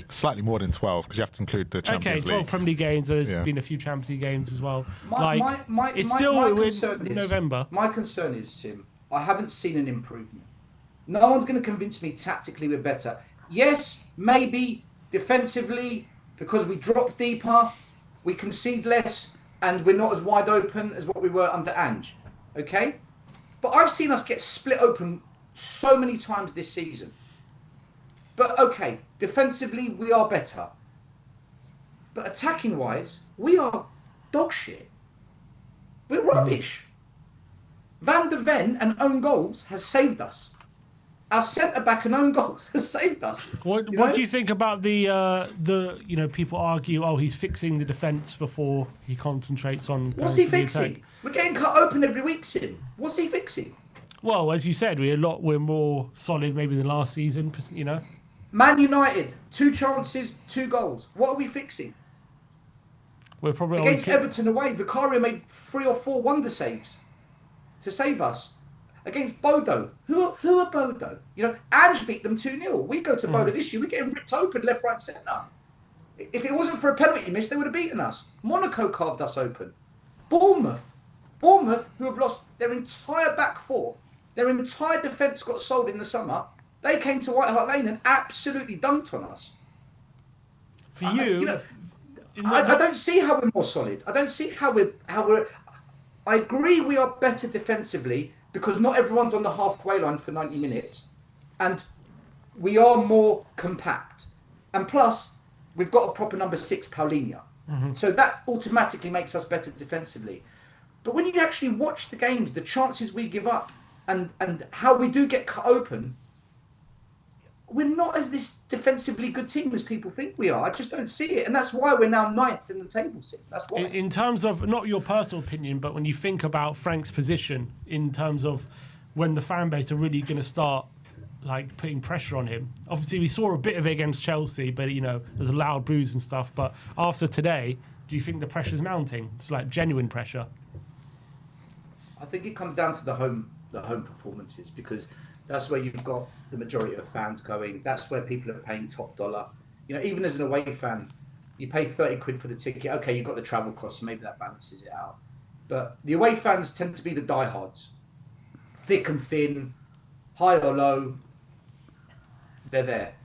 Slightly more than 12, because you have to include the Champions League. 12 Premier League games. There's been a few Champions League games as well. It's still November. My concern is, Tim, I haven't seen an improvement. No one's going to convince me tactically we're better. Yes, maybe defensively, because we drop deeper, we concede less, and we're not as wide open as what we were under Ange. Okay? But I've seen us get split open so many times this season. But okay, defensively, we are better. But attacking-wise, we are dog shit. We're rubbish. Van der Ven and own goals has saved us. Our centre-back and own goals has saved us. What do you think about the people argue, he's fixing the defence before he concentrates on... What's he fixing? We're getting cut open every week, Sim. What's he fixing? Well, as you said, we're more solid maybe than last season, Man United, 2 chances, 2 goals. What are we fixing? We're probably... Against Everton away, Vicario made 3 or 4 wonder saves to save us. Against Bodo. Who are Bodo? Ange beat them 2-0. We go to Bodo this year, we're getting ripped open left, right, centre. If it wasn't for a penalty miss, they would have beaten us. Monaco carved us open. Bournemouth, who have lost their entire back four, their entire defence got sold in the summer. They came to White Hart Lane and absolutely dunked on us. For you... I don't see how we're more solid. I don't see how we're... I agree we are better defensively, because not everyone's on the halfway line for 90 minutes. And we are more compact. And plus, we've got a proper number 6, Paulinho. So that automatically makes us better defensively. But when you actually watch the games, the chances we give up and how we do get cut open, we're not as this defensively good team as people think we are. I just don't see it. And that's why we're now 9th in the table. That's why. In terms of, not your personal opinion, but when you think about Frank's position, in terms of when the fan base are really going to start putting pressure on him. Obviously, we saw a bit of it against Chelsea, but, there's a loud boos and stuff. But after today, do you think the pressure's mounting? It's genuine pressure. I think it comes down to the home performances, because that's where you've got the majority of fans going. That's where people are paying top dollar. Even as an away fan, you pay 30 quid for the ticket. Okay, you've got the travel costs, so maybe that balances it out. But the away fans tend to be the diehards. Thick and thin, high or low, they're there.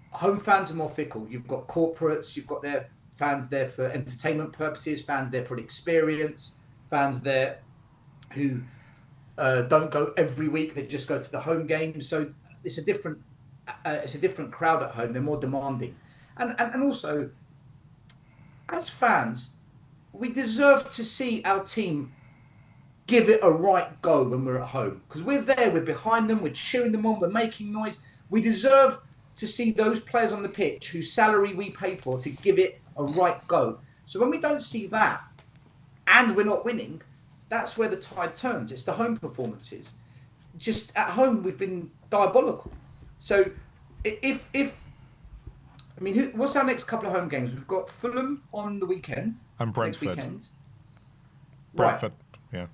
Home fans are more fickle. You've got corporates, you've got their fans there for entertainment purposes, fans there for an experience, fans there who... don't go every week. They just go to the home games. So it's a different crowd at home. They're more demanding, and also as fans, we deserve to see our team give it a right go when we're at home, because we're there, we're behind them, we're cheering them on, we're making noise. We deserve to see those players on the pitch whose salary we pay for to give it a right go. So when we don't see that, and we're not winning, that's where the tide turns. It's the home performances. Just at home, we've been diabolical. So what's our next couple of home games? We've got Fulham on the weekend. And Brentford. Next weekend. Brentford, right. Yeah.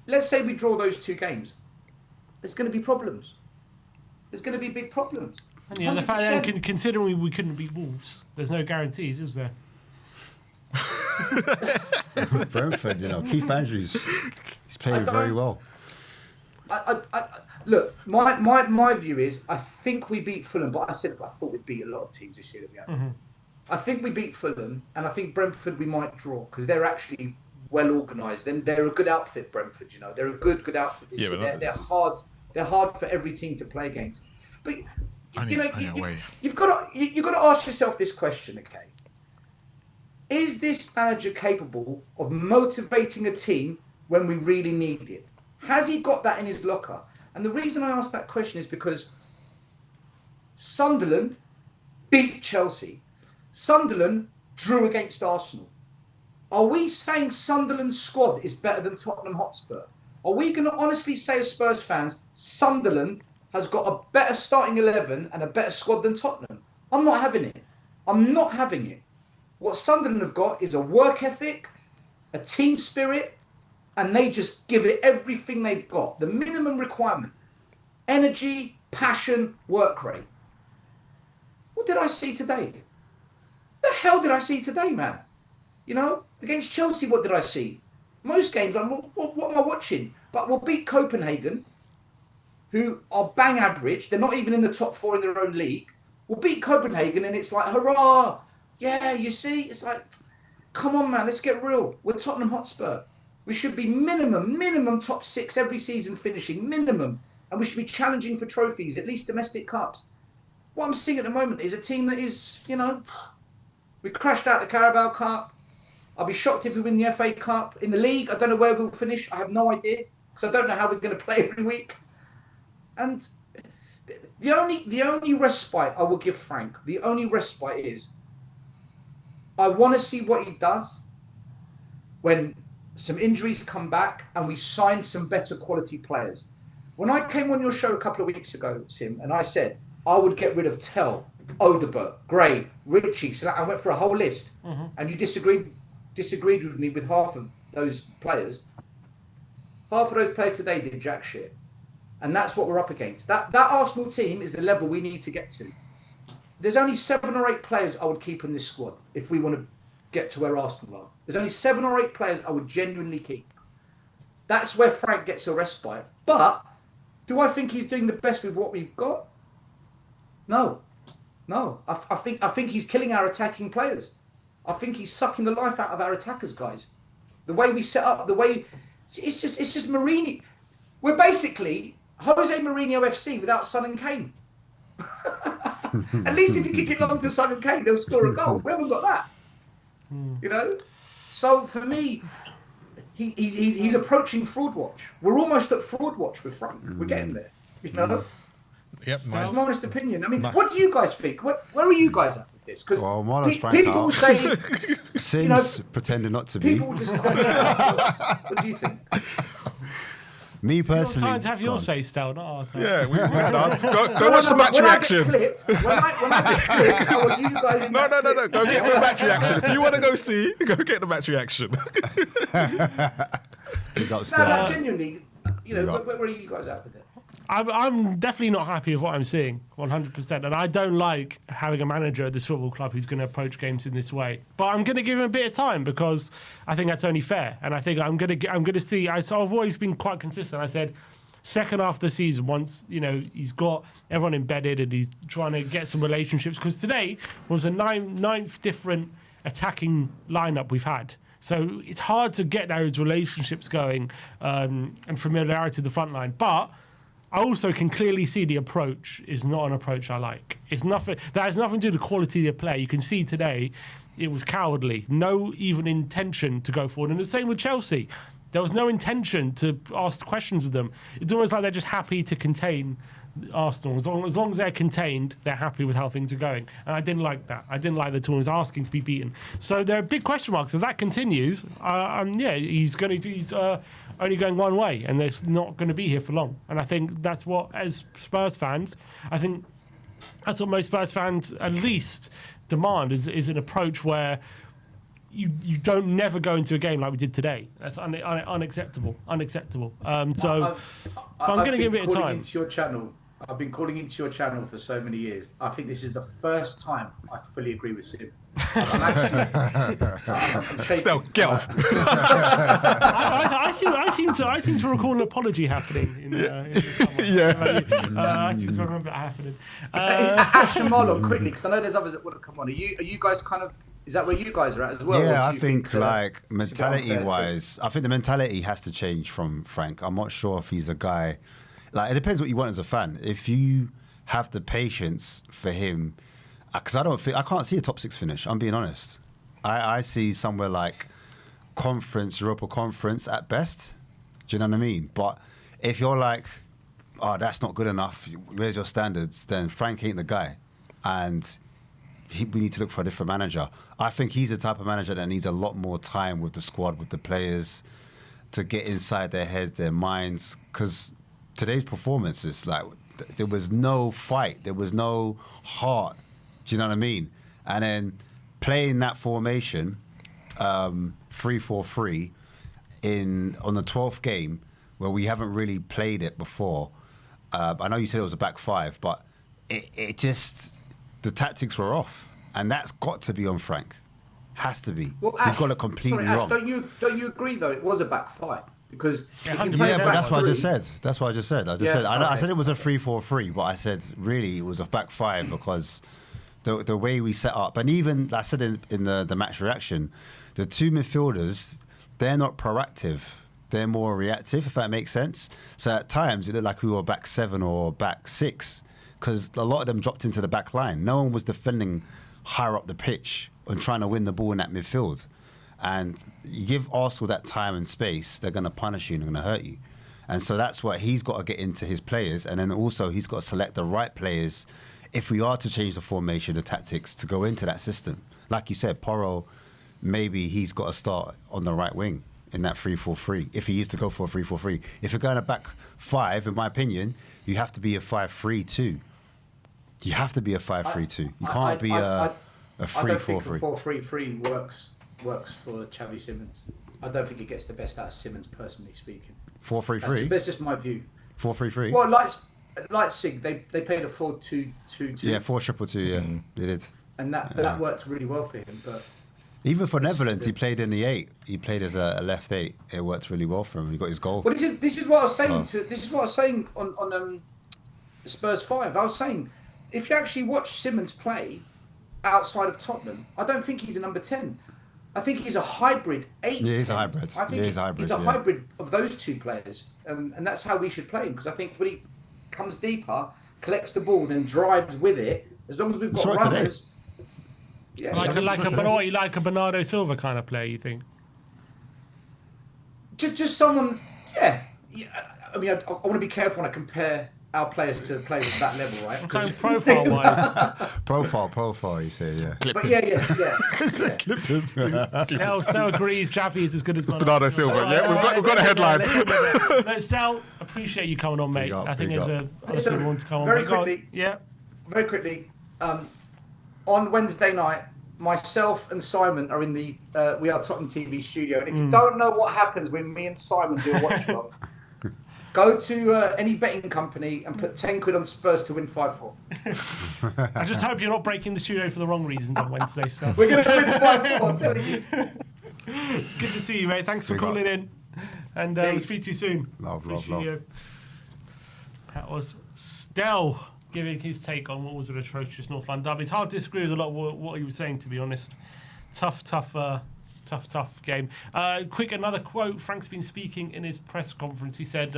Let's say we draw those 2 games. There's going to be problems. There's going to be big problems. And the fact that considering we couldn't beat Wolves, there's no guarantees, is there? Brentford, Keith Andrews, he's playing very well. Look, my view is I think we beat Fulham, but I thought we'd beat a lot of teams this year that we had. Mm-hmm. I think we beat Fulham, and I think Brentford we might draw because they're actually well organised. Then they're a good outfit, Brentford. They're a good outfit this year. They're hard. They're hard for every team to play against. But you've got to ask yourself this question, okay? Is this manager capable of motivating a team when we really need it? Has he got that in his locker? And the reason I ask that question is because Sunderland beat Chelsea. Sunderland drew against Arsenal. Are we saying Sunderland's squad is better than Tottenham Hotspur? Are we going to honestly say as Spurs fans, Sunderland has got a better starting 11 and a better squad than Tottenham? I'm not having it. I'm not having it. What Sunderland have got is a work ethic, a team spirit, and they just give it everything they've got. The minimum requirement. Energy, passion, work rate. What did I see today? The hell did I see today, man? Against Chelsea, what did I see? Most games, what am I watching? But we'll beat Copenhagen, who are bang average. They're not even in the top 4 in their own league. We'll beat Copenhagen, and it's like, hurrah! Yeah, you see? It's like, come on, man, let's get real. We're Tottenham Hotspur. We should be minimum top 6 every season finishing, minimum. And we should be challenging for trophies, at least domestic cups. What I'm seeing at the moment is a team that is, we crashed out the Carabao Cup. I'll be shocked if we win the FA Cup. In the league, I don't know where we'll finish. I have no idea because I don't know how we're going to play every week. And the only respite I will give Frank, the only respite is I want to see what he does when some injuries come back and we sign some better quality players. When I came on your show a couple of weeks ago, Sim, and I said I would get rid of Tell, Odegaard, Gray, Ritchie, so I went for a whole list, and you disagreed with me with half of those players. Half of those players today did jack shit. And that's what we're up against. That Arsenal team is the level we need to get to. There's only 7 or 8 players I would keep in this squad if we want to get to where Arsenal are. There's only 7 or 8 players I would genuinely keep. That's where Frank gets a respite. But do I think he's doing the best with what we've got? No. I think he's killing our attacking players. I think he's sucking the life out of our attackers, guys. The way we set up, it's just Mourinho. We're basically Jose Mourinho FC without Son and Kane. At least if you kick it long to Son and Kane, they'll score a goal. We haven't got that. So for me, he's approaching fraud watch. We're almost at fraud watch with Frank. We're getting there. Yep, that's my honest opinion. I mean, what do you guys think? Where are you guys at with this? Because people say Sims pretending not to be. People just what do you think? Me personally, time to have your say, Stel, not our time. Yeah, we go watch the match reaction. When I get clipped, I want you guys. No. Go get the match reaction. If you want to go see, go get the match reaction. No, genuinely, where are you guys at with it? I'm definitely not happy with what I'm seeing, 100%. And I don't like having a manager at this football club who's going to approach games in this way. But I'm going to give him a bit of time because I think that's only fair. And I think I'm going to see. I've always been quite consistent. I said, second half of the season, once he's got everyone embedded and he's trying to get some relationships. Because today was a ninth different attacking lineup we've had. So it's hard to get those relationships going and familiarity to the front line. But I also can clearly see the approach is not an approach I like. It's nothing that has nothing to do with the quality of the play. You can see today it was cowardly, no even intention to go forward. And the same with Chelsea. There was no intention to ask questions of them. It's almost like they're just happy to contain Arsenal. As long as they're contained, they're happy with how things are going. And I didn't like that. I didn't like the team was asking to be beaten. So there are big question marks. If that continues, he's only going one way, and they're not going to be here for long. And I think that's what, as Spurs fans, I think that's what most Spurs fans at least demand is an approach where you don't never go into a game like we did today. That's unacceptable. So I'm going to give it a time. Into your channel. I've been calling into your channel for so many years. I think this is the first time I fully agree with Sim. I'm Still, get off. I seem to recall an apology happening in the summer. I seem to remember that happening. Ash and Marlon, quickly, because I know there's others that want to come on. Are you guys kind of? Is that where you guys are at as well? Yeah, I think like mentality-wise, I think the mentality has to change from Frank. I'm not sure if he's the guy. Like, it depends what you want as a fan. If you have the patience for him, because I can't see a top 6 finish. I'm being honest. I see somewhere like Europa Conference at best. Do you know what I mean? But if you're like, oh, that's not good enough, where's your standards? Then Frank ain't the guy, and we need to look for a different manager. I think he's the type of manager that needs a lot more time with the squad, with the players, to get inside their heads, their minds. Because today's performance is like, there was no fight, there was no heart. Do you know what I mean? And then playing that formation, 3-4-3, on the 12th game, where we haven't really played it before. I know you said it was a back 5, but it just, the tactics were off, and that's got to be on Frank. Has to be. Well, Ash, he got it completely Ash, wrong. Don't you agree though? It was a back 5 because but that's what I just said. That's what I just said. I said it was a 3-4-3, but I said really it was a back 5 because the way we set up, and even I said in the match reaction, the two midfielders, they're not proactive. They're more reactive, if that makes sense. So at times it looked like we were back 7 or back 6 because a lot of them dropped into the back line. No one was defending higher up the pitch and trying to win the ball in that midfield. And you give Arsenal that time and space, they're going to punish you and they're going to hurt you. And so that's what he's got to get into his players. And then also he's got to select the right players if we are to change the formation, the tactics, to go into that system. Like you said, Porro, maybe he's got to start on the right wing in that 3-4-3, if he is to go for a 3-4-3. If you're going to back 5, in my opinion, you have to be a 5-3-2. You have to be a 5-3-2. You can't be a 3-4-3. I don't think a 4-3-3 works for Xavi Simons. I don't think it gets the best out of Simons, personally speaking. 4-3-3? That's just my view. 4-3-3? Well, Leipzig, they played a 4-2-2-2. Yeah, 4-2-2, yeah, they did. And that worked really well for him. But even for Netherlands, he played in the 8. He played as a left 8. It worked really well for him. He got his goal. Well, this is what I was saying. This is what I was saying on Spurs 5. I was saying, if you actually watch Simons play outside of Tottenham, I don't think he's a number 10. I think he's a hybrid 8. Yeah, he's a hybrid. I think he's a hybrid of those two players, and that's how we should play him. Because I think when he comes deeper, collects the ball, then drives with it. As long as we've got runners. Yeah, like a Bernardo Silva kind of player, you think? Just someone, yeah. I mean, I want to be careful when I compare our players to players at that level, right? I'm profile-wise. Profile, you say, yeah. But yeah. Clip him. Stel agrees Xavi is as good as Bernardo Silva. Yeah, we've got a headline. Stel, appreciate you coming on, mate. I think there's a good one to come on. Very quickly. Yeah. Very quickly. On Wednesday night, myself and Simon are in the We Are Tottenham TV studio. And if you don't know what happens when me and Simon do a watch along, go to any betting company and put 10 quid on Spurs to win 5-4. I just hope you're not breaking the studio for the wrong reasons on Wednesday, Stel. We're going to win 5-4, I'm telling you. Good to see you, mate. Thanks for calling in. And we'll speak to you soon. Love. That was Stel giving his take on what was an atrocious North London derby. It's hard to disagree with a lot of what he was saying, to be honest. Tough game. Another quote. Frank's been speaking in his press conference. He said,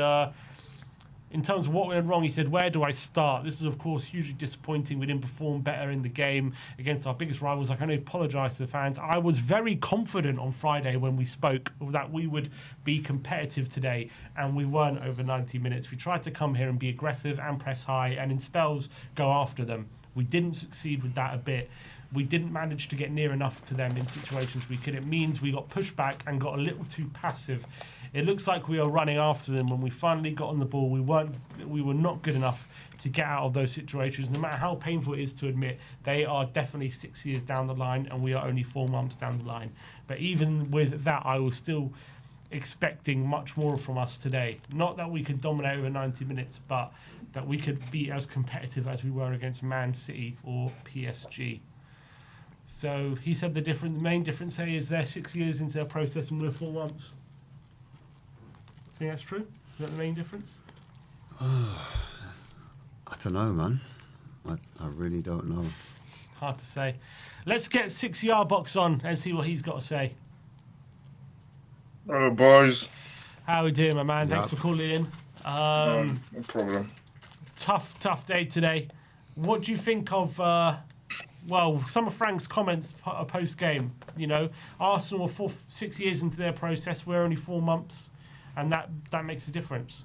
in terms of what went wrong, he said, where do I start? This is, of course, hugely disappointing. We didn't perform better in the game against our biggest rivals. I can only apologise to the fans. I was very confident on Friday when we spoke that we would be competitive today, and we weren't over 90 minutes. We tried to come here and be aggressive and press high, and in spells go after them. We didn't succeed with that a bit. We didn't manage to get near enough to them in situations we could. It means we got pushed back and got a little too passive. It looks like we are running after them. When we finally got on the ball, we were not good enough to get out of those situations. No matter how painful it is to admit, they are definitely 6 years down the line, and we are only 4 months down the line. But even with that, I will still expecting much more from us today. Not that we could dominate over 90 minutes, but that we could be as competitive as we were against Man City or PSG. So he said the main difference, say, is they're 6 years into their process and we're 4 months. Think that's true? Is that the main difference? I don't know, man. I really don't know. Hard to say. Let's get 6 Yard Box on and see what he's got to say. Hello, boys. How are we doing, my man? Yep. Thanks for calling in. No problem. Tough day today. What do you think of, some of Frank's comments post-game? You know, Arsenal are 6 years into their process. We're only 4 months, and that makes a difference.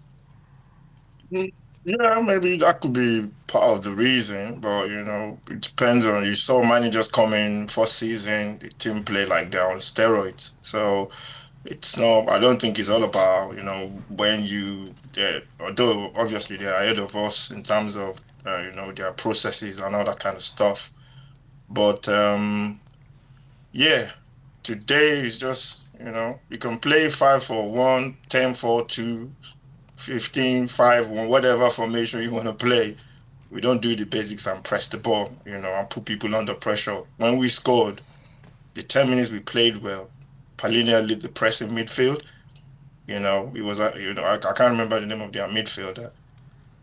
Yeah, maybe that could be part of the reason, but it depends on. You saw managers come in first season, the team play like they're on steroids. So it's not. I don't think it's all about when although obviously they're ahead of us in terms of their processes and all that kind of stuff. But today is just you can play 5-4-1, 10-4-2. 15-5-1, whatever formation you want to play. We don't do the basics and press the ball, and put people under pressure. When we scored, the 10 minutes we played well. Palhinha led the press in midfield. It was I can't remember the name of their midfielder.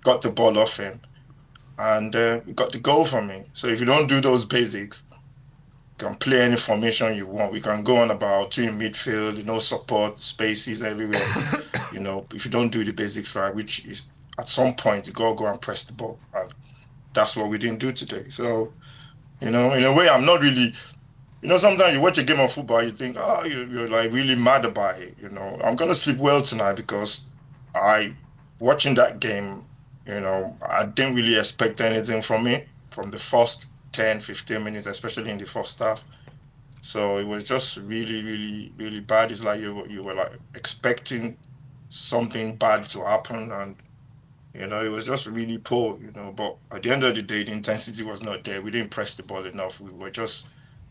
Got the ball off him, and we got the goal from him. So if you don't do those basics, you can play any formation you want. We can go on about 2 in midfield, support, spaces everywhere. If you don't do the basics right, which is at some point you go and press the ball, and that's what we didn't do today. So, in a way, I'm not really. Sometimes you watch a game of football, you think, oh, you're like really mad about it. I'm gonna sleep well tonight because watching that game, I didn't really expect anything from it from the first 10, 15 minutes, especially in the first half. So it was just really, really, really bad. It's like you were like expecting something bad to happen, and it was just really poor. But at the end of the day, the intensity was not there. We didn't press the ball enough. We were just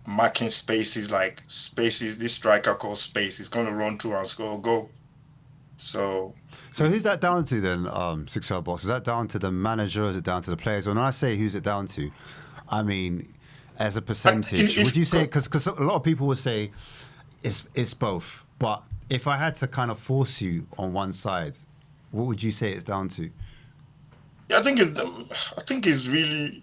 marking spaces. This striker called space. He's going to run through and score a goal. So who's that down to then? 6 Yard Box. Is that down to the manager, or is it down to the players? When I say who's it down to, I mean, as a percentage, would you say, because a lot of people would say it's both, but if I had to kind of force you on one side, what would you say it's down to? Yeah, I think it's really,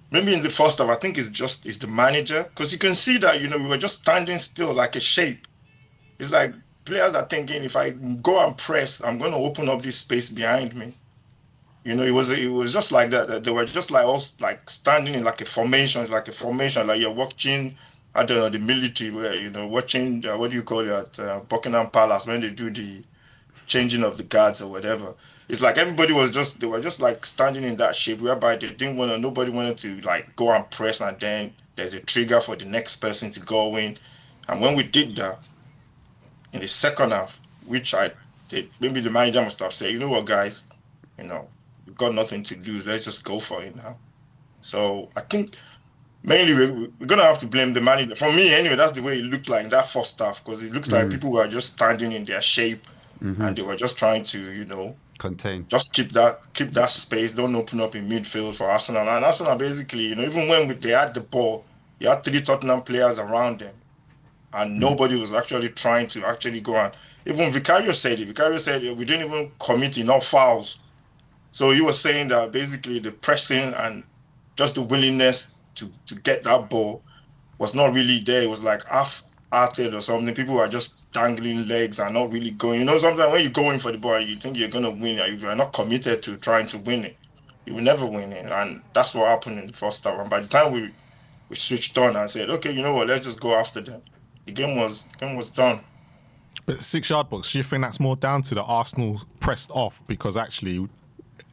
maybe in the first half, I think it's the manager, because you can see that we were just standing still like a shape. It's like players are thinking, if I go and press, I'm going to open up this space behind me. It was just like that. They were just like us, like standing in like a formation. It's like a formation, like you're watching, I don't know, the military, where watching what do you call it at Buckingham Palace when they do the changing of the guards or whatever. It's like everybody they were just like standing in that shape, whereby nobody wanted to like go and press, and then there's a trigger for the next person to go in. And when we did that in the second half, which maybe the manager must have said, you know what, guys, we've got nothing to lose. Let's just go for it now. So I think mainly we're going to have to blame the manager. For me, anyway, that's the way it looked like in that first half, because it looks like people were just standing in their shape, and they were just trying to, contain. Just keep that space. Don't open up in midfield for Arsenal. And Arsenal basically, even when they had the ball, you had 3 Tottenham players around them, and nobody was actually trying to actually go on. Even Vicario said it. Vicario said we didn't even commit enough fouls. So he was saying that basically the pressing and just the willingness to get that ball was not really there. It was like half-hearted or something. People were just dangling legs and not really going. Sometimes when you're going for the ball, you think you're going to win. If you're not committed to trying to win it, you will never win it. And that's what happened in the first half. And by the time we switched on and said, okay, you know what, let's just go after them, the game was done. But 6 Yard Box, do you think that's more down to the Arsenal pressed off because actually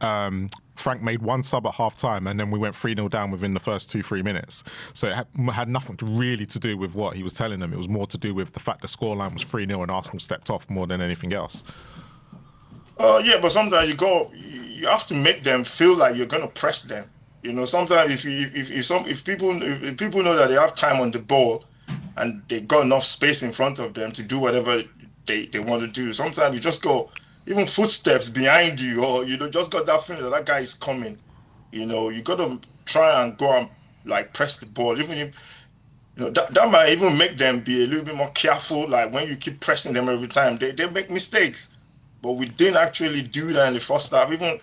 Frank made one sub at half time and then we went 3-0 down within the first 2-3 minutes? So it had nothing really to do with what he was telling them. It was more to do with the fact the scoreline was 3-0 and Arsenal stepped off more than anything else. Yeah, but sometimes you have to make them feel like you're going to press them. Sometimes if people know that they have time on the ball and they got enough space in front of them to do whatever they want to do. Sometimes you just go, even footsteps behind you, or just got that feeling that guy is coming. You got to try and go and like press the ball, even if that might even make them be a little bit more careful. Like when you keep pressing them every time, they make mistakes. But we didn't actually do that in the first half, even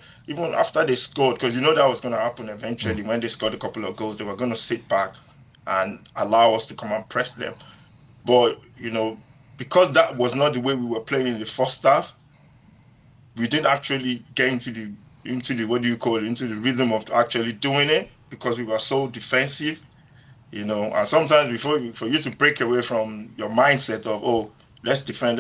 after they scored, because that was going to happen eventually. When they scored a couple of goals, they were going to sit back and allow us to come and press them. But because that was not the way we were playing in the first half, we didn't actually get into the into the rhythm of actually doing it, because we were so defensive. And sometimes for you to break away from your mindset of, oh, let's defend,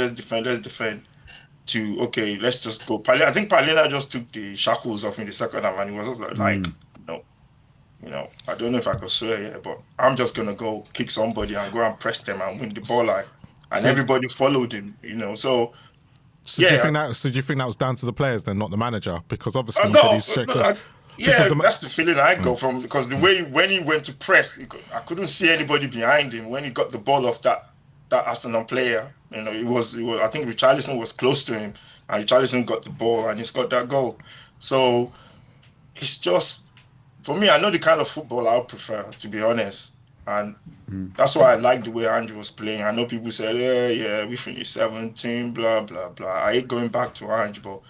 to, okay, let's just go. I think Palina just took the shackles off in the second half, and he was just like, I don't know if I could swear here, but I'm just gonna go kick somebody and go and press them and win the ball, and everybody followed him. So do you think that was down to the players then, not the manager? Because obviously you said he's that's the feeling I got from, because the way when he went to press, I couldn't see anybody behind him when he got the ball off that Arsenal player. It was I think Richarlison was close to him, and Richarlison got the ball and he's got that goal. So it's just, for me, I know the kind of football I prefer, to be honest. And that's why I like the way Andrew was playing. I know people said, yeah, we finished 17, blah, blah, blah. I hate going back to Andrew, but,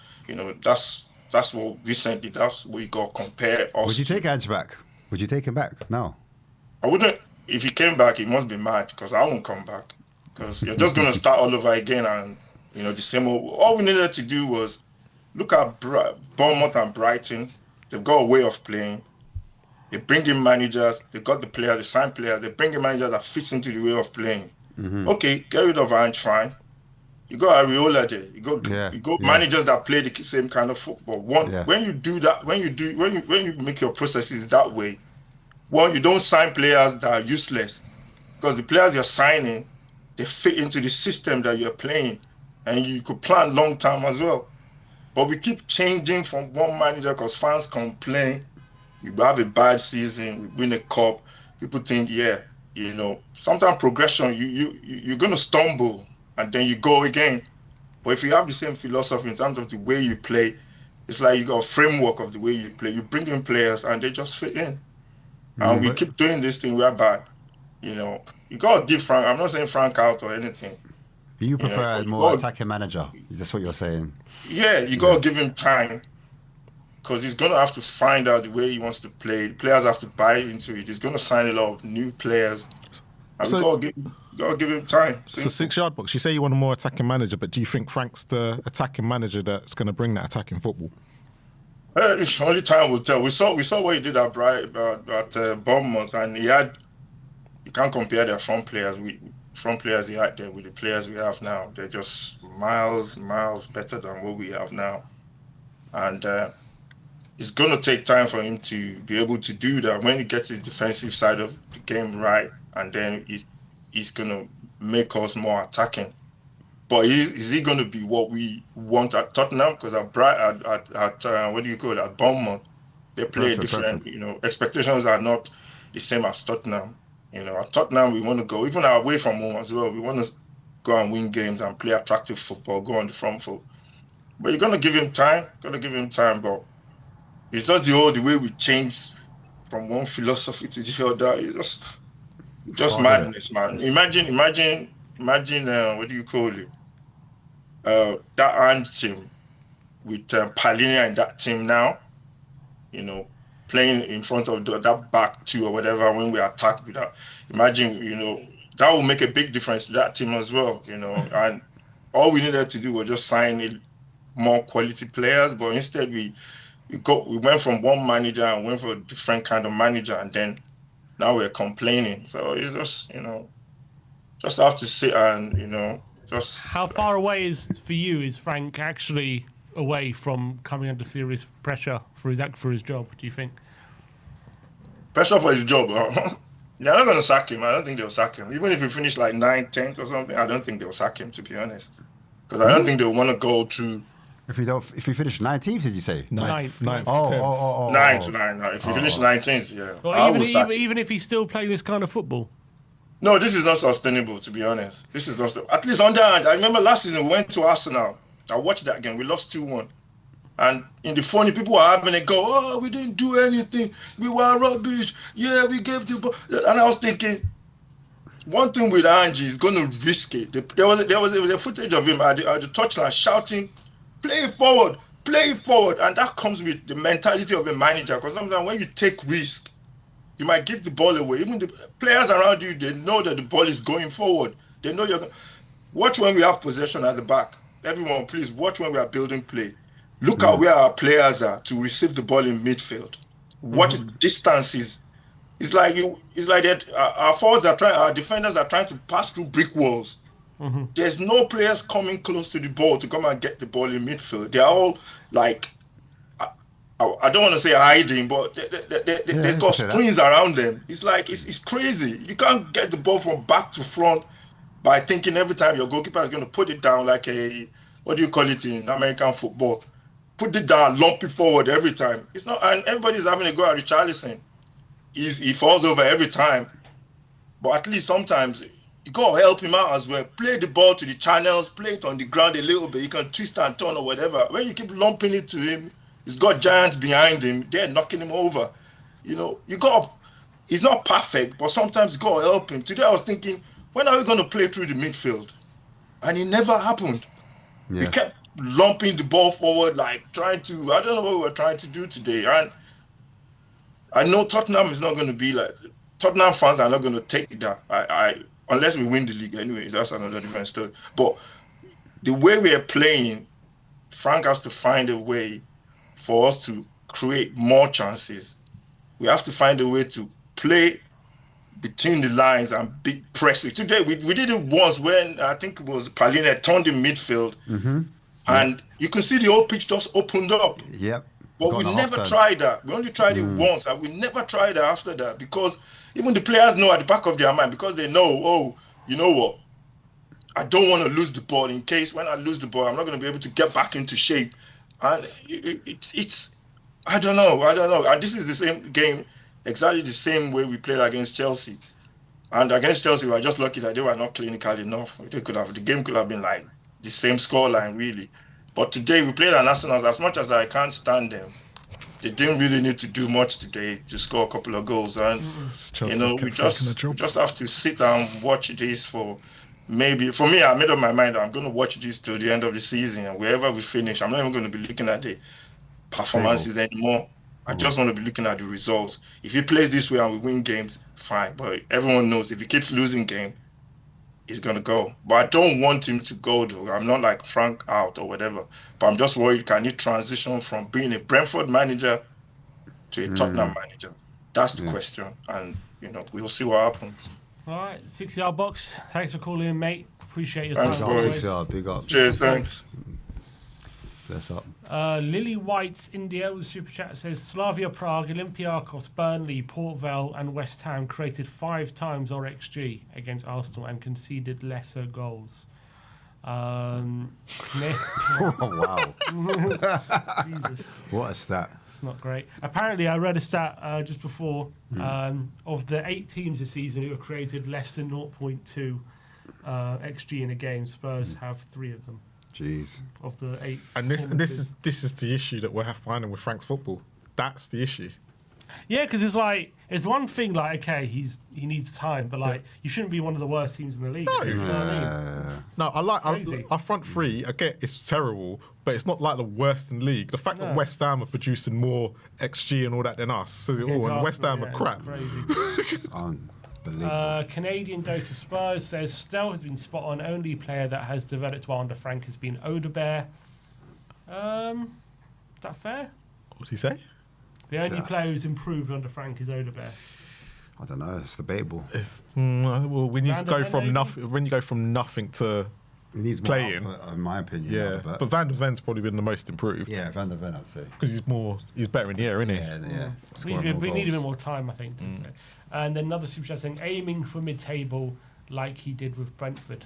that's what recently, that's what you got to compare us. Would you take Ange back? Would you take him back? No. I wouldn't. If he came back, he must be mad, because I won't come back. Because you're just going to start all over again, and, the same old. All we needed to do was look at Bournemouth and Brighton. They've got a way of playing. They bring in managers. They got the players, they sign players. They bring in managers that fits into the way of playing. Okay, get rid of Ange, fine. You got Areola there. You got managers that play the same kind of football. When you do that, when you make your processes that way, you don't sign players that are useless, because the players you're signing, they fit into the system that you're playing, and you could plan long term as well. But we keep changing from one manager because fans complain. We have a bad season, we win a cup. People think, sometimes progression, you're going to stumble and then you go again. But if you have the same philosophy in terms of the way you play, it's like you got a framework of the way you play. You bring in players and they just fit in. And we keep doing this thing, we're bad. You got to give Frank, I'm not saying Frank out or anything. You prefer a more attacking manager. That's what you're saying. Yeah, you got to give him time, because he's going to have to find out the way he wants to play. The players have to buy into it. He's going to sign a lot of new players. And we got to give him time. So 6-yard box, you say you want a more attacking manager, but do you think Frank's the attacking manager that's going to bring that attacking football? Only time will tell. We saw what he did at Bournemouth, and you can't compare their front players he had there with the players we have now. They're just miles better than what we have now. And it's going to take time for him to be able to do that when he gets his defensive side of the game right, and then he's going to make us more attacking. But is he going to be what we want at Tottenham? Because at Bournemouth, they play different. Expectations are not the same as Tottenham. At Tottenham, we want to go, even away from home as well, we want to go and win games and play attractive football, go on the front foot. But you're going to give him time, but it's just the way we change from one philosophy to the other. It's just madness, man. Imagine, what do you call it? That Ange team with Palina and that team now, playing in front of that back two or whatever when we attack with that. Imagine, that will make a big difference to that team as well, And all we needed to do was just sign more quality players, but instead we went from one manager and went for a different kind of manager, and then now we're complaining. So it's just, just have to sit and, just... How far away for you is Frank actually away from coming under serious pressure for his job, do you think? Pressure for his job? They're not going to sack him. I don't think they'll sack him. Even if he finished like 9th, 10th or something, I don't think they'll sack him, to be honest. Because I don't think they'll want to go to... If we finish 19th, did you say? 9th. Ninth. If we finish 19th, yeah. Or even if he's still playing this kind of football? No, this is not sustainable, to be honest. This is not, at least on that hand. I remember last season we went to Arsenal. I watched that game. We lost 2-1. And in the funny, people were having a go, oh, we didn't do anything. We were rubbish. Yeah, we gave the ball. And I was thinking, one thing with Angie is going to risk it. There was a footage of him at the touchline shouting, play forward, play forward. And that comes with the mentality of a manager. Because sometimes when you take risk, you might give the ball away. Even the players around you, they know that the ball is going forward. They know you're going to... Watch when we have possession at the back. Everyone, please, watch when we are building play. Look at where our players are to receive the ball in midfield. What distances? It's like that. Our forwards are trying. Our defenders are trying to pass through brick walls. There's no players coming close to the ball to come and get the ball in midfield. They're all like, I don't want to say hiding, but they've got screens around them. It's like it's crazy. You can't get the ball from back to front by thinking every time your goalkeeper is going to put it down like a, what do you call it in American football? Put it down, lump it forward every time. It's not, and everybody's having a go at Richarlison. He falls over every time. But at least sometimes you got to help him out as well. Play the ball to the channels, play it on the ground a little bit. He can twist and turn or whatever. When you keep lumping it to him, he's got giants behind him. They're knocking him over. You know, he's not perfect, but sometimes you got to help him. Today I was thinking, when are we going to play through the midfield? And it never happened. Yeah. We kept lumping the ball forward, like trying to, I don't know what we were trying to do today. And I know Tottenham is not going to be like, Tottenham fans are not going to take that. Unless we win the league anyway, that's another different story. But the way we are playing, Frank has to find a way for us to create more chances. We have to find a way to play between the lines and big pressing. Today, we did it once when I think it was Palina turned in midfield. And you can see the whole pitch just opened up. Yep. But we never tried that. We only tried it once, and we never tried it after that, because even the players know at the back of their mind, because they know, oh, you know what? I don't want to lose the ball. In case when I lose the ball, I'm not going to be able to get back into shape. And it's I don't know. And this is the same game, exactly the same way we played against Chelsea. And against Chelsea, we were just lucky that they were not clinical enough. The game could have been like the same scoreline, really. But today, we played an Arsenal. As much as I can't stand them, they didn't really need to do much today to score a couple of goals. And, you know, we just have to sit down and watch this for maybe, for me, I made up my mind that I'm going to watch this till the end of the season. And wherever we finish, I'm not even going to be looking at the performances anymore. I just want to be looking at the results. If he plays this way and we win games, fine. But everyone knows if he keeps losing games, he's going to go. But I don't want him to go, though. I'm not like Frank out or whatever. But I'm just worried, can he transition from being a Brentford manager to a Tottenham manager? That's the question. And, you know, we'll see what happens. All right, 6-yard box. Thanks for calling in, mate. Appreciate your Thanks, time. boys. 6-yard, big up. Cheers, thanks. Bless up. Lily White India with super chat says Slavia Prague, Olympiacos, Burnley, Port Vale and West Ham created 5 times our XG against Arsenal and conceded lesser goals. Oh, wow. Jesus. What a stat. It's not great. Apparently, I read a stat just before of the 8 teams this season who have created less than 0.2 XG in a game. Spurs have 3 of them. Jeez. Of the 8. And this is the issue that we're finding with Frank's football. That's the issue. Yeah, because it's like, it's one thing like, okay, he needs time, but like, you shouldn't be one of the worst teams in the league. No, you know what I mean? No, I like our front three. I get it's terrible, but it's not like the worst in the league. The fact that West Ham are producing more XG and all that than us says it all. And West Ham are crap. Canadian Dose of Spurs says Stell has been spot on. Only player that has developed well under Frank has been Odebear. Is that fair? What did he say? The only player who's improved under Frank is Odebear. I don't know. It's debatable. Well, when you go from nothing, to he needs playing, more output, in my opinion. Yeah, but Van der Ven's probably been the most improved. Yeah, Van der Ven, I'd say, because he's better in the air, isn't he? Yeah. We need a bit more time, I think. And then another super chat saying aiming for mid-table like he did with Brentford.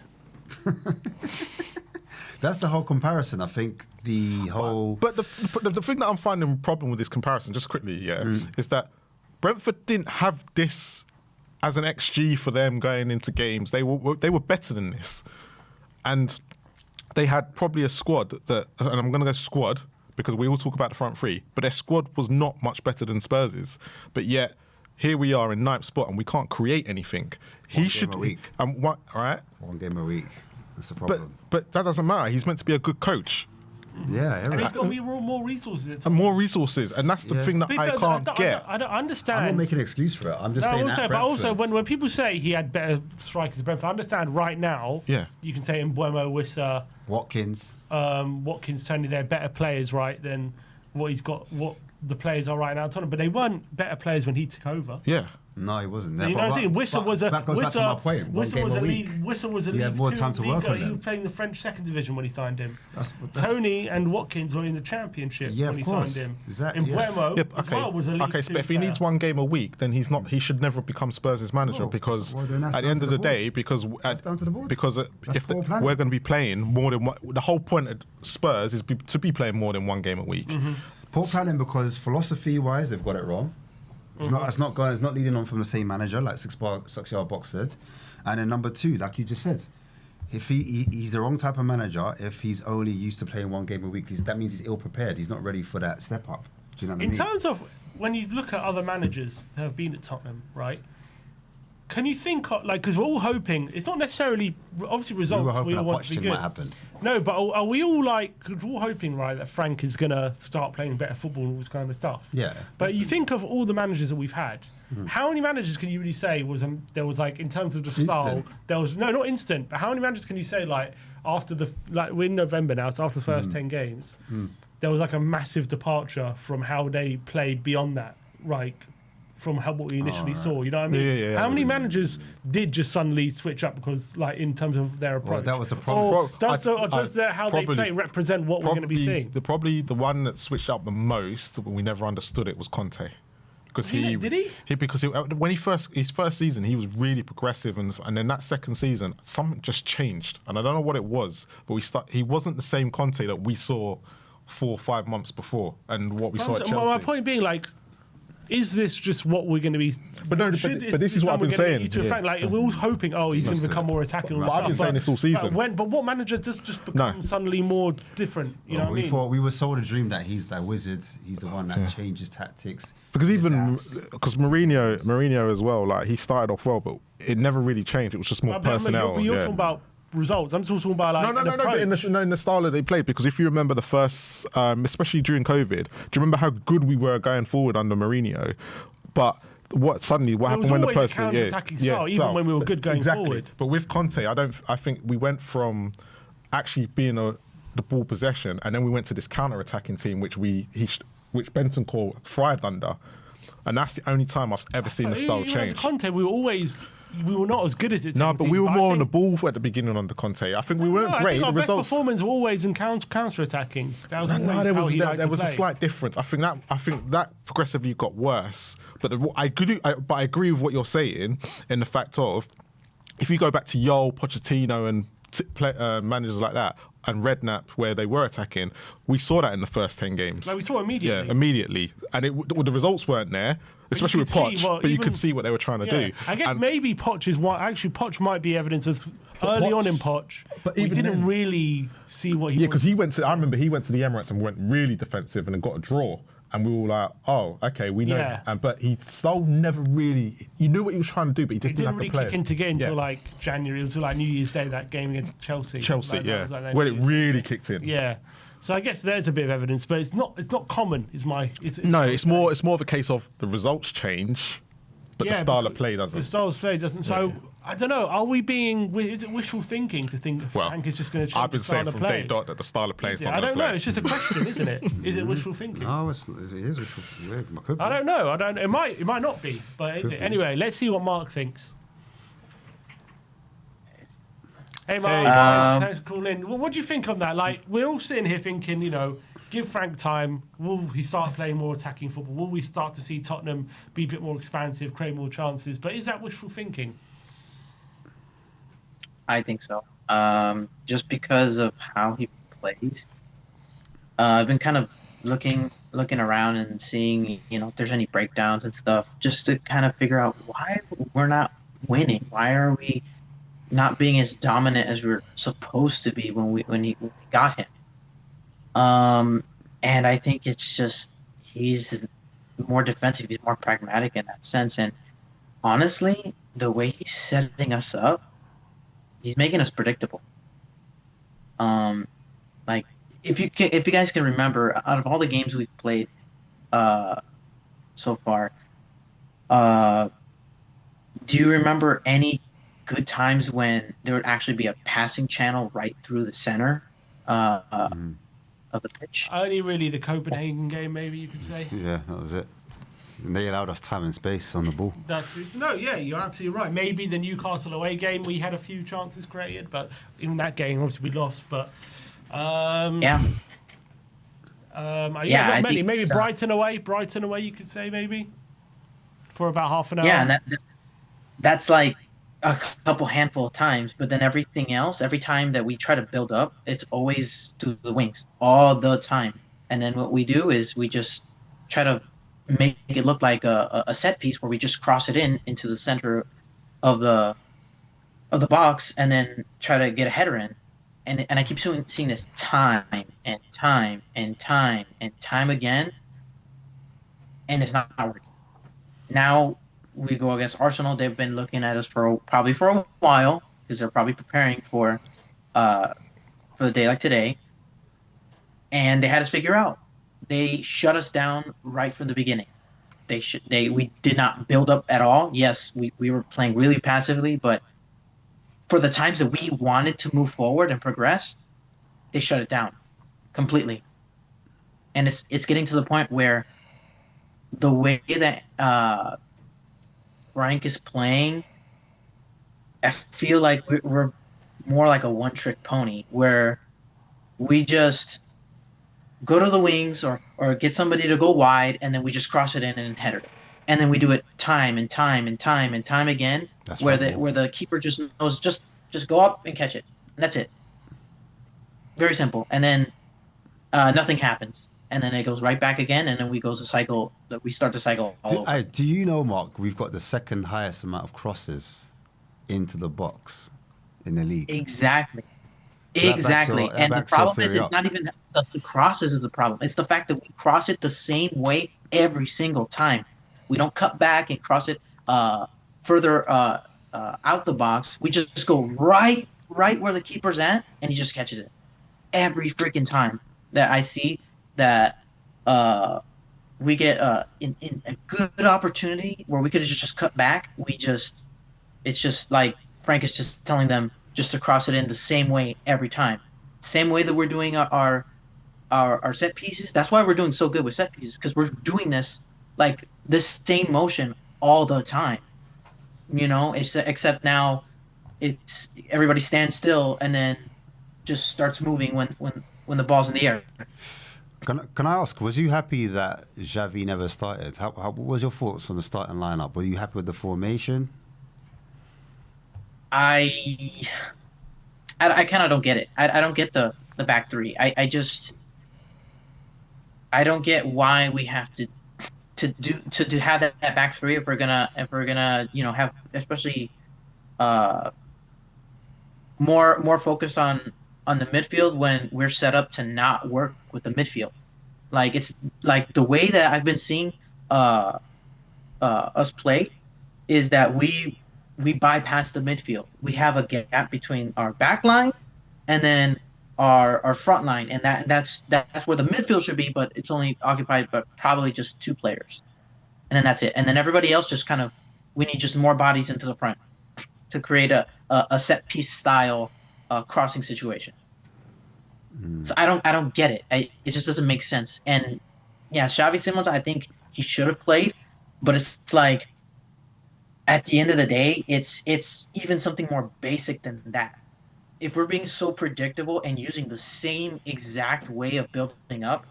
That's the whole comparison. I think the whole. But the thing that I'm finding a problem with this comparison, just quickly, is that Brentford didn't have this as an XG for them going into games, they were better than this, and they had probably a squad that, and I'm going to go squad because we all talk about the front three, but their squad was not much better than Spurs's. But yet, here we are in ninth spot and we can't create anything. One game a week. What? All right. One game a week. That's the problem. But that doesn't matter. He's meant to be a good coach. Yeah, and he's got to be more resources. And more resources, and that's the thing that I can't get. I don't understand. I'm not making an excuse for it. I'm just saying that. But also, when people say he had better strikers than Brentford, I understand right now. Yeah. You can say Mbeumo, Wissa, Watkins, Tony, they're better players, right, than what he's got. What the players are right now, Tottenham, but they weren't better players when he took over. Yeah. No, he wasn't. You know what I'm saying? Wissa was a. That goes back to my point. Wissa was a He had more time to work on He was them. playing the French second division when he signed him. That's- Tony and Watkins were in the Championship Yeah, when he of course. signed him. Exactly, And yeah. Mbeumo as well was a League Okay, Two but if he player. needs one game a week, then he's not. He should never become Spurs' manager Well, because then that's at the down end to of the the day, board. That's down to the board. because That's if poor planning. we're going to be playing more than one, the whole point of Spurs is to be playing more than one game a week. Mm-hmm. Poor planning because philosophy-wise, they've got it wrong. It's not leading on from the same manager, like 6-yard box said. And then number two, like you just said, if he's the wrong type of manager, if he's only used to playing one game a week, that means he's ill-prepared. He's not ready for that step up. Do you know what I mean? In terms of when you look at other managers that have been at Tottenham, right? Can you think of, like, because we're all hoping it's not necessarily obviously results. we were hoping all that want to be Pochettino good. might happen. No, but are we all like we're all hoping, right, that Frank is gonna start playing better football and all this kind of stuff? Yeah. But you think of all the managers that we've had. How many managers can you really say there was like in terms of the style? Instant. There was no, not instant. But how many managers can you say like after we're in November now, so after the first 10 games, there was like a massive departure from how they played beyond that, right? From what we initially saw, you know what I mean? Yeah. How many managers did just suddenly switch up because, like, in terms of their approach? Well, that was the problem. Or does how they play represent what we're going to be seeing? Probably the one that switched up the most, but we never understood it, was Conte. Because Did he? Because when his first season, he was really progressive, and then that second season, something just changed, and I don't know what it was, but he wasn't the same Conte that we saw 4 or 5 months before, and what we saw at Chelsea. My point being, like, is this just what we're going to be? But this is what I've been saying. Like, we're all hoping, he's going to become more attacking. But I've been saying this all season. But what manager just becomes suddenly more different? You know what I mean? Thought we were sold a dream that he's that wizard. He's the one that changes tactics. Because Mourinho as well, like he started off well, but it never really changed. It was just more personnel. But you're talking about results. I'm talking about like no, but in the style that they played. Because if you remember the first, especially during COVID, do you remember how good we were going forward under Mourinho? But what happened when the person even when we were good going forward. But with Conte, I think we went from actually being the ball possession, and then we went to this counter-attacking team, which Bentancur thrived under, and that's the only time I've ever seen the style change. Conte, we were not as good as it. No, but we were more on the ball at the beginning under Conte. I think we weren't great. I think our the best results. performance were always in counter-attacking. That was there was a slight difference. I think that progressively got worse. But I agree with what you're saying in the fact of if you go back to Yol, Pochettino, and managers like that, and Redknapp, where they were attacking, we saw that in the first 10 games. Like we saw immediately. Yeah, immediately. And the results weren't there, especially with Poch, but you could see what they were trying to do. I guess maybe Poch is what, actually Poch might be evidence of early on in Poch, but we didn't really see what he because I remember he went to the Emirates and went really defensive and then got a draw. And we were like, oh, okay, we know. Yeah. But he still never really... You knew what he was trying to do, but he just didn't have the play. He didn't really kick until like January, until like New Year's Day, that game against Chelsea. When it really kicked in. Yeah. So I guess there's a bit of evidence, but it's not common. It's more of a case of the results change, but the style of play doesn't. The style of play doesn't. So I don't know. Are we being? Is it wishful thinking to think Frank is just going to change? I've been saying from day dot that the style of play is not going to play. I don't know. It's just a question, isn't it? Is it wishful thinking? No, it is wishful thinking. I don't know. It might not be. But is it? Anyway, let's see what Mark thinks. Hey Mark, thanks for calling in. Well, what do you think on that? Like, we're all sitting here thinking, give Frank time. Will he start playing more attacking football? Will we start to see Tottenham be a bit more expansive, create more chances? But is that wishful thinking? I think so. Just because of how he plays. I've been kind of looking looking around and seeing, if there's any breakdowns and stuff, just to kind of figure out why we're not winning. Why are we not being as dominant as we're supposed to be when we got him? And I think it's just he's more defensive. He's more pragmatic in that sense. And honestly, the way he's setting us up, he's making us predictable. Like if you guys can remember, out of all the games we've played, so far, uh, do you remember any good times when there would actually be a passing channel right through the center uh, uh, of the pitch? Only really the Copenhagen game, maybe you could say. Yeah, that was it. And they allowed us time and space on the ball. You're absolutely right. Maybe the Newcastle away game, we had a few chances created, but in that game, obviously, we lost. But Yeah. I think maybe so. Brighton away, you could say maybe for about half an hour. Yeah, and that's like a couple handful of times, but then everything else, every time that we try to build up, it's always to the wings all the time. And then what we do is we just try to make it look like a set piece where we just cross it into the center of the box and then try to get a header in. And I keep seeing this time and time and time and time again, and it's not working. Now we go against Arsenal. They've been looking at us probably for a while because they're probably preparing for the day like today, and they had us figure out. They shut us down right from the beginning. We did not build up at all. Yes, we were playing really passively, but for the times that we wanted to move forward and progress, they shut it down completely. And it's getting to the point where the way that Frank is playing, I feel like we're more like a one-trick pony where we just go to the wings or get somebody to go wide, and then we just cross it in and header it. And then we do it time and time and time and time again, where the keeper just knows just go up and catch it. And that's it. Very simple. And then nothing happens. And then it goes right back again, and then we start the cycle all over. Do you know, Mark, we've got the second highest amount of crosses into the box in the league. Exactly. Exactly. And the problem is it's not even the crosses is the problem. It's the fact that we cross it the same way every single time. We don't cut back and cross it further out the box. We just go right where the keeper's at, and he just catches it. Every freaking time that I see that we get in a good opportunity where we could have just cut back, it's just like Frank is just telling them just to cross it in the same way every time. Same way that we're doing our set pieces. That's why we're doing so good with set pieces, because we're doing this like this same motion all the time. Except now it's everybody stands still and then just starts moving when the ball's in the air. Can I ask, was you happy that Xavi never started? What was your thoughts on the starting lineup? Were you happy with the formation? I kind of don't get it. I don't get the back three. I don't get why we have to have that back three if we're gonna have especially more focus on the midfield when we're set up to not work with the midfield. Like it's like the way that I've been seeing us play is that we bypass the midfield. We have a gap between our back line and then our front line, and that's where the midfield should be, but it's only occupied by probably just two players. And then that's it. And then everybody else just kind of, we need just more bodies into the front to create a set piece style crossing situation. So I don't get it. It just doesn't make sense. And yeah, Xavi Simons, I think he should have played, but it's like at the end of the day, it's even something more basic than that. If we're being so predictable and using the same exact way of building up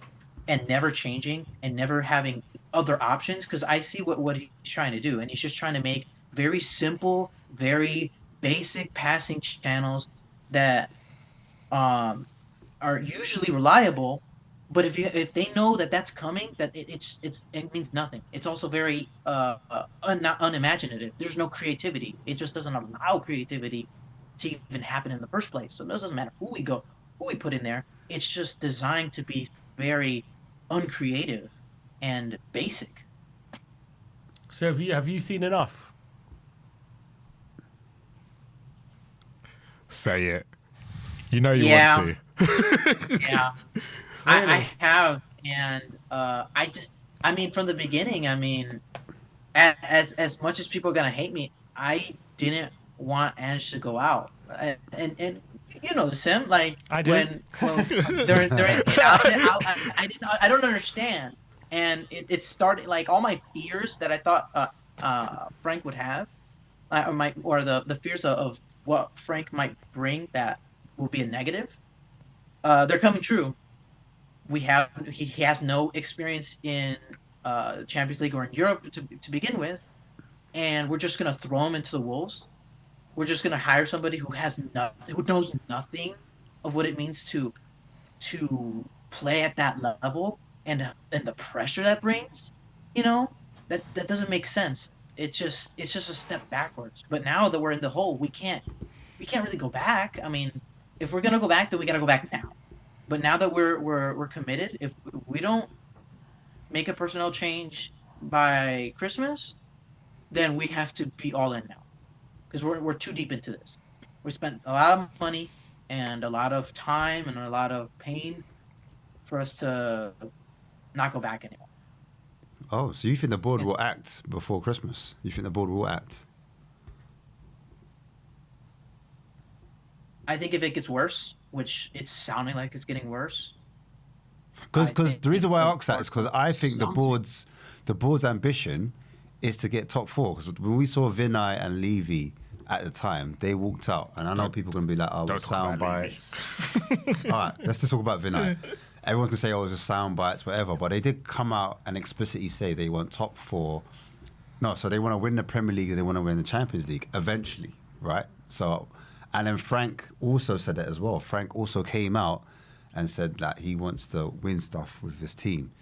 and never changing and never having other options, because I see what he's trying to do, and he's just trying to make very simple, very basic passing channels that are usually reliable, But if they know that that's coming, that it means nothing. It's also very not unimaginative. There's no creativity. It just doesn't allow creativity to even happen in the first place. So it doesn't matter who we put in there. It's just designed to be very uncreative and basic. So have you seen enough? Say it. You know you Yeah. want to. Yeah. I have, and I mean, from the beginning, I mean, as much as people are gonna hate me, I didn't want Ange to go out, and you know the sim, like I do. when during I don't understand, and it started like all my fears that I thought Frank would have, or the fears of what Frank might bring that will be a negative, they're coming true. He has no experience in Champions League or in Europe to begin with, and we're just gonna throw him into the wolves. We're just gonna hire somebody who has nothing, who knows nothing of what it means to play at that level, and the pressure that brings. You know, that doesn't make sense. It's just a step backwards. But now that we're in the hole, we can't really go back. I mean, if we're gonna go back, then we gotta go back now. But now that we're committed, if we don't make a personnel change by Christmas, then we have to be all in now, because we're too deep into this. We spent a lot of money and a lot of time and a lot of pain for us to not go back anymore. Oh, so you think the board will act before Christmas? You think the board will act? I think if it gets worse, which it's sounding like it's getting worse. Because the reason why I ask that is because I think the board's ambition is to get top four. Because when we saw Vinay and Levy at the time, they walked out, and I know people are going to be like, "Oh, sound bites." All right, let's just talk about Vinay. Everyone's going to say, "Oh, it's a sound bites, whatever," but they did come out and explicitly say they want top four. No, so they want to win the Premier League and they want to win the Champions League eventually, right? So. And then Frank also said that as well. Frank also came out and said that he wants to win stuff with his team.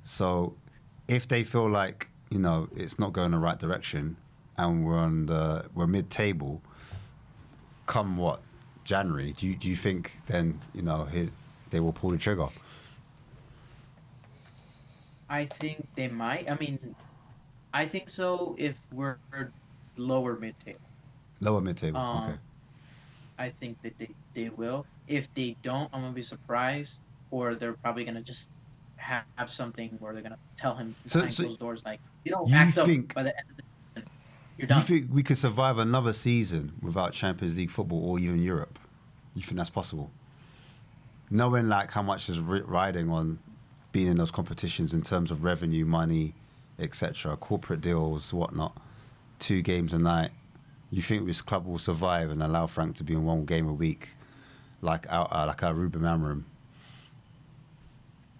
So if they feel like, you know, it's not going the right direction and we're mid-table, come what, January, do you think then, you know, they will pull the trigger? I think they might. I mean, I think so if we're lower mid-table. Lower mid-table, okay. I think that they will. If they don't, I'm gonna be surprised, or they're probably gonna just have something where they're gonna tell him behind closed doors, like, you don't act up by the end of the season, you're done. You think we could survive another season without Champions League football or even Europe? You think that's possible? Knowing like how much is riding on being in those competitions in terms of revenue, money, etc., corporate deals, whatnot, 2 games a night. You think this club will survive and allow Frank to be in 1 game a week, like our Ruben Amorim?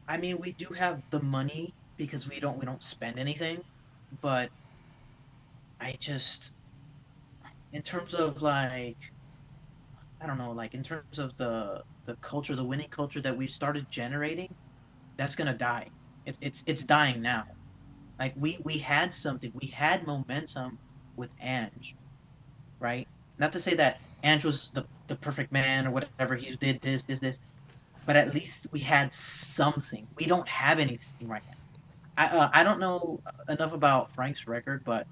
I mean, we do have the money because we don't spend anything, but I just, in terms of like, I don't know, like in terms of the culture, the winning culture that we started generating, that's gonna die. It's dying now. Like we had something, we had momentum with Ange. Right? Not to say that Ange was the perfect man or whatever. He did this, but at least we had something. We don't have anything right now. I don't know enough about Frank's record, but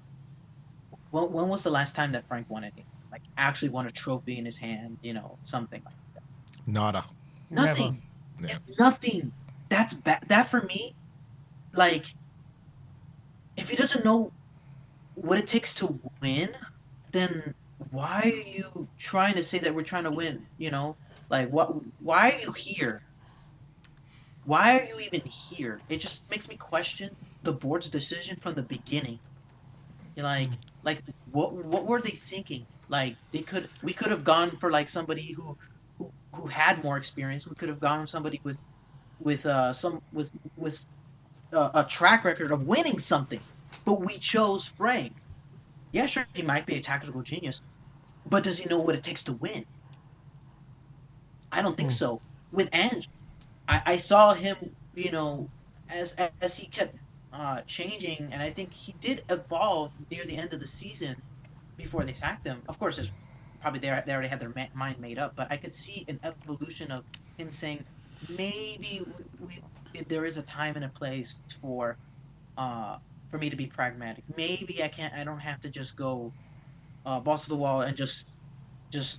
when was the last time that Frank won anything? Like actually won a trophy in his hand, you know, something like that. Nada. Nothing. Never. It's nothing. That's that for me. Like, if he doesn't know what it takes to win, then why are you trying to say that we're trying to win? You know, like why are you here? Why are you even here? It just makes me question the board's decision from the beginning. You're like what were they thinking? Like we could have gone for like somebody who had more experience. We could have gone for somebody with a track record of winning something, but we chose Frank. Yeah, sure, he might be a tactical genius, but does he know what it takes to win? I don't think so. With Ange, I saw him you know, as he kept changing, and I think he did evolve near the end of the season before they sacked him. Of course, there's probably they already had their mind made up, but I could see an evolution of him saying maybe there is a time and a place for me to be pragmatic. Maybe I don't have to just go balls to the wall and just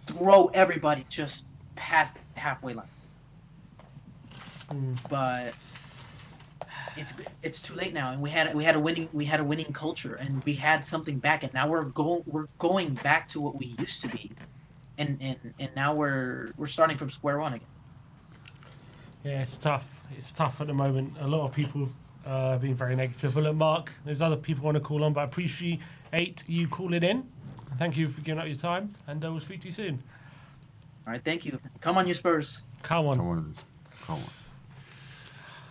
throw everybody just past the halfway line. But it's too late now, and we had a winning culture, and we had something back, and now we're going back to what we used to be, and now we're starting from square one again. Yeah, it's tough. It's tough at the moment. A lot of people being very negative. But look, Mark, there's other people want to call on, but I appreciate you calling in. Thank you for giving up your time, and we'll speak to you soon. All right, thank you. Come on, you Spurs. Come on. Come on.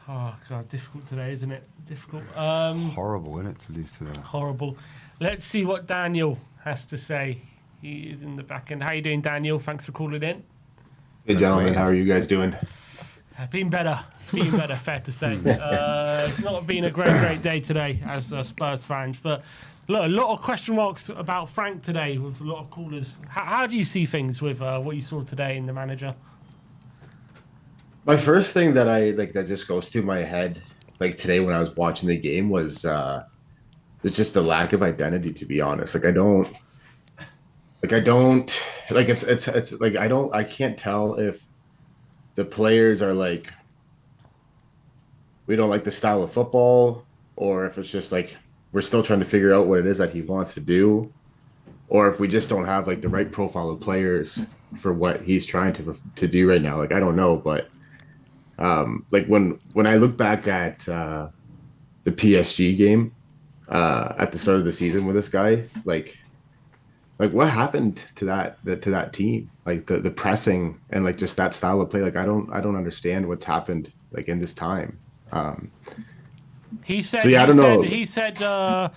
Oh, God, difficult today, isn't it? Difficult. Horrible, isn't it, to lose to them? Horrible. Let's see what Daniel has to say. He is in the back end. How you doing, Daniel? Thanks for calling in. Hey, gentlemen. How are you guys doing? Been better, fair to say. It's not been a great day today as Spurs fans, but look, a lot of question marks about Frank today with a lot of callers. How do you see things with what you saw today in the manager? My first thing that that just goes through my head, like today when I was watching the game, was it's just the lack of identity. To be honest, I can't tell if the players are like, we don't like the style of football, or if it's just like we're still trying to figure out what it is that he wants to do, or if we just don't have like the right profile of players for what he's trying to do right now. Like, I don't know, but like when I look back at the PSG game at the start of the season with this guy, like what happened to that team? Like the pressing and like just that style of play. Like I don't understand what's happened like in this time. He said. So yeah, I don't know. He said what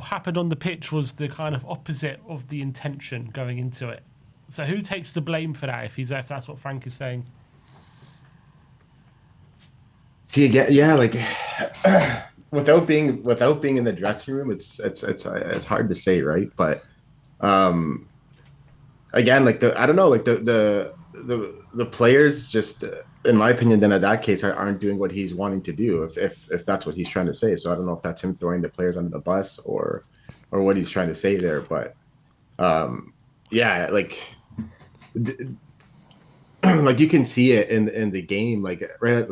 happened on the pitch was the kind of opposite of the intention going into it. So who takes the blame for that? If that's what Frank is saying. See again, yeah, like without being in the dressing room, it's hard to say, right? But again, like I don't know, like the players just, in my opinion, then in that case aren't doing what he's wanting to do, if that's what he's trying to say. So I don't know if that's him throwing the players under the bus or what he's trying to say there, but yeah, like like you can see it in the game, like right,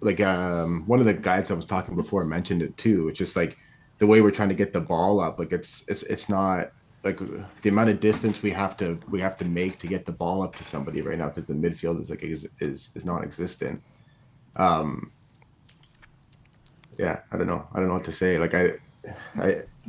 like one of the guys I was talking before mentioned it too. It's just like the way we're trying to get the ball up, like it's not like the amount of distance we have to make to get the ball up to somebody right now, because the midfield is non-existent. Yeah, I don't know what to say. Like I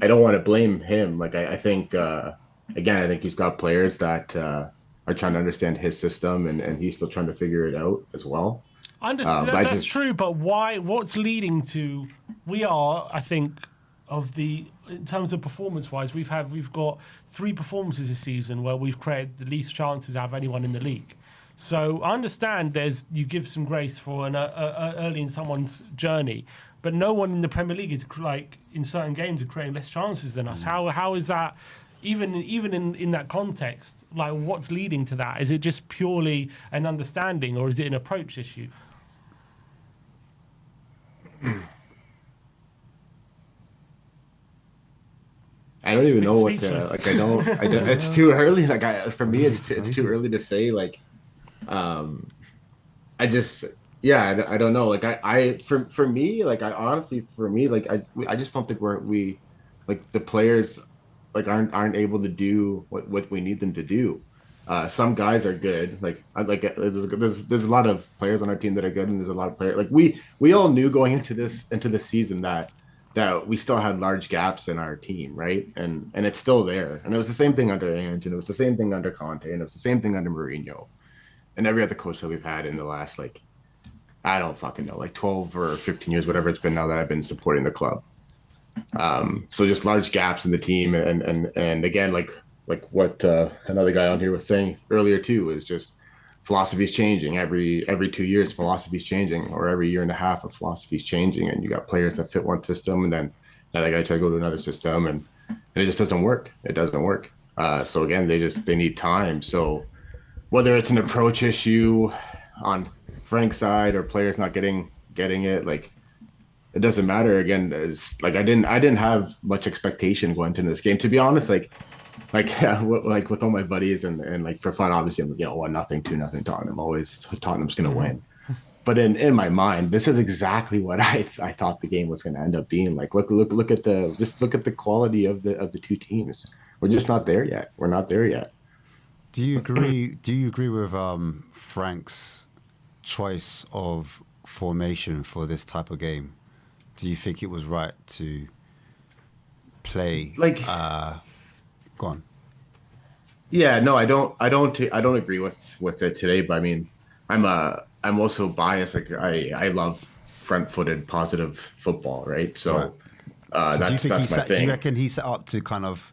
don't want to blame him. Like I think again, I think he's got players that are trying to understand his system, and he's still trying to figure it out as well. That's true, but why? What's leading to? I think, in terms of performance-wise, we've got 3 performances this season where we've created the least chances out of anyone in the league. So I understand you give some grace for an early in someone's journey, but no one in the Premier League is like in certain games are creating less chances than us. How is that? Even in that context, like what's leading to that? Is it just purely an understanding, or is it an approach issue? I don't even know what to like. I don't. It's too early. Like for me, it's too early to say. Like, I don't know. Like for me, like I honestly, for me, like I just don't think we like the players like aren't able to do what we need them to do. Some guys are good. Like there's a lot of players on our team that are good, and there's a lot of players like we all knew going into this season that we still had large gaps in our team, right? And it's still there. And it was the same thing under Ange, and it was the same thing under Conte, and it was the same thing under Mourinho, and every other coach that we've had in the last like I don't fucking know, like 12 or 15 years, whatever it's been now that I've been supporting the club. So just large gaps in the team, and again, like what another guy on here was saying earlier too, is just philosophy's changing every 2 years. Philosophy's changing, or every year and a half, of philosophy's changing, and you got players that fit one system, and then now they got to try to go to another system, and it just doesn't work. It doesn't work. So again, they need time. So whether it's an approach issue on Frank's side or players not getting it, like, it doesn't matter. Again, it's like I didn't have much expectation going into this game, to be honest. Like with all my buddies and like for fun, obviously, I'm 1-0, 2-0 Tottenham. Always Tottenham's gonna win. But in my mind, this is exactly what I thought the game was going to end up being. Like, look at the quality of the two teams. We're just not there yet. We're not there yet. Do you agree with Frank's choice of formation for this type of game? Do you think it was right to play go on? Yeah, no, I don't agree with it today. But I mean, I'm also biased. Like, I love front-footed, positive football, right? So, that's my thing. Do you reckon he set up to kind of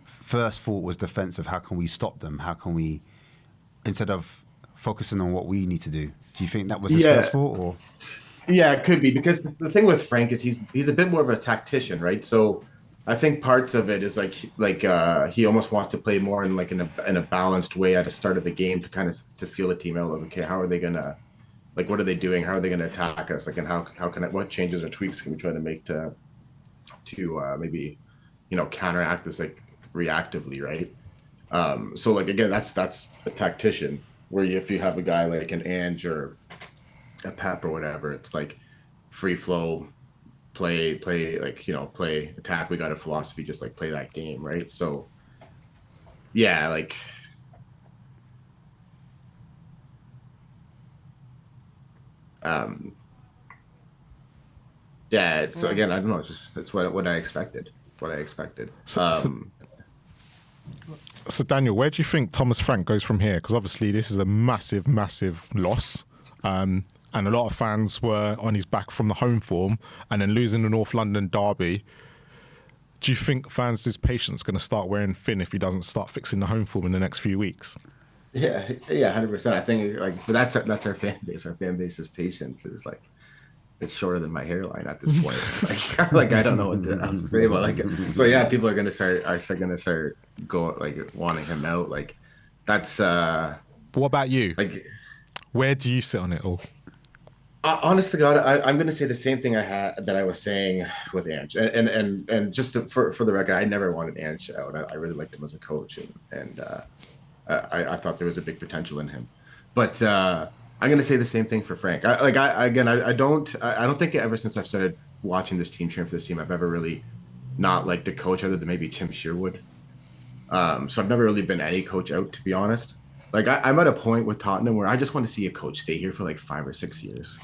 first thought was defensive? How can we stop them? How can we, instead of focusing on what we need to do? Do you think that was his first thought, or? Yeah, it could be, because the thing with Frank is he's a bit more of a tactician, right? So I think parts of it is like he almost wants to play more in a balanced way at the start of the game to kind of to feel the team out. Like, okay, how are they gonna, like, what are they doing? How are they gonna attack us? Like, and what changes or tweaks can we try to make to maybe counteract this, like, reactively, right? So, like, again, that's a tactician. Where if you have a guy like an Ange or a Pep or whatever, it's like free flow. Play, play, attack. We got a philosophy, just like play that game, right? So, yeah, like, yeah. It's again, I don't know. It's what I expected. So Daniel, where do you think Thomas Frank goes from here? Because obviously this is a massive, massive loss. And a lot of fans were on his back from the home form, and then losing the North London derby. Do you think fans' patience going to start wearing thin if he doesn't start fixing the home form in the next few weeks? Yeah, 100%. I think, like, but that's our fan base. Our fan base's patience is like, it's shorter than my hairline at this point. Like I don't know what else to say about, like, so yeah, people are gonna start going, like, wanting him out. Like, that's. But what about you? Like, where do you sit on it all? Honest to God, I'm going to say the same thing that I was saying with Ange, and just for the record, I never wanted Ange out. I really liked him as a coach, and I thought there was a big potential in him. But I'm going to say the same thing for Frank. I don't think ever since I've started watching this team, train for this team, I've ever really not liked the coach other than maybe Tim Sherwood. So I've never really been any coach out, to be honest. Like, I'm at a point with Tottenham where I just want to see a coach stay here for like 5 or 6 years,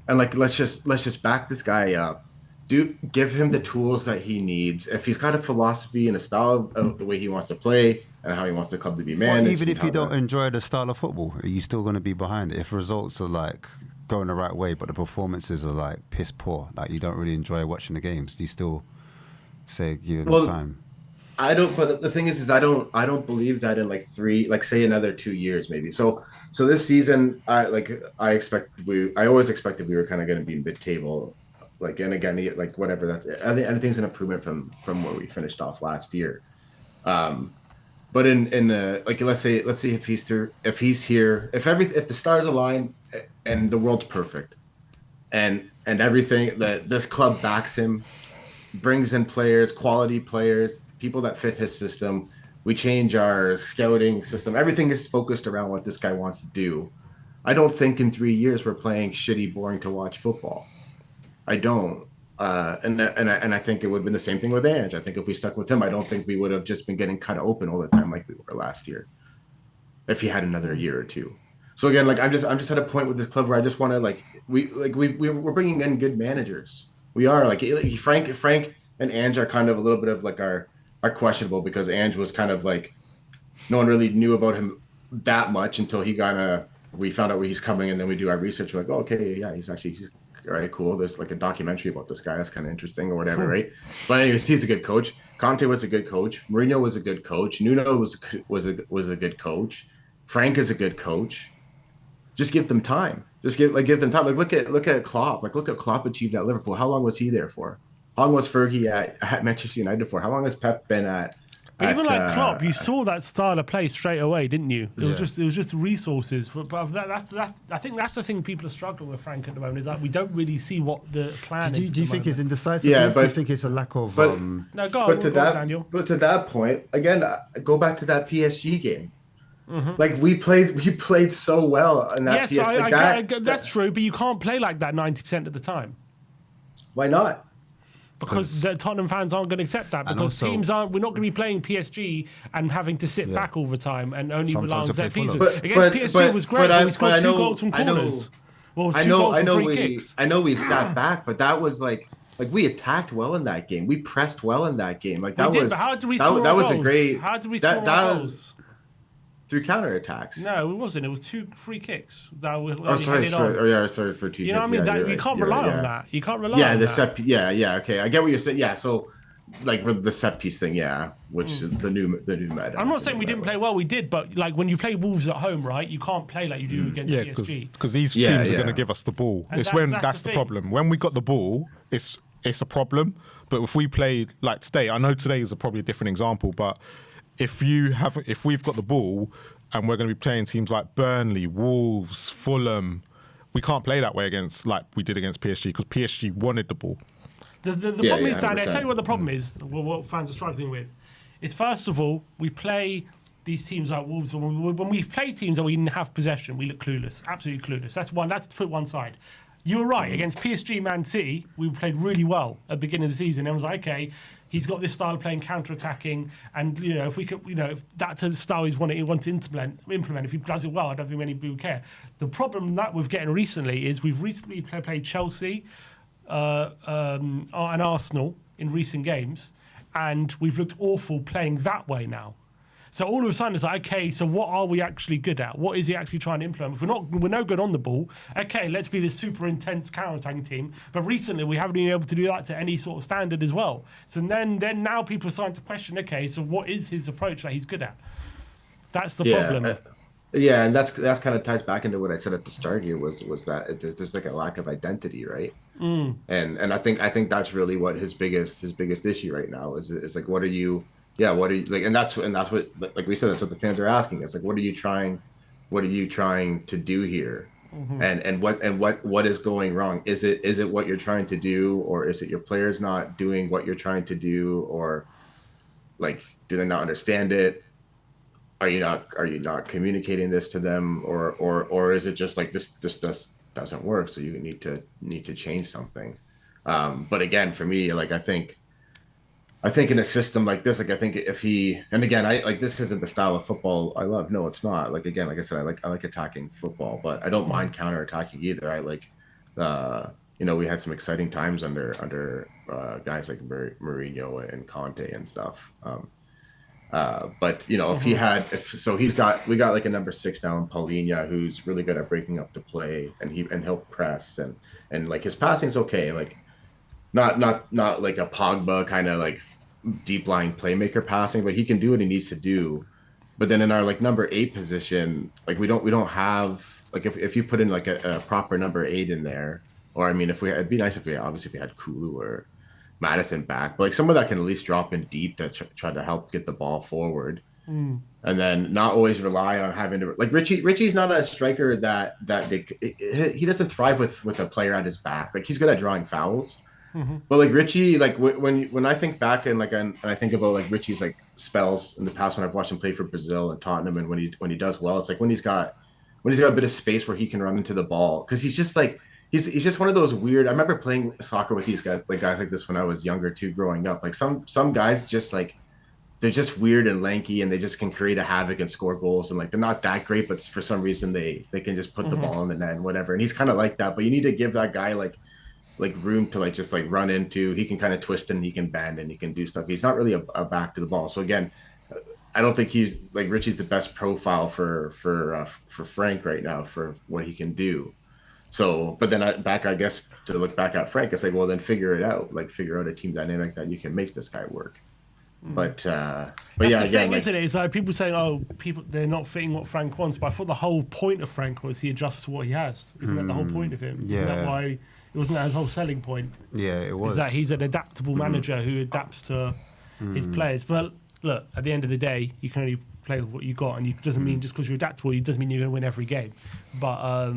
and like let's just back this guy up, give him the tools that he needs. If he's got a philosophy and a style of the way he wants to play and how he wants the club to be managed. Well, even if you don't enjoy the style of football, are you still going to be behind it? If results are like going the right way, but the performances are like piss poor, like you don't really enjoy watching the games, do you still say give him time? I don't, but the thing is I don't believe that in like say another 2 years maybe. So this season, I always expected we were kind of going to be mid-table, like, and again, like, whatever that, anything's an improvement from where we finished off last year. But in like, let's say if he's here, if the stars align and the world's perfect, and everything that this club backs him, brings in players, quality players, people that fit his system. We change our scouting system. Everything is focused around what this guy wants to do. I don't think in 3 years we're playing shitty, boring to watch football. I don't. And I think it would have been the same thing with Ange. I think if we stuck with him, I don't think we would have just been getting cut open all the time like we were last year, if he had another year or two. So again, like, I'm just at a point with this club where I just want to, like, we're bringing in good managers. We are, like, Frank and Ange are kind of a little bit of like are questionable, because Ange was kind of like, no one really knew about him that much until we found out where he's coming, and then we do our research. We're like, oh, okay, yeah, he's all right, cool. There's like a documentary about this guy. That's kind of interesting, or whatever, right? But anyways, he's a good coach. Conte was a good coach. Mourinho was a good coach. Nuno was a good coach. Frank is a good coach. Just give them time. Just give them time. Like look at Klopp. Like look at Klopp achieved at Liverpool. How long was he there for? How long was Fergie at Manchester United for? How long has Pep been at? But even like Klopp, you saw that style of play straight away, didn't you? It was just resources. But that's I think that's the thing people are struggling with Frank at the moment, is that we don't really see what the plan is. Do you think it's indecisive? Yeah, do you think it's a lack of? No, go on, Daniel. But to that point, again, go back to that PSG game. Like we played so well in that. Yes, PSG. That's true, but you can't play like that 90% of the time. Why not? Because the Tottenham fans aren't going to accept that. Because also, teams aren't. We're not going to be playing PSG and having to sit back all the time and only rely on set pieces. Against PSG was great. We scored 2 goals from corners. I know we sat back, but that was like we attacked well in that game. We pressed well in that game. Like that was. But how did we score that was goals? a great. How did we score goals? Through counterattacks. No, it wasn't. It was 2 free kicks that were sorry for 2 You know what I mean? Yeah, you can't rely on that. You can't rely on that. Okay. I get what you're saying. Yeah, so like with the set piece thing, which is the new meta. I'm not saying we didn't play well. We did, but like when you play Wolves at home, right? You can't play like you do against PSG. Because these teams are going to give us the ball. And that's the problem. When we got the ball, it's a problem. But if we play like today, I know today is probably a different example, but if we've got the ball and we're going to be playing teams like Burnley, Wolves, Fulham, we can't play that way against like we did against PSG because PSG wanted the ball. The problem is, Dan, I tell you what the problem is, what fans are struggling with, is first of all, we play these teams like Wolves, when we play teams that we didn't have possession, we look clueless, absolutely clueless. That's to put one side. You were right, against PSG, Man City, we played really well at the beginning of the season. And it was like, okay, he's got this style of playing, counter-attacking, and if we could, if that's a style he wants to implement, if he does it well, I don't think many people care. The problem that we're getting recently is we've recently played Chelsea and Arsenal in recent games, and we've looked awful playing that way now. So all of a sudden it's like, okay, so what are we actually good at? What is he actually trying to implement? If we're no good on the ball, okay, let's be this super intense counter-attacking team. But recently we haven't been able to do that to any sort of standard as well. So then now people are starting to question, okay, so what is his approach that he's good at? That's the problem. And that's kind of ties back into what I said at the start here was that there's like a lack of identity, right? And I think that's really what his biggest issue right now is like, what are you like, and that's what, like we said, that's what the fans are asking. It's like, what are you trying to do here? And what is going wrong? Is it what you're trying to do, or is it your players not doing what you're trying to do, or like, do they not understand it? Are you not communicating this to them, or is it just like this doesn't work, so you need to change something? But again, for me, like I think in a system like this, like I think if he, and again, I like, this isn't the style of football I love. No, it's not. Like, again, like I said, I like attacking football, but I don't mind counter attacking either. I like, we had some exciting times under guys like Mourinho and Conte and stuff. But if we got like a number 6 now in Paulinho, who's really good at breaking up the play, and he'll press and like his passing's okay, like not like a Pogba kind of like deep line playmaker passing, but he can do what he needs to do. But then in our like number 8 position, like we don't have, like if you put in like a proper number 8 in there, or I mean, it'd be nice if we had Kulu or Madison back, but like someone that can at least drop in deep to try to help get the ball forward, and then not always rely on having to, like Richie's not a striker that he doesn't thrive with a player at his back. Like he's good at drawing fouls, but like Richie, like when I think back and I think about like Richie's like spells in the past when I've watched him play for Brazil and Tottenham, and when he does well, it's like when he's got a bit of space where he can run into the ball, because he's just like. He's just one of those weird. I remember playing soccer with these guys like this when I was younger too, growing up. Like some guys just like, they're just weird and lanky, and they just can create a havoc and score goals, and like they're not that great, but for some reason they can just put the ball in the net and whatever. And he's kind of like that, but you need to give that guy like room to like just like run into. He can kind of twist and he can bend and he can do stuff. He's not really a back to the ball. So again, I don't think he's like Richie's the best profile for Frank right now for what he can do. So, but then I guess to look back at Frank, it's like, well, then figure it out. Like, figure out a team dynamic that you can make this guy work. But That's yeah, the again, thing, like, isn't it? It's like people saying, "Oh, they're not fitting what Frank wants." But I thought the whole point of Frank was he adjusts to what he has. Isn't that the whole point of him? Isn't that Yeah. why it wasn't that his whole selling point? Yeah, it was. Is that he's an adaptable manager who adapts to his players. But look, at the end of the day, you can only play with what you got, and it doesn't mean just because you're adaptable, it doesn't mean you're going to win every game. But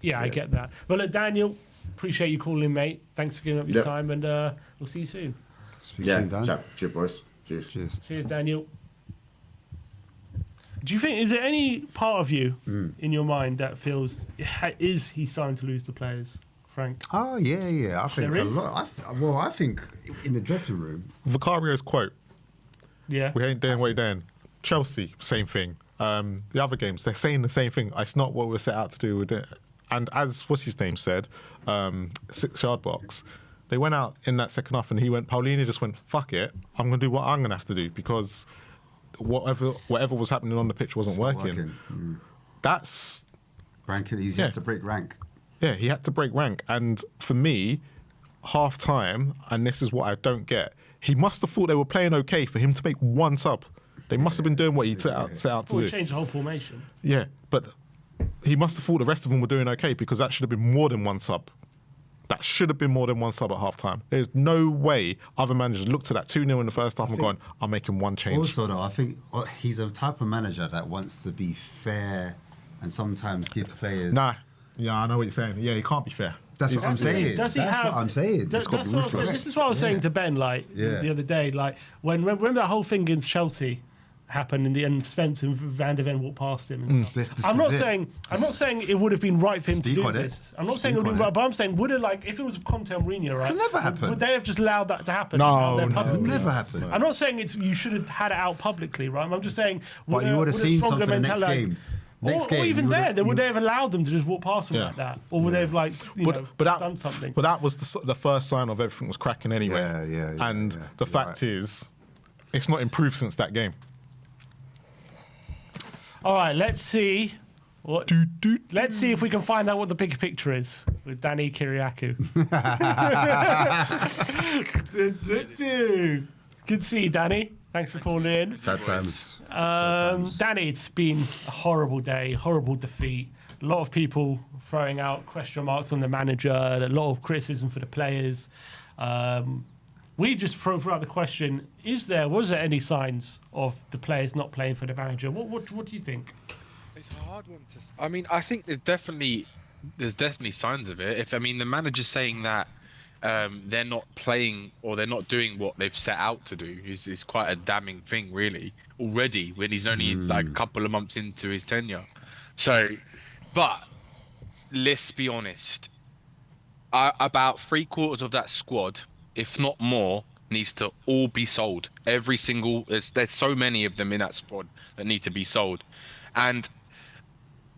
yeah, I get that. But look, Daniel, appreciate you calling in, mate. Thanks for giving up your time, and we'll see you soon. Speak soon, Dan. Cheers, boys. Cheers. Cheers, Daniel. Do you think, is there any part of you in your mind that feels, is he starting to lose the players, Frank? Oh, yeah. I think There a is? lot. I think in the dressing room. Vicario's quote, Yeah. we ain't doing what we're doing. Chelsea, same thing. The other games, they're saying the same thing. It's not what we're set out to do. And as what's his name said, 6-yard box, they went out in that second half and Paulini just went, fuck it, I'm going to do what I'm going to have to do because whatever was happening on the pitch wasn't working. That's... Ranking, he's had to break rank. Yeah, he had to break rank. And for me, half time, and this is what I don't get, he must have thought they were playing okay for him to make one sub. They must have been doing what he set out to Well, do. change the whole formation. Yeah, but he must have thought the rest of them were doing okay because that should have been more than one sub. That should have been more than one sub at half time. There's no way other managers looked at that 2-0 in the first half and gone, I'm making one change. Also, though, I think he's a type of manager that wants to be fair and sometimes give players. Nah. Yeah, I know what you're saying. Yeah, he can't be fair. That's what I'm saying. Does he That's have? what I'm saying. That's what I'm saying. This is what I was saying to Ben, the other day. Like when that whole thing against Chelsea happened, and Spence and Van der Ven walked past him. And stuff. This I'm not is it. saying. I'm not saying it would have been right for him Speak to do on it. this. I'm not saying it Speak would have been on right, it. but I'm saying would it if it was Conte and Mourinho, right? Could never happen. Would they have just allowed that to happen? No, out there no. publicly? Could never happen. I'm not saying you should have had it out publicly, right? I'm just saying. But you would have seen stronger something the next mentality- game. Or even would they have allowed them to just walk past them like that, or would they have done something? But that was the first sign of everything was cracking anyway. Yeah. And the You're fact right. is, it's not improved since that game. All right, let's see. Let's see if we can find out what the bigger picture is with Danny Kiriakou. Good to see you, Danny. Thanks for calling in. Sad times. Danny, it's been a horrible day, horrible defeat. A lot of people throwing out question marks on the manager, a lot of criticism for the players. We just throw out the question: was there any signs of the players not playing for the manager? What do you think? It's a hard one to. I mean, I think there's definitely signs of it. The manager's saying that they're not playing or they're not doing what they've set out to do is quite a damning thing, really. Already, when he's only like a couple of months into his tenure. So, but let's be honest. About 3/4 of that squad, if not more, needs to all be sold. Every single. There's so many of them in that squad that need to be sold, and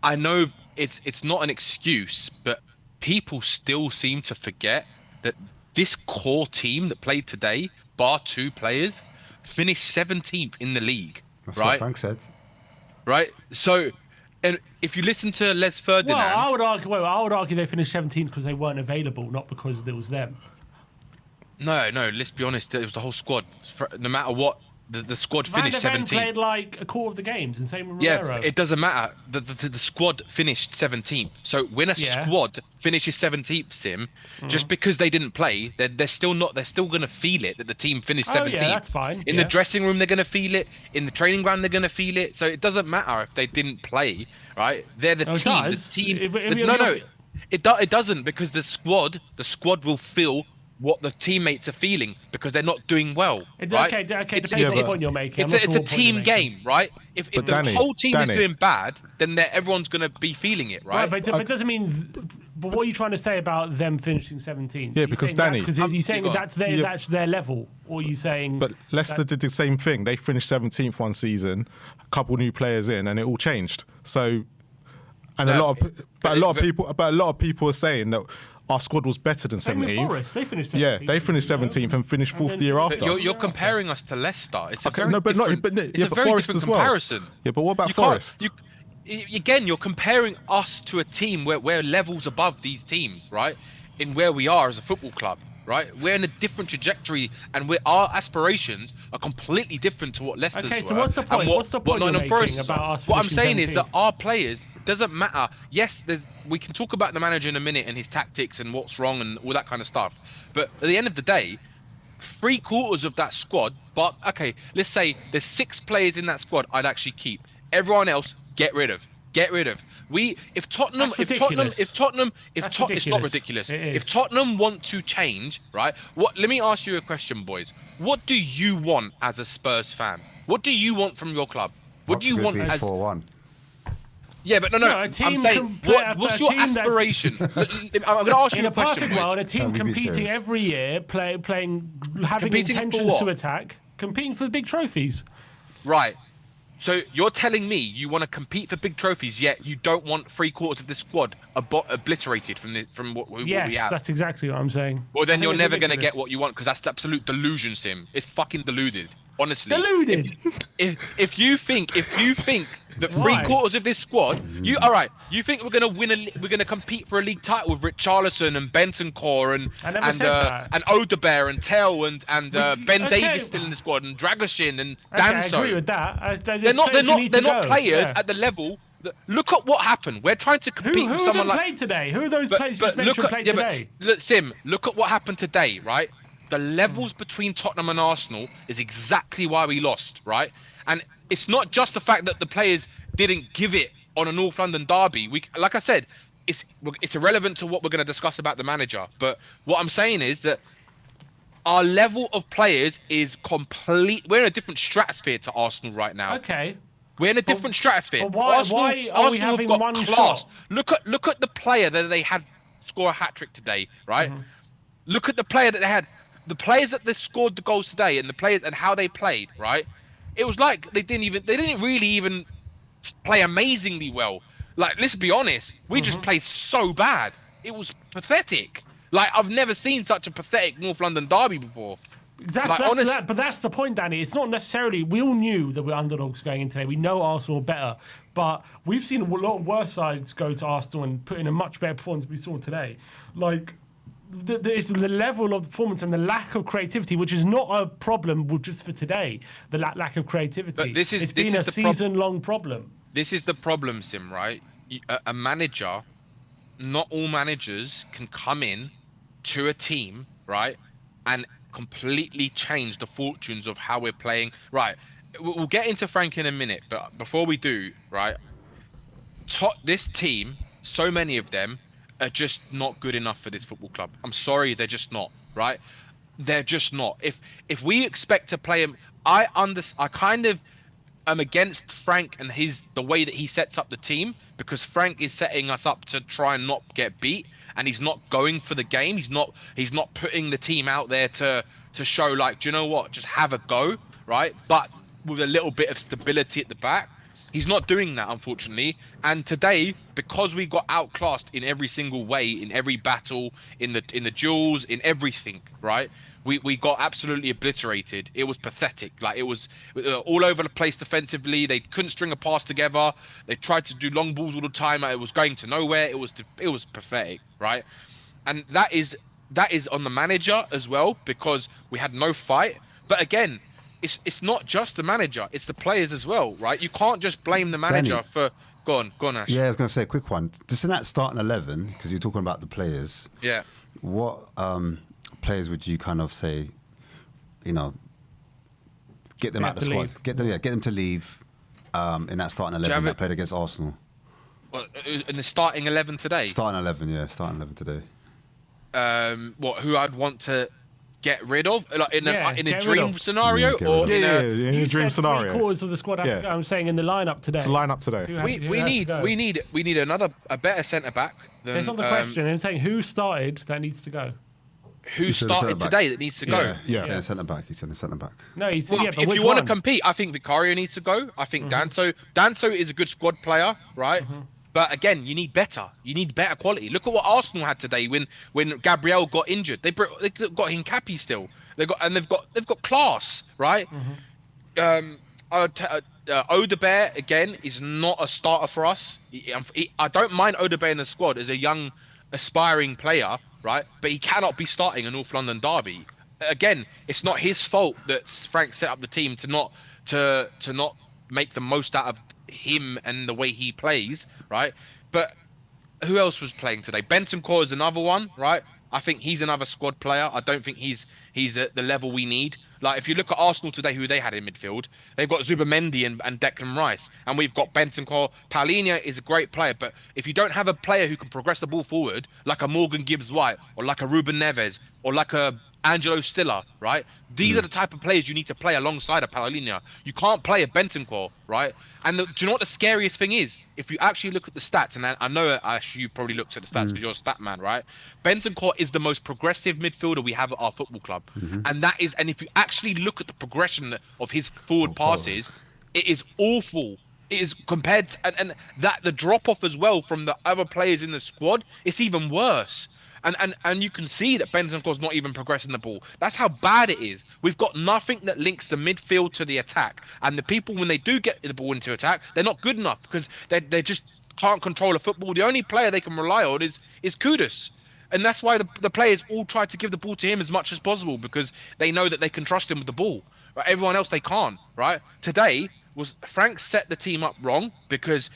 I know it's not an excuse, but people still seem to forget that this core team that played today, bar 2 players, finished 17th in the league. That's right? what Frank said. Right. So, and if you listen to Les Ferdinand, Well, I would argue they finished 17th because they weren't available, not because it was them. No. Let's be honest. It was the whole squad. No matter what, the squad finished 17th. Van der Ven played like a quarter of the games, and same with Yeah, Romero. it doesn't matter. The squad finished 17th. So when a squad finishes 17th, Sim, just because they didn't play, they're still not. They're still gonna feel it that the team finished 17th. Yeah, that's fine. In the dressing room, they're gonna feel it. In the training ground, they're gonna feel it. So it doesn't matter if they didn't play, right? They're the team. Does. The team. If It doesn't, because the squad will feel what the teammates are feeling because they're not doing well. Okay, depends on what point you're making. It's a team game, right? If the Danny, whole team is doing bad, then everyone's going to be feeling it, right? But it doesn't mean. But what are you trying to say about them finishing 17th? Yeah, because Danny, because you're saying that's their level, or are you saying? But Leicester did the same thing. They finished 17th one season, a couple new players in, and it all changed. So, a lot of people are saying that our squad was better than 17th. Forest, they finished 17th. Yeah, they finished 17th and finished 4th the year after. You're comparing us to Leicester. It's a Okay, very no, but different, not, but it's a but very Forest different as well. comparison. Yeah, but what about You can't- Forest? Again, you're comparing us to a team where we're levels above these teams, right? In where we are as a football club. right? We're in a different trajectory, and our aspirations are completely different to what Leicester's Okay, so were, what's the point? and What's the point you're Nottingham Forest making is about on. us What I'm finishing saying is that 17th? our players doesn't matter. Yes, we can talk about the manager in a minute and his tactics and what's wrong and all that kind of stuff, but at the end of the day, 3/4 of that squad, but okay, let's say there's 6 players in that squad I'd actually keep. Everyone else, get rid of. Get rid of. If Tottenham, That's ridiculous. That's it's not ridiculous. ridiculous. It If is. Tottenham want to change, right? Let me ask you a question, boys. What do you want as a Spurs fan? What do you want from your club? What do you want Possibly as 4-1. Yeah, but no, No, a I'm team saying, can play what's a your team that's- aspiration? I'm going to ask you In a a question, perfect boys. world, a team Shall we be competing serious? every year, having Competing for intentions what? to attack, competing for the big trophies. Right. So you're telling me you want to compete for big trophies, yet you don't want 3/4 of the squad obliterated from what we Yes, have. that's exactly what I'm saying. Well, I then think you're it's never going to ridiculous. get what you want because that's absolute delusion, Sim. It's fucking deluded. Honestly. Deluded. If you think that Why? 3/4 of this squad, you think we're going to we're going to compete for a league title with Richarlison and Bentancur and I never said that. and Odebear and Tell and Ben okay. Davies still in the squad and Dragoshin and Okay, I Danso. agree with that. They're not players at the level. Look at what happened. We're trying to compete Who with of someone them like. played today? Who are those players you just mentioned played today? Look, Sim, look at what happened today, right? The levels between Tottenham and Arsenal is exactly why we lost, right? And it's not just the fact that the players didn't give it on a North London derby. Like I said, it's irrelevant to what we're going to discuss about the manager. But what I'm saying is that our level of players is complete. We're in a different stratosphere to Arsenal right now. Okay. We're in a different stratosphere. But why are we Arsenal having have got one class. shot? Look at the player that they had score a hat trick today, right? Look at the player that they had. The players that they scored the goals today, and the players and how they played, right? It was like they didn't really even play amazingly well. Like, let's be honest, we just played so bad. It was pathetic. Like, I've never seen such a pathetic North London derby before. But that's the point, Danny. It's not necessarily. We all knew that we're underdogs going in today. We know Arsenal better, but we've seen a lot of worse sides go to Arsenal and put in a much better performance than we saw today. Like, it's the level of performance and the lack of creativity, which is not a problem just for today. The lack of creativity. But it's been a season-long problem. This is the problem, Sim. Right? A manager. Not all managers can come in to a team, right, and completely change the fortunes of how we're playing. Right, we'll get into Frank in a minute, but before we do, right, this team, so many of them are just not good enough for this football club. I'm sorry, they're just not, right? They're just not. If we expect to play him, I kind of am against Frank and the way that he sets up the team, because Frank is setting us up to try and not get beat, and he's not going for the game. He's not putting the team out there to show, like, do you know what, just have a go, right? But with a little bit of stability at the back. He's not doing that, unfortunately. And today, because we got outclassed in every single way, in every battle, in the duels, in everything, right? We got absolutely obliterated. It was pathetic. Like, it was all over the place defensively. They couldn't string a pass together. They tried to do long balls all the time. It was going to nowhere. It was pathetic, right? And that is on the manager as well, because we had no fight. But again, it's not just the manager, it's the players as well, right? You can't just blame the manager Danny. for... Go on, Ash. Yeah, I was going to say a quick one. Just in that starting 11, because you're talking about the players. Yeah. What players would you kind of say, get them out of the squad, leave. get them to leave in that starting 11 that played against Arsenal? In the starting 11 today? Starting 11 today. Who I'd want to get rid of, like in a dream scenario, Yeah, or in a dream said scenario. 3/4 of the squad have to go. I'm saying in the lineup today. It's a lineup today. we need a better centre back. That's not the question. I'm saying who started that needs to go. Who said a started centre-back. today that needs to go? Yeah. He's in a centre back. No, he's Well, but if which you want to one? compete, I think Vicario needs to go. I think Danso is a good squad player, right? But again, you need better. You need better quality. Look at what Arsenal had today when Gabriel got injured. They got Hincapié still. They've got class, right? Odebear again is not a starter for us. I don't mind Odebear in the squad as a young, aspiring player, right? But he cannot be starting a North London derby. Again, it's not his fault that Frank set up the team to not make the most out of him and the way he plays, right? But who else was playing today? Benton Core is another one, right? I think he's another squad player. I don't think he's at the level we need. Like if you look at Arsenal today, who they had in midfield, they've got Zubamendi and Declan Rice, and we've got Benton Core. Paulinho is a great player, but if you don't have a player who can progress the ball forward, like a Morgan Gibbs White or like a Ruben Neves or like a Angelo Stiller, right? These are the type of players you need to play alongside a Paulinho. You can't play a Benton Core, right? And do you know what the scariest thing is? If you actually look at the stats, and I know Ash, you probably looked at the stats because you're a stat man, right? Benton Core is the most progressive midfielder we have at our football club, and if you actually look at the progression of his forward passes, it is awful. It is compared to, and that the drop off as well from the other players in the squad, it's even worse. And you can see that Bentancur's not even progressing the ball. That's how bad it is. We've got nothing that links the midfield to the attack. And the people, when they do get the ball into attack, they're not good enough because they just can't control the football. The only player they can rely on is Kudus. And that's why the players all try to give the ball to him as much as possible because they know that they can trust him with the ball. Right? Everyone else, they can't. Right? Today, Frank set the team up wrong because,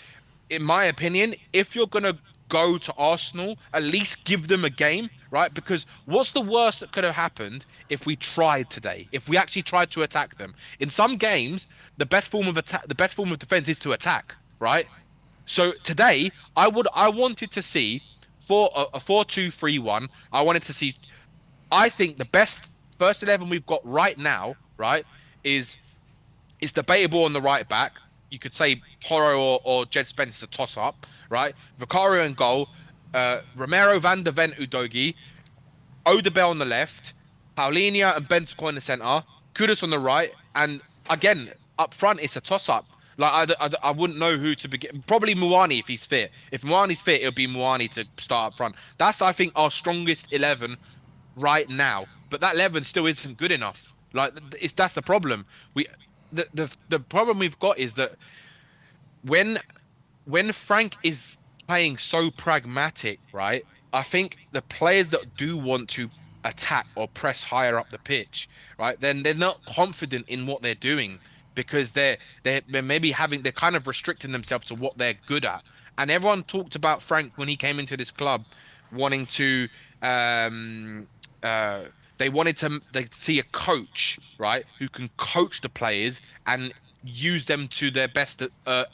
in my opinion, if you're going to go to Arsenal, at least give them a game, right? Because what's the worst that could have happened if we tried today? If we actually tried to attack them? In some games, the best form of defense is to attack, right? So today, I wanted to see for a 4-2-3-1. I wanted to see. I think the best first 11 we've got right now, right, is debatable on the right back. You could say Porro or Jed Spence is a toss-up, right? Vicario in goal, Romero, Van der Ven, Udogi, Odebel on the left, Paulinho and Bentancur in the centre, Kudus on the right, and again, up front, it's a toss-up. Like, I wouldn't know who to begin. Probably Muani if he's fit. If Muani's fit, it'll be Muani to start up front. That's, I think, our strongest 11 right now. But that 11 still isn't good enough. Like, that's the problem. The problem we've got is that when Frank is playing so pragmatic, right? I think the players that do want to attack or press higher up the pitch, right? Then they're not confident in what they're doing because they're kind of restricting themselves to what they're good at. And everyone talked about Frank when he came into this club, wanting to they wanted to see a coach, right, who can coach the players and use them to their best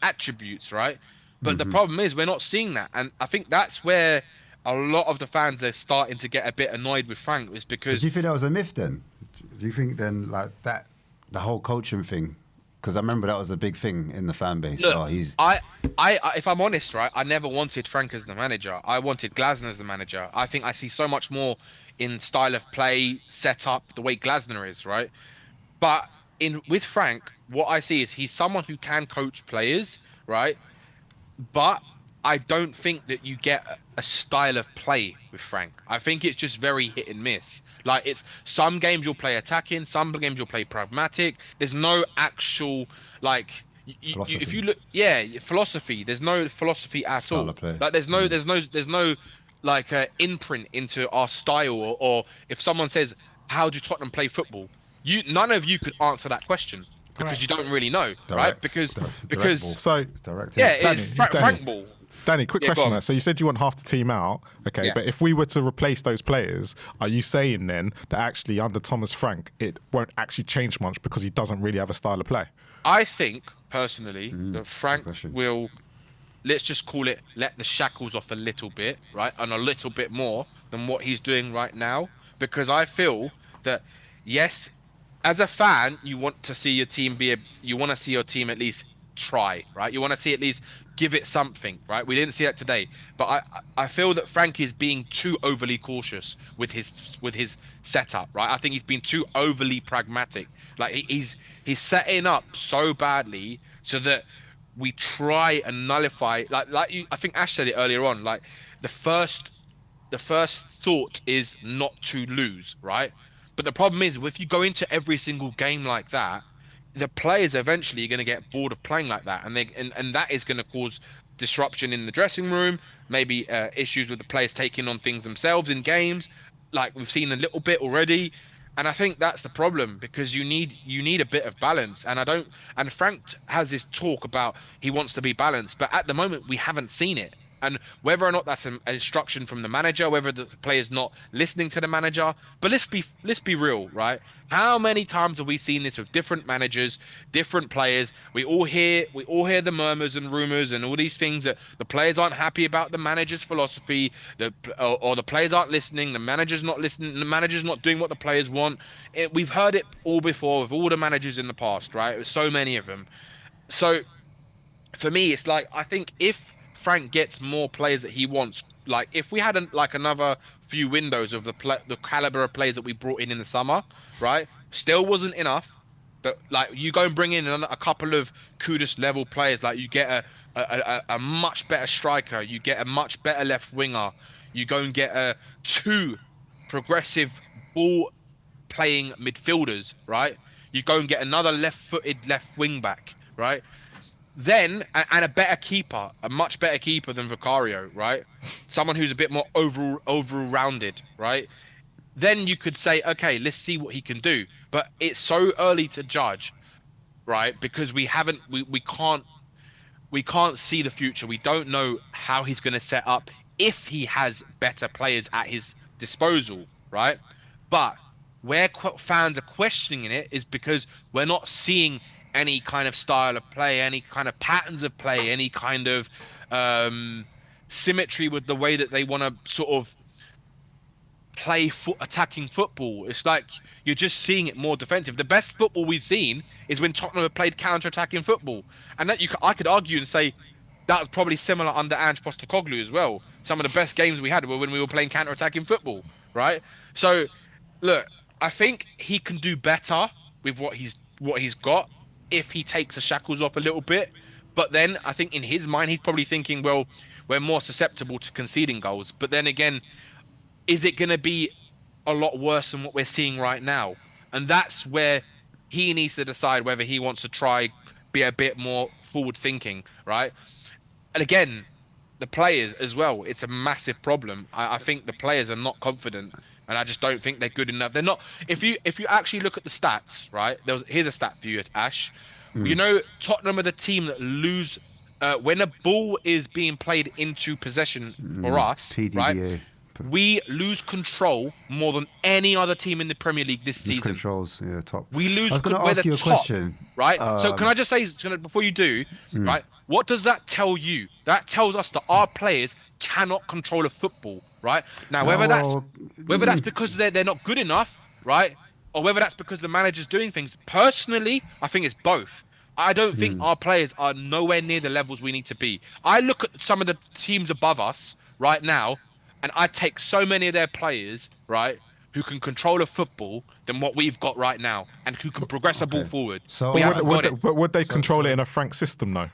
attributes, right? But the problem is we're not seeing that, and I think that's where a lot of the fans are starting to get a bit annoyed with Frank, is because. So do you think that was a myth then? Do you think then like that the whole coaching thing? Because I remember that was a big thing in the fan base. Look, oh, he's. I, if I'm honest, right, I never wanted Frank as the manager. I wanted Glasner as the manager. I think I see so much more in style of play, setup, the way Glasner is, right? But with Frank, what I see is he's someone who can coach players, right? But I don't think that you get a style of play with Frank. I think it's just very hit and miss. Like, it's some games you'll play attacking, some games you'll play pragmatic. There's no actual, like, if you look, philosophy. There's no philosophy at Style all. of play. Like, there's no like imprint into our style. Or if someone says, "How do Tottenham play football?" None of you could answer that question because you don't really know, right? Because so direct. yeah, Danny, it's Danny. Frank ball. Danny, quick question on that. So you said you want half the team out, okay? Yeah. But if we were to replace those players, are you saying then that actually under Thomas Frank it won't actually change much because he doesn't really have a style of play? I think personally that Frank will, let's just call it, let the shackles off a little bit, right, and a little bit more than what he's doing right now, because I feel that yes, as a fan, you want to see your team you want to see your team at least try, right? You want to see at least give it something, right? We didn't see that today, but I feel that Frank is being too overly cautious with his setup, right? I think he's been too overly pragmatic. Like he's setting up so badly so that we try and nullify. I think Ash said it earlier on. Like the first thought is not to lose, right? But the problem is, if you go into every single game like that, the players eventually are going to get bored of playing like that, and that is going to cause disruption in the dressing room, maybe issues with the players taking on things themselves in games, like we've seen a little bit already. And I think that's the problem, because you need a bit of balance. And Frank has this talk about he wants to be balanced, but at the moment we haven't seen it. And whether or not that's an instruction from the manager, whether the player's not listening to the manager, but let's be real, right? How many times have we seen this with different managers, different players? We all hear the murmurs and rumors and all these things that the players aren't happy about the manager's philosophy, or the players aren't listening, the manager's not listening, the manager's not doing what the players want. We've heard it all before with all the managers in the past, right? There's so many of them. So for me, it's like, I think if Frank gets more players that he wants, like if we had another few windows of the caliber of players that we brought in the summer, right? Still wasn't enough, but like you go and bring in a couple of Kudus level players, like you get a much better striker, you get a much better left winger, you go and get two progressive ball playing midfielders, right? You go and get another left-footed left wing back, right? Then, and a better keeper, a much better keeper than Vicario, right? Someone who's a bit more over-rounded, right? Then you could say, okay, let's see what he can do. But it's so early to judge, right? Because we can't see the future. We don't know how he's going to set up if he has better players at his disposal, right? But where fans are questioning it is because we're not seeing any kind of style of play, any kind of patterns of play, any kind of symmetry with the way that they want to sort of play attacking football. It's like you're just seeing it more defensive. The best football we've seen is when Tottenham have played counter-attacking football, and that I could argue and say that was probably similar under Ange Postecoglou as well. Some of the best games we had were when we were playing counter-attacking football, right? So look, I think he can do better with what he's got if he takes the shackles off a little bit. But then I think in his mind, he's probably thinking, well, we're more susceptible to conceding goals. But then again, is it going to be a lot worse than what we're seeing right now? And that's where he needs to decide whether he wants to try be a bit more forward thinking, right? And again, the players as well, it's a massive problem. I think the players are not confident, and I just don't think they're good enough. They're not. If you actually look at the stats, right? Here's a stat for you, Ash. You know, Tottenham are the team that lose when a ball is being played into possession for us, TDDA. right? We lose control more than any other team in the Premier League this season. Controls, yeah, top. We lose. I was going to ask you a question, right? So can I just say, before you do, right? What does that tell you? That tells us that our players cannot control a football, right? Now, whether that's because they're not good enough, right, or whether that's because the manager's doing things. Personally, I think it's both. I don't think our players are nowhere near the levels we need to be. I look at some of the teams above us right now, and I take so many of their players, right, who can control a football than what we've got right now, and who can progress a ball forward. So, but would they control it in a Frank system, though?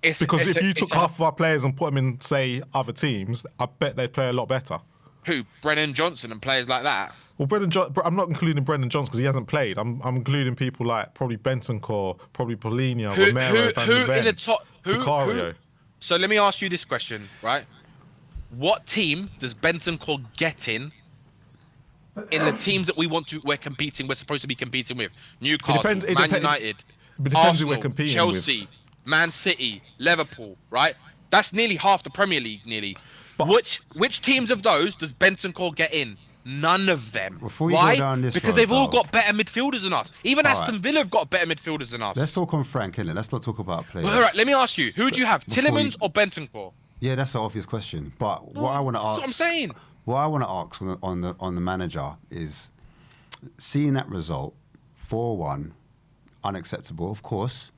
Because if you took half of our players and put them in, say, other teams, I bet they'd play a lot better. Who? Brennan Johnson and players like that? Well, I'm not including Brendan Johnson because he hasn't played. I'm including people like probably Bentancur, probably Polina, Romero, Van de Ven, Vicario. So let me ask you this question, right? What team does Bentancur get in the teams that we're supposed to be competing with? Newcastle, Man United, It depends Arsenal, who we're competing Chelsea, with. Man City, Liverpool, right? That's nearly half the Premier League, nearly. But which teams of those does Bentancur get in? None of them. Why? Because they've all got better midfielders than us. Even Aston Villa have got better midfielders than us. Let's talk on Frank, innit? Let's not talk about players. Well, all right, let me ask you. Who would you have, Tielemans or Bentancur? Yeah, that's an obvious question. But what I want to ask... That's what I'm saying. What I want to ask on the manager is, seeing that result, 4-1, unacceptable, of course.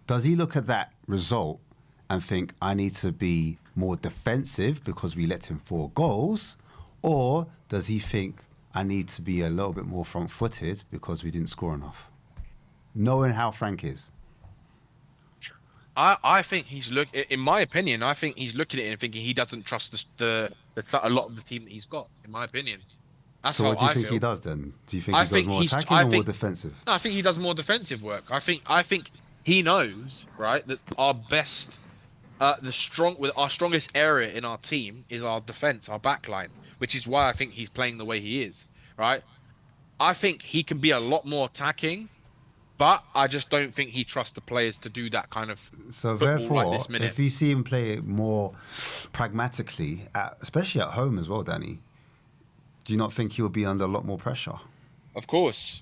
Does he look at that result and think, I need to be more defensive because we let him 4 goals? Or does he think, I need to be a little bit more front-footed because we didn't score enough? Knowing how Frank is. I think in my opinion, I think he's looking at it and thinking he doesn't trust a lot of the team that he's got, in my opinion. That's so how what do you I think feel. he does then? Do you think he does more attacking or more defensive? No, I think he does more defensive work. I think he knows, right, that our best with our strongest area in our team is our defense, our back line, which is why I think he's playing the way he is, right? I think he can be a lot more attacking, but I just don't think he trusts the players to do that kind of So football therefore, right this minute. if you see him play more pragmatically, especially at home as well, Danny, do you not think he'll be under a lot more pressure? Of course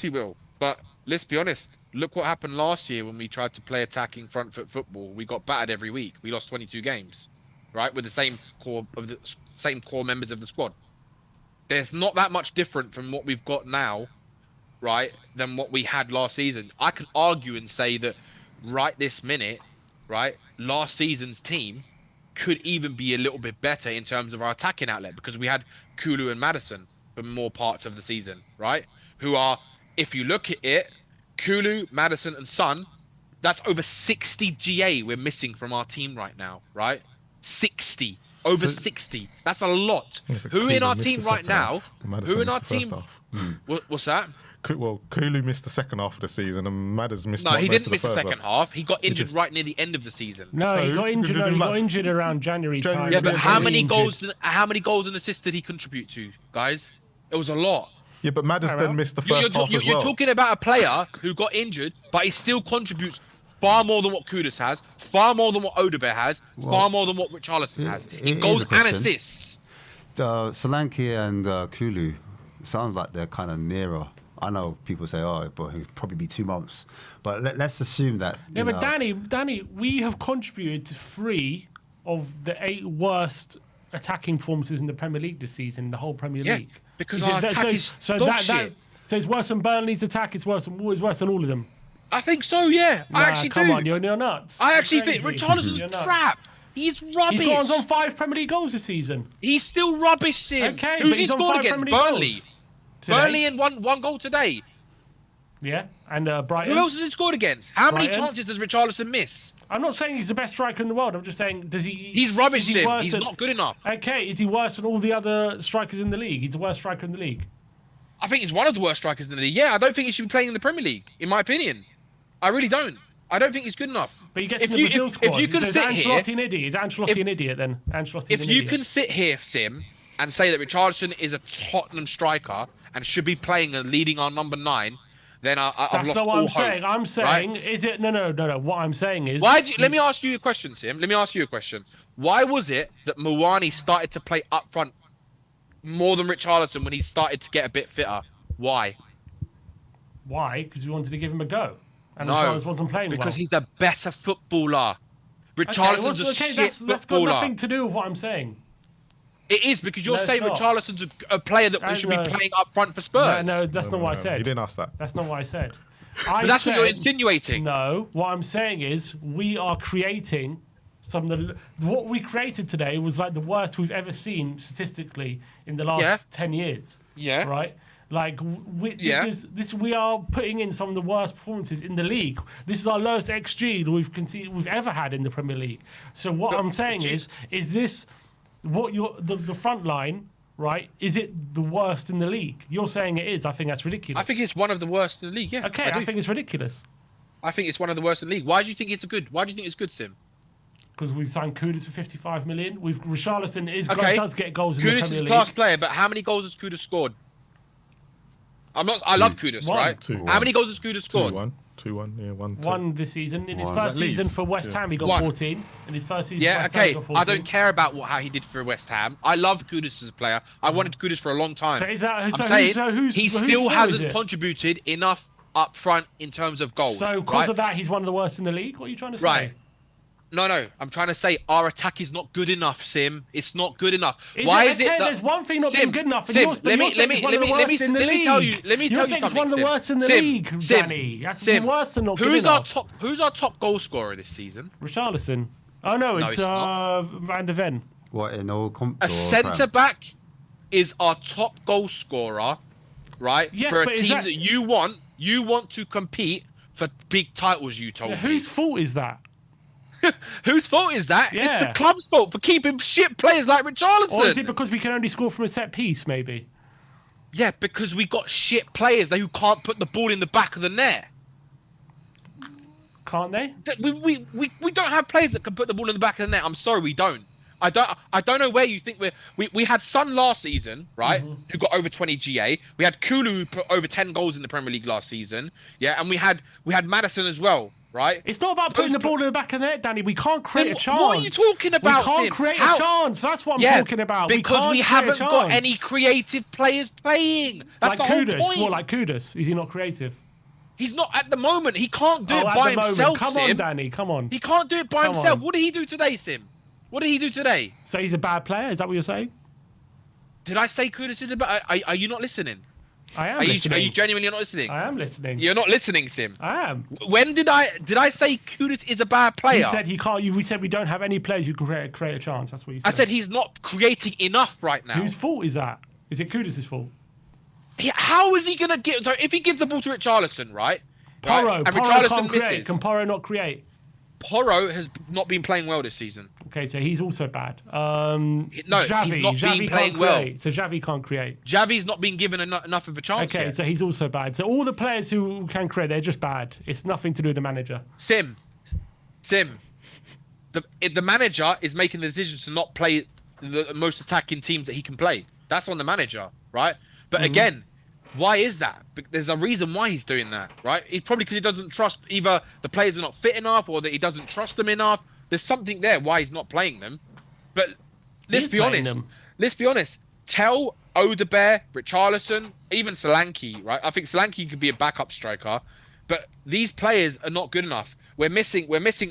he will. But let's be honest. Look what happened last year when we tried to play attacking front foot football. We got battered every week. We lost 22 games, right? With the same core members of the squad. There's not that much different from what we've got now, right, than what we had last season. I could argue and say that right this minute, right, last season's team could even be a little bit better in terms of our attacking outlet because we had Kulu and Maddison for more parts of the season, right? Who are, if you look at it, Kulu, Maddison, and Son, that's over 60 GA we're missing from our team right now, right? 60. Over 60. That's a lot. Yeah, Who in our team right now? Who in our team? What's that? Well, Kulu missed the second half of the season, and Madders missed. No, he most didn't miss the second half. He got injured right near the end of the season. No, he got injured. he He got got injured around January time. Yeah, but how many Injured. goals and assists did he contribute to, guys? It was a lot. Yeah, but Madders then missed the first half as well. You're talking about a player who got injured, but he still contributes far more than what Kudus has, far more than what Odebear has, far more than what Richarlison has in goals and assists. Solanke and Kulu sounds like they're kind of nearer. I know people say, oh, but it'll probably be 2 months. But let's assume that. Yeah, but Danny, we have contributed to 3 of the 8 worst attacking performances in the Premier League this season, the whole Premier League. Because our attack is dog shit. So it's worse than Burnley's attack. It's worse than all of them. I think so. Yeah, I actually do. Come on, you're nuts. I actually think Richarlison's crap. He's rubbish. He's on 5 Premier League goals this season. He's still rubbish, Sim. Okay, who's but he he's on scored 5 against? Premier League Burnley. goals today. Burnley and one goal today. Yeah, and Brighton. Who else has he scored against? How many Brighton. chances does Richarlison miss? I'm not saying he's the best striker in the world. I'm just saying, does he? He's rubbish, is he Sim. worse He's than- not good enough. Okay, is he worse than all the other strikers in the league? He's the worst striker in the league. I think he's one of the worst strikers in the league. Yeah, I don't think he should be playing in the Premier League, in my opinion. I really don't. I don't think he's good enough. But he gets in the Brazil squad. If you can so is sit here, Ancelotti an idiot? Is Ancelotti an idiot then? Ancelotti's if an you idiot. can sit here, Sim, and say that Richarlison is a Tottenham striker and should be playing and leading our number 9, then I've That's lost not what all I'm saying. hope, I'm saying, right? is it? No. What I'm saying is. Let me ask you a question, Sim. Let me ask you a question. Why was it that Mawani started to play up front more than Richarlison when he started to get a bit fitter? Why? Why? Because we wanted to give him a go. And No, Richarlison wasn't playing because well. he's a better footballer. Richarlison's a shit that's got footballer. nothing to do with what I'm saying. It is because you're No, it's saying not. Richarlison's a player that we should be playing up front for Spurs. No, that's not what I said. You didn't ask that. That's not what I said. But that's what you're insinuating. No, what I'm saying is we are creating what we created today was like the worst we've ever seen statistically in the last 10 years. Yeah. Right? Like we are putting in some of the worst performances in the league. This is our lowest XG that we've ever had in the Premier League. So what I'm saying is this what the front line, right? Is it the worst in the league? You're saying it is. I think that's ridiculous. I think it's one of the worst in the league. Yeah. Okay, I think it's ridiculous. I think it's one of the worst in the league. Why do you think it's good? Why do you think it's good, Sim? Because we've signed Kudus for 55 million. Richarlison does get goals in the Kudus Premier is a League. class player, but how many goals has Kudus scored? I love Kudus, right? 2-1. How many goals has Kudus scored? 2-1, yeah, 1-2. One this season. In his One. first That season Leeds. for West Ham, he got One. 14. In his first season, Yeah, West Ham, okay. he got 14. I don't care about how he did for West Ham. I love Kudus as a player. I wanted Kudus for a long time. So is that? I'm So saying who's he whose still fault is hasn't it? contributed enough up front in terms of goals. So because of that, he's one of the worst in the league. What are you trying to say? Right. No. I'm trying to say our attack is not good enough, Sim. It's not good enough. Is Why it, is it okay, that there's one thing not Sim, being good enough, and Sim, you're saying it's one of the worst in the league. tell you You're saying it's one of the something, worst in the Sim. league, Sim. Danny. That's Sim. worse than not good Who's enough. Who's our top goal scorer this season? Richarlison. Oh no, No, it's it's not. Van de Ven. What, in all comps? A or centre Prem? back is our top goal scorer, right? Yes, for a but is team that- that you want to compete for big titles. You told me. Whose fault is that? Whose fault is that? Yeah. It's the club's fault for keeping shit players like Richarlison. Or is it because we can only score from a set piece, maybe? Yeah, because we got shit players who can't put the ball in the back of the net. can't they? We don't have players that can put the ball in the back of the net. I'm sorry, we don't. I don't know where you think we had Son last season, right? Who got over 20 GA. We had Kulu who put over 10 goals in the Premier League last season. Yeah, and we had Madison as well, right? It's not about putting the ball in the back of the net, Danny. We can't create a chance. What are you talking about? We can't create a chance. That's what I'm talking about. Because we haven't got any creative players playing. That's the whole point. What, like Kudus? Is he not creative? He's not at the moment. He can't do it by himself. Come on, Danny. Come on. He can't do it by himself. What did he do today, Sim? What did he do today? So he's a bad player? Is that what you're saying? Did I say Kudus is a bad? Are you not listening? I am listening. Are you genuinely not listening? I am listening. You're not listening, Sim. I am. When did I say Kudus is a bad player? You said he can't. We said we don't have any players who can create a chance. That's what you said. I said he's not creating enough right now. Whose fault is that? Is it Kudus' fault? How is he gonna get? So if he gives the ball to Richarlison, right? Porro can't create. Can Porro not create? Porro has not been playing well this season. Okay, so he's also bad. No, Xavi, he's not Xavi been playing well. So Xavi can't create. Xavi's not been given enough of a chance. Okay, so he's also bad. So all the players who can create, they're just bad. It's nothing to do with the manager. Sim. The manager is making the decisions to not play the most attacking teams that he can play. That's on the manager, right? But again, why is that? There's a reason why he's doing that, right? It's probably because he doesn't trust either the players are not fit enough or that he doesn't trust them enough. There's something there why he's not playing them. But let's be honest. Tell Odebear, Richarlison, even Solanke, right? I think Solanke could be a backup striker, but these players are not good enough. We're missing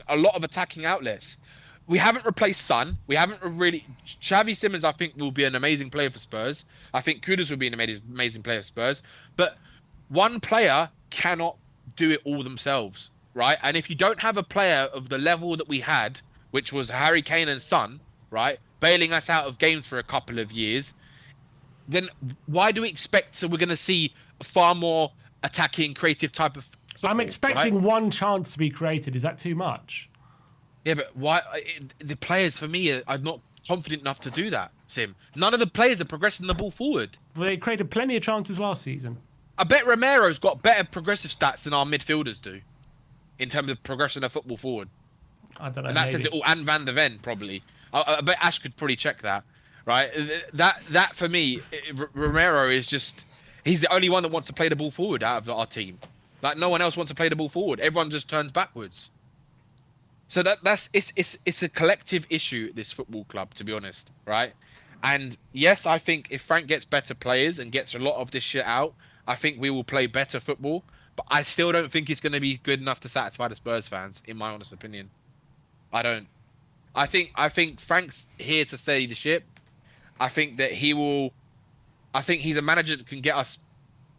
a lot of attacking outlets. We haven't replaced Son. We haven't really. Xavi Simons, I think, will be an amazing player for Spurs. I think Kudus will be an amazing player for Spurs. But one player cannot do it all themselves, right? And if you don't have a player of the level that we had, which was Harry Kane and Son, right, bailing us out of games for a couple of years, then why do we expect? So we're going to see a far more attacking, creative type of football, I'm expecting one chance to be created. Is that too much? Yeah, but why? The players, for me, are not confident enough to do that, Sim. None of the players are progressing the ball forward. Well, they created plenty of chances last season. I bet Romero's got better progressive stats than our midfielders do in terms of progressing their football forward. I don't know. And that says it all. And Van der Ven, probably. I bet Ash could probably check that, right? That for me, Romero is just... He's the only one that wants to play the ball forward out of our team. Like, no one else wants to play the ball forward. Everyone just turns backwards. So it's a collective issue at this football club, to be honest, right? And yes, I think if Frank gets better players and gets a lot of this shit out, I think we will play better football. But I still don't think it's going to be good enough to satisfy the Spurs fans, in my honest opinion. I don't. I think Frank's here to steady the ship. I think that he will. I think he's a manager that can get us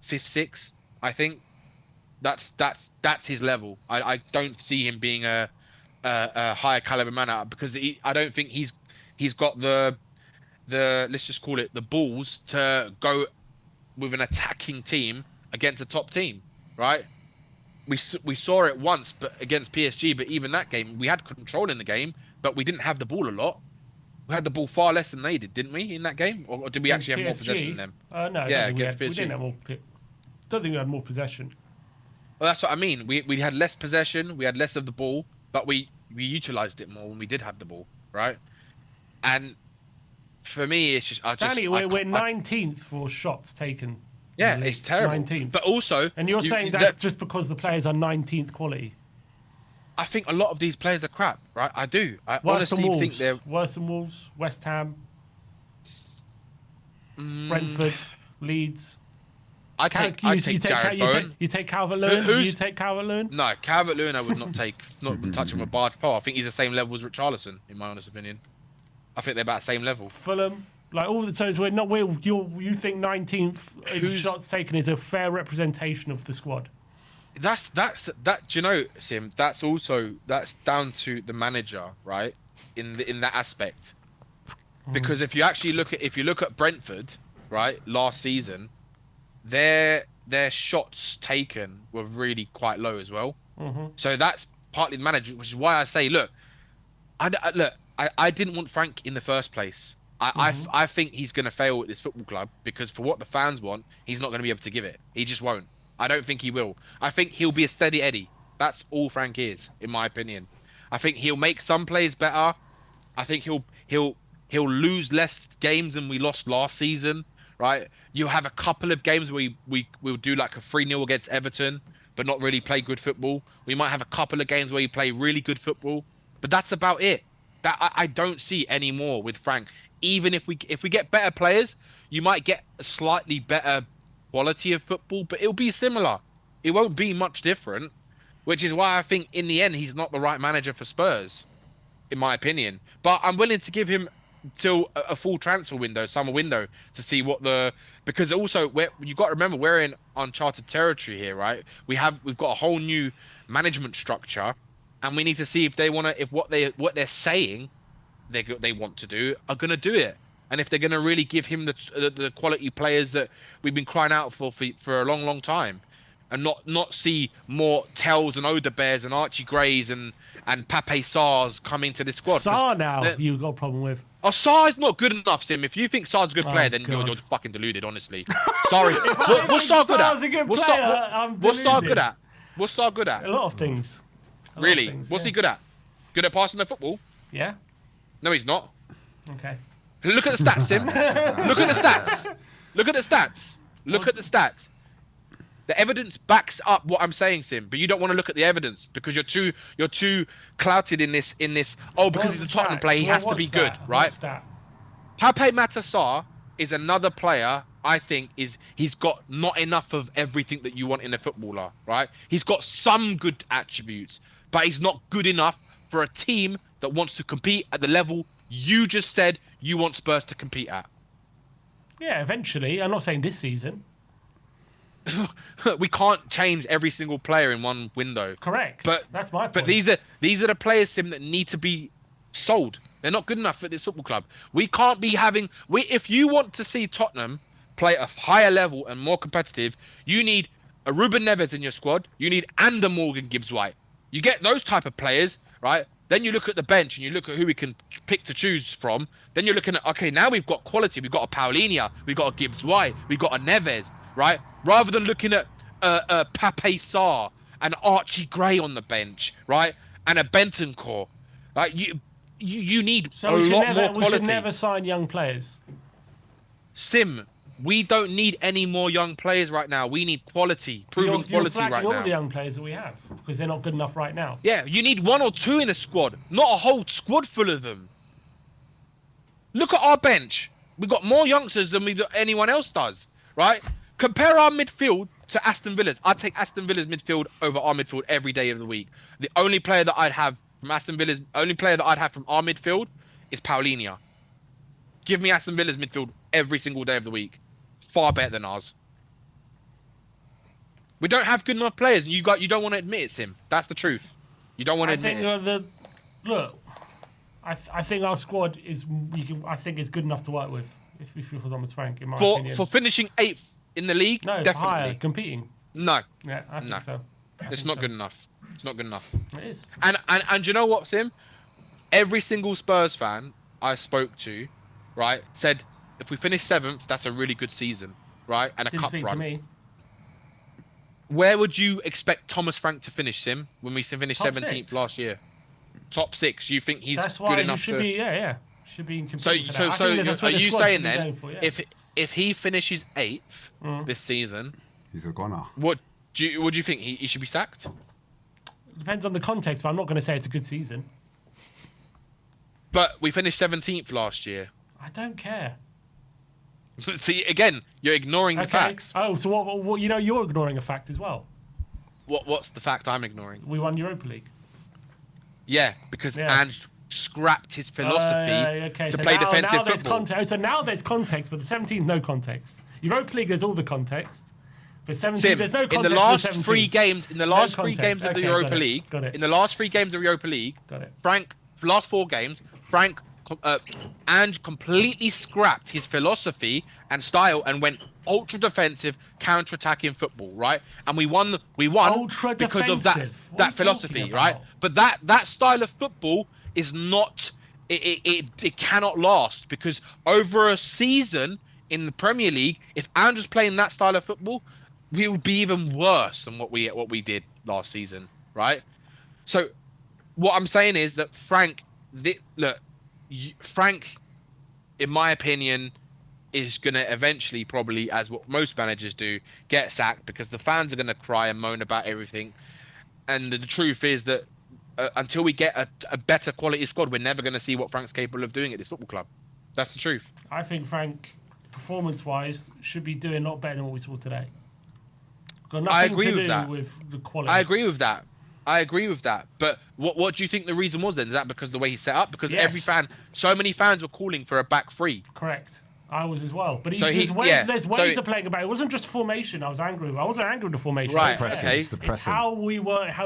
5th, 6th. I think that's his level. I don't see him being a higher caliber man because I don't think he's got the let's just call it the balls to go with an attacking team against a top team, right? We saw it once, but against PSG. But even that game, we had control in the game, but we didn't have the ball a lot. We had the ball far less than they did, didn't we, in that game? Or did we actually have more possession than them? No. Yeah, we didn't have more. Don't think we had more possession. Well, that's what I mean. We had less possession. We had less of the ball, but we utilized it more when we did have the ball, right? And for me, it's just Danny, we're 19th for shots taken. Yeah, it's terrible. 19th. But also, and you're saying that's just because the players are 19th quality. I think a lot of these players are crap, right? I do. I honestly think they're worse than Wolves, West Ham, Brentford, Leeds. I take Jared Bowen. You take Calvert-Lewin. You take Calvert-Lewin. No, Calvert-Lewin I would not take. Not touch him with barge pole. I think he's the same level as Richarlison, in my honest opinion. I think they're about the same level. Fulham, like all the times we're not. You think 19th in shots taken is a fair representation of the squad? That. Do you know, Sim? That's down to the manager, right? In that aspect, because if you actually look at Brentford, right, last season, their shots taken were really quite low as well. So that's partly the manager, which is why I say, look, I didn't want Frank in the first place. I think he's going to fail at this football club because for what the fans want, he's not going to be able to give it. He just won't. I don't think he will. I think he'll be a steady Eddie. That's all Frank is, in my opinion. I think he'll make some players better. I think he'll lose less games than we lost last season, right? You'll have a couple of games where we'll do like a 3-0 against Everton, but not really play good football. We might have a couple of games where you play really good football, but that's about it. That I don't see any more with Frank. Even if we get better players, you might get a slightly better quality of football, but it'll be similar. It won't be much different, which is why I think in the end he's not the right manager for Spurs, in my opinion. But I'm willing to give him till a full transfer window, summer window, to see what because also you got to remember we're in uncharted territory here, right? We've got a whole new management structure, and we need to see if what they're saying they want to do are gonna do it, and if they're gonna really give him the quality players that we've been crying out for a long time, and not see more Tells and Odebears and Archie Grays and Pape Sarrs coming to this squad. Sarr now you've got a problem with. Oh, Sarr's not good enough, Sim. If you think Sarr's a good player, then you're fucking deluded, honestly. Sorry. What's Sarr good at? What's Sarr good at? What's Sarr good at? A lot of things. Really? What's he good at? Good at passing the football? Yeah. No, he's not. Okay. Look at the stats, Sim. Look at the stats. Look at the stats. Look at the stats. The evidence backs up what I'm saying, Sim, but you don't want to look at the evidence because you're too clouted in this. Oh, because he's a Tottenham player, he has to be good, right? Pape Matar is another player. I think he's got not enough of everything that you want in a footballer, right? He's got some good attributes, but he's not good enough for a team that wants to compete at the level you just said you want Spurs to compete at. Yeah, eventually. I'm not saying this season. We can't change every single player in one window. Correct. But that's my point. But these are the players, Sim, that need to be sold. They're not good enough at this football club. We can't be having. If you want to see Tottenham play a higher level and more competitive, you need a Ruben Neves in your squad. You need and a Morgan Gibbs-White. You get those type of players, right? Then you look at the bench and you look at who we can pick to choose from. Then you're looking at, okay, now we've got quality. We've got a Paulinho. We've got a Gibbs-White. We've got a Neves, right? Rather than looking at Pape Sarr and Archie Gray on the bench, right? And a Bentancur. Like, you need a lot more quality. We should never sign young players. Sim, we don't need any more young players right now. We need quality, proven quality right now. You're all the young players that we have because they're not good enough right now. Yeah, you need 1 or 2 in a squad, not a whole squad full of them. Look at our bench. We've got more youngsters than anyone else does, right? Compare our midfield to Aston Villa's. I'd take Aston Villa's midfield over our midfield every day of the week. The only player that I'd have from Aston Villa's, only player that I'd have from our midfield is Paulinho. Give me Aston Villa's midfield every single day of the week. Far better than ours. We don't have good enough players, and you don't want to admit it, Sim. That's the truth. You don't want to admit it. Look, I think our squad is good enough to work with. If you're Thomas Frank, in my opinion. For finishing 8th in the league, no, definitely. Higher, competing. No. Yeah, I think so. It's not good enough. It's not good enough. It is. And you know what, Sim? Every single Spurs fan I spoke to, right, said if we finish 7th, that's a really good season, right? And a Didn't cup speak run. To me. Where would you expect Thomas Frank to finish, Sim, when we finished Top 17th 6. Top 6. Top 6. You think he's that's good why enough should to... Be, yeah. Should be in competing So are you saying then, for, yeah. if he finishes 8th this season, he's a goner. What do you think? He should be sacked? Depends on the context, but I'm not going to say it's a good season. But we finished 17th last year. I don't care. See, again, you're ignoring the facts. Oh, so what? You're ignoring a fact as well. What's the fact I'm ignoring? We won Europa League. Yeah, because Ange scrapped his philosophy to play defensive football. So now there's context, but the 17th, no context. Europa League, there's all the context. But 17th, there's no context. In the last 3 games, of the Europa League, in the last 3 games of Europa League, Frank, last 4 games, Ange completely scrapped his philosophy and style and went ultra defensive, counter-attacking football, right? And we won ultra because of defensive. that philosophy, right? But that style of football is not it cannot last, because over a season in the Premier League, if Ange was playing that style of football, we would be even worse than what we did last season. right? So what I'm saying is that Frank, Frank, in my opinion, is going to eventually, probably, as what most managers do, get sacked because the fans are going to cry and moan about everything. And the truth is that until we get a better quality squad, we're never going to see what Frank's capable of doing at this football club. That's the truth. I think Frank, performance-wise, should be doing a lot better than what we saw today. Got nothing I agree to with do that. with the quality. I agree with that. But what do you think the reason was then? Is that because the way he's set up? Because so many fans were calling for a back three. Correct. I was as well. But So there's ways of playing about it. It wasn't just formation I was angry with. I wasn't angry with the formation. Right, It's the It's pressing. how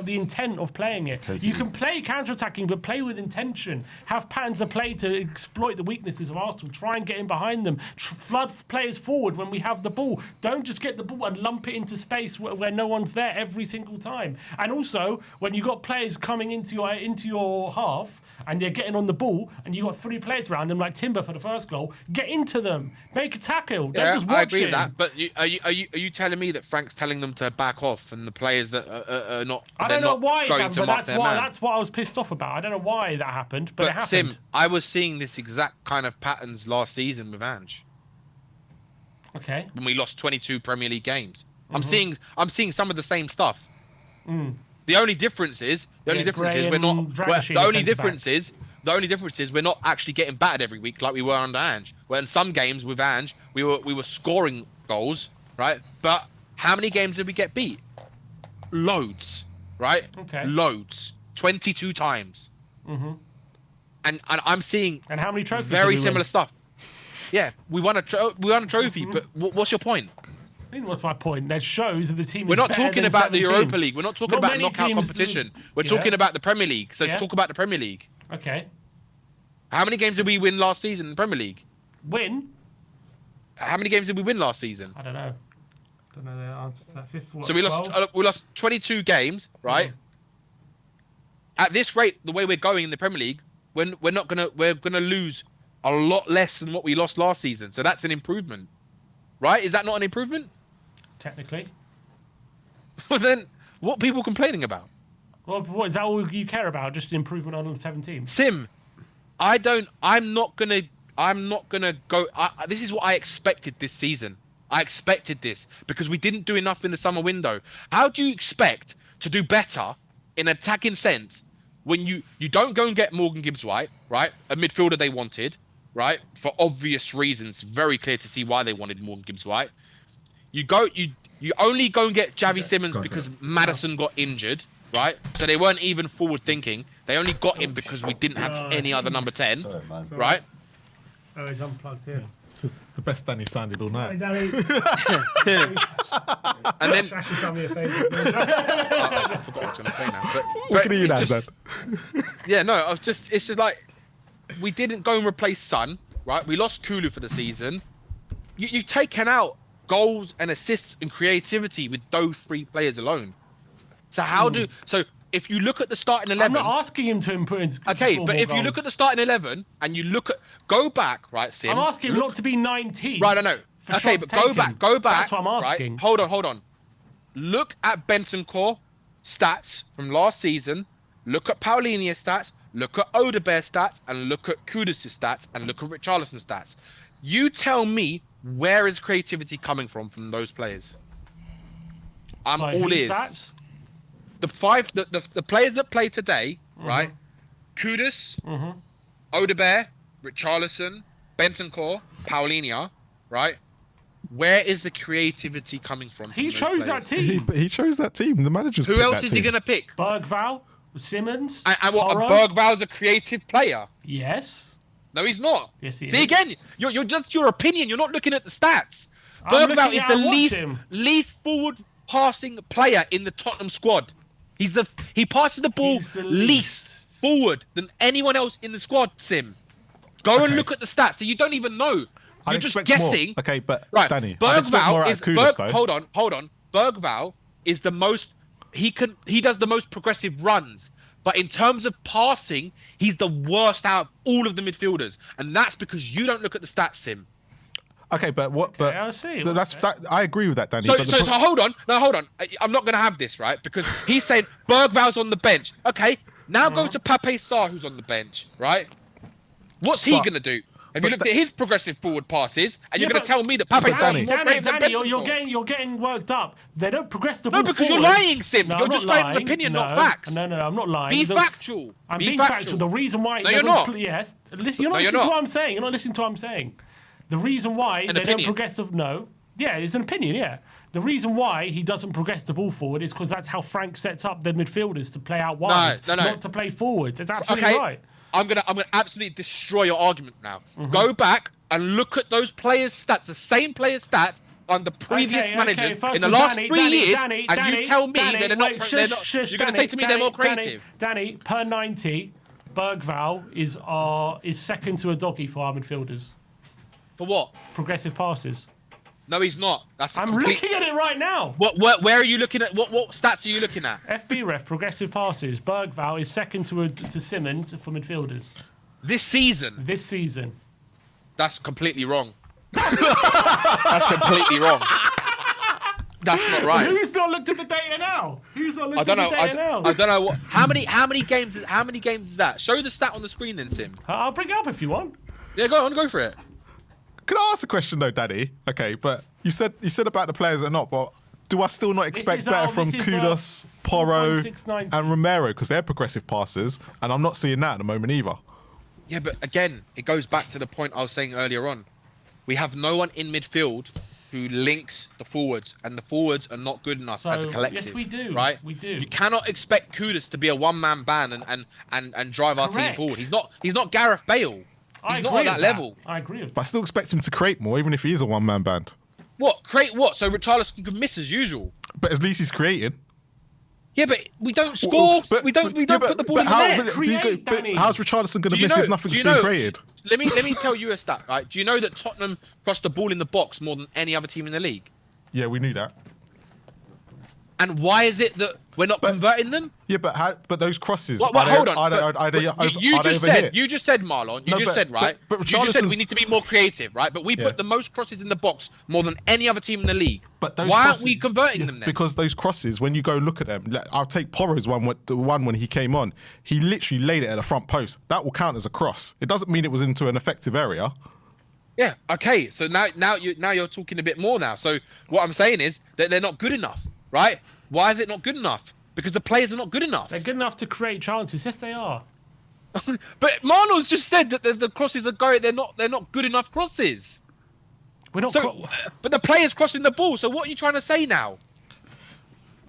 the intent of playing it. Totally. You can play counter-attacking, but play with intention. Have patterns of play to exploit the weaknesses of Arsenal. Try and get in behind them. Flood players forward when we have the ball. Don't just get the ball and lump it into space where no one's there every single time. And also, when you got players coming into your half, and they're getting on the ball, and you got 3 players around them, like Timber for the first goal. Get into them, make a tackle. Don't just watch I agree it. with that. But are you telling me that Frank's telling them to back off, and the players that are not? I don't know why, going to but mark their man? that's what I was pissed off about. I don't know why that happened, but it happened. Sim, I was seeing this exact kind of patterns last season with Ange. Okay. When we lost 22 Premier League games, I'm seeing some of the same stuff. The only difference is we're not actually getting battered every week like we were under Ange. Where in some games with Ange, we were scoring goals, right? But how many games did we get beat? Loads, right? Okay. Loads, 22 times. And I'm seeing And how many trophies? very did we similar win? stuff. Yeah, we won a trophy, but what's your point? I mean, what's my point? That shows that the team. We're is not better talking than about the 17th. Europa League. We're not talking about many knockout teams competition. do- We're talking about the Premier League. So let's talk about the Premier League. Okay. How many games did we win last season in the Premier League? Win? How many games did we win last season? I don't know. Don't know the answer to that. So we lost 22 games, right? At this rate, the way we're going in the Premier League, we're gonna lose a lot less than what we lost last season. So that's an improvement, right? Is that not an improvement? Technically. Well, then what are people complaining about? Well, what is that all you care about? Just the improvement on the 17? Sim, I'm not gonna go. This is what I expected this season. I expected this because we didn't do enough in the summer window. How do you expect to do better in attacking sense when you don't go and get Morgan Gibbs-White, right? A midfielder they wanted, right? For obvious reasons, very clear to see why they wanted Morgan Gibbs-White. You only go and get Javi Simmons because Maddison got injured, right? So they weren't even forward thinking. They only got him because we didn't have any other number 10, Sorry, man. right? Oh, he's unplugged here. The best Danny sounded all Hey, night. Danny. And then Actually, done me a favour. I forgot what I was going to say now. But Look at you now, it's Dad. yeah, no, it's just like we didn't go and replace Son, right? We lost Kulu for the season. You've taken out goals and assists and creativity with those 3 players alone. So so if you look at the starting 11, I'm not asking him to improve. okay, but if you look at the starting 11 and you go back, right, Sim? I'm asking him not to be 19. Right, I know. for Okay, shots but go taken. back. That's what I'm asking. Right? Hold on. Look at Bentancur stats from last season. Look at Paulinia's stats. Look at Odebear's stats, and look at Kudus' stats, and look at Richarlison's stats. You tell me where is creativity coming from those players? I'm Sorry, all whose ears. stats? The players that play today, right? Kudus, Odebear, Richarlison, Bentancur, Paulinia, right? Where is the creativity coming from? He those chose that players? team. He chose that team. The manager's Who picked else that is he team. gonna pick? Bergval, Simmons, And what? Porro? Bergval's a creative player. Yes. No, he's not. Yes, he See is. again, you're just your opinion. You're not looking at the stats. I'm Bergval looking is at the and watch him. least forward passing player in the Tottenham squad. He passes the ball He's the least forward than anyone else in the squad. Sim, go and Okay. look at the stats. So you don't even know. I'd You're just expect more. guessing. Okay, but Right, Danny, I'd expect more out of Kudus, though. Hold on. Bergval is the most. He does the most progressive runs, but in terms of passing, he's the worst out of all of the midfielders, and that's because you don't look at the stats, Sim. Okay, but what? But I see. So that's that. I agree with that, Danny. So, but so hold on. No, hold on. I'm not going to have this, right? Because he's saying Bergval's on the bench. Okay, now go to Pape Sarr, who's on the bench, right? What's he going to do? Have you looked at his progressive forward passes, and you're going to tell me that Pape Sarr is more great than Danny, you're getting worked up. They don't progress the ball No, because forward. you're lying, Sim. No, You're I'm just not stating lying. an opinion, No, not facts. No, I'm not lying. Be factual. I'm Be being factual. The reason why... No, you're not. Yes. You're not listening to what I'm saying. You're not listening to what I'm saying. The reason why they don't progress... No. Yeah, it's an opinion, yeah. The reason why he doesn't progress the ball forward is because that's how Frank sets up the midfielders to play out wide, not to play forward. It's absolutely right. I'm gonna absolutely destroy your argument now. Go back and look at those players' stats, the same players' stats on the previous managers in the last 3 years, and you tell me that they're not. You're gonna say to me they're more creative. Danny, per 90, Bergval is second to a doggy for our midfielders. For what? Progressive passes. No, he's not. I'm looking at it right now. Where are you looking at? What stats are you looking at? FBref progressive passes. Bergval is second to Simmons for midfielders. This season. That's completely wrong. That's completely wrong. That's not right. Who's not looked at the data now? I don't know what. How many games is that? Show the stat on the screen then, Sim. I'll bring it up if you want. Yeah, go for it. Can I ask a question though, Daddy? Okay, but you said about the players that are not, but do I still not expect better from Kudus, Porro, and Romero because they're progressive passers, and I'm not seeing that at the moment either. Yeah, but again, it goes back to the point I was saying earlier on. We have no one in midfield who links the forwards, and the forwards are not good enough as a collective. Yes, we do. Right? We do. You cannot expect Kudus to be a one-man band and drive our team forward. He's not Gareth Bale. He's not at that level. I agree with that. But I still expect him to create more, even if he is a one-man band. What? Create what? So Richarlison could miss as usual. But at least he's creating. Yeah, but we don't score. We don't put the ball in the net. But how's Richarlison going to miss if nothing's been created? Let me tell you a stat, right? Do you know that Tottenham crossed the ball in the box more than any other team in the league? Yeah, we knew that. And why is it that we're not converting them? Yeah, but those crosses. Hold on. You just said, Marlon. You just said, right? But you just said we need to be more creative, right? But we put the most crosses in the box more than any other team in the league. But those why aren't we converting them then? Because those crosses, when you go look at them, I'll take Porro's one when he came on. He literally laid it at the front post. That will count as a cross. It doesn't mean it was into an effective area. Yeah. Okay. So now you're talking a bit more now. So what I'm saying is that they're not good enough. Right? Why is it not good enough? Because the players are not good enough. They're good enough to create chances. Yes, they are. But Marno's just said that the crosses are going. They're not good enough crosses. We're not. But the player's crossing the ball. So what are you trying to say now?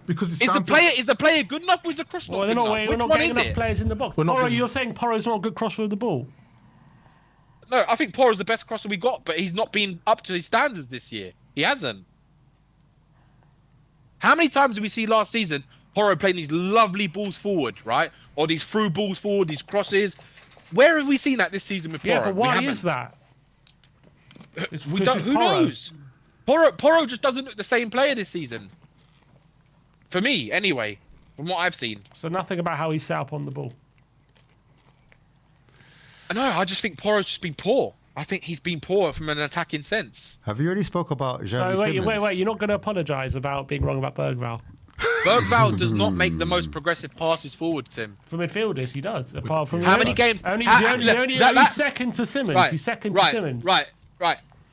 Because it's is the player good enough? Or is the cross not good enough? We're not getting enough players in the box. You're saying Porro's not a good crosser of the ball? No, I think Porro's the best crosser we got, but he's not been up to his standards this year. He hasn't. How many times did we see last season Porro playing these lovely balls forward, right? Or these through balls forward, these crosses? Where have we seen that this season with Porro? Yeah, but why is that? Who knows? Porro just doesn't look the same player this season. For me, anyway, from what I've seen. So nothing about how he's set up on the ball? No, I just think Porro's just been poor. I think he's been poor from an attacking sense. Have you already spoke about Xavi Simmons? Wait. You're not going to apologise about being wrong about Bergval? Bergval does not make the most progressive passes forward, Tim. For midfielders, he does. Apart from how many games? Only second to Simmons. Right, he's second to Simmons. Right.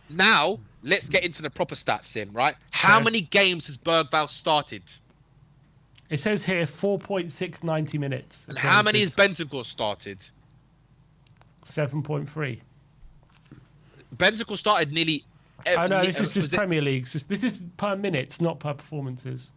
Now, let's get into the proper stats, Sim, right? How many games has Bergval started? It says here 4.6 90 minutes. And how many has Bentancur started? 7.3. Bentancur started nearly... Oh, no, this is just Premier League. This is per minutes, not per performances.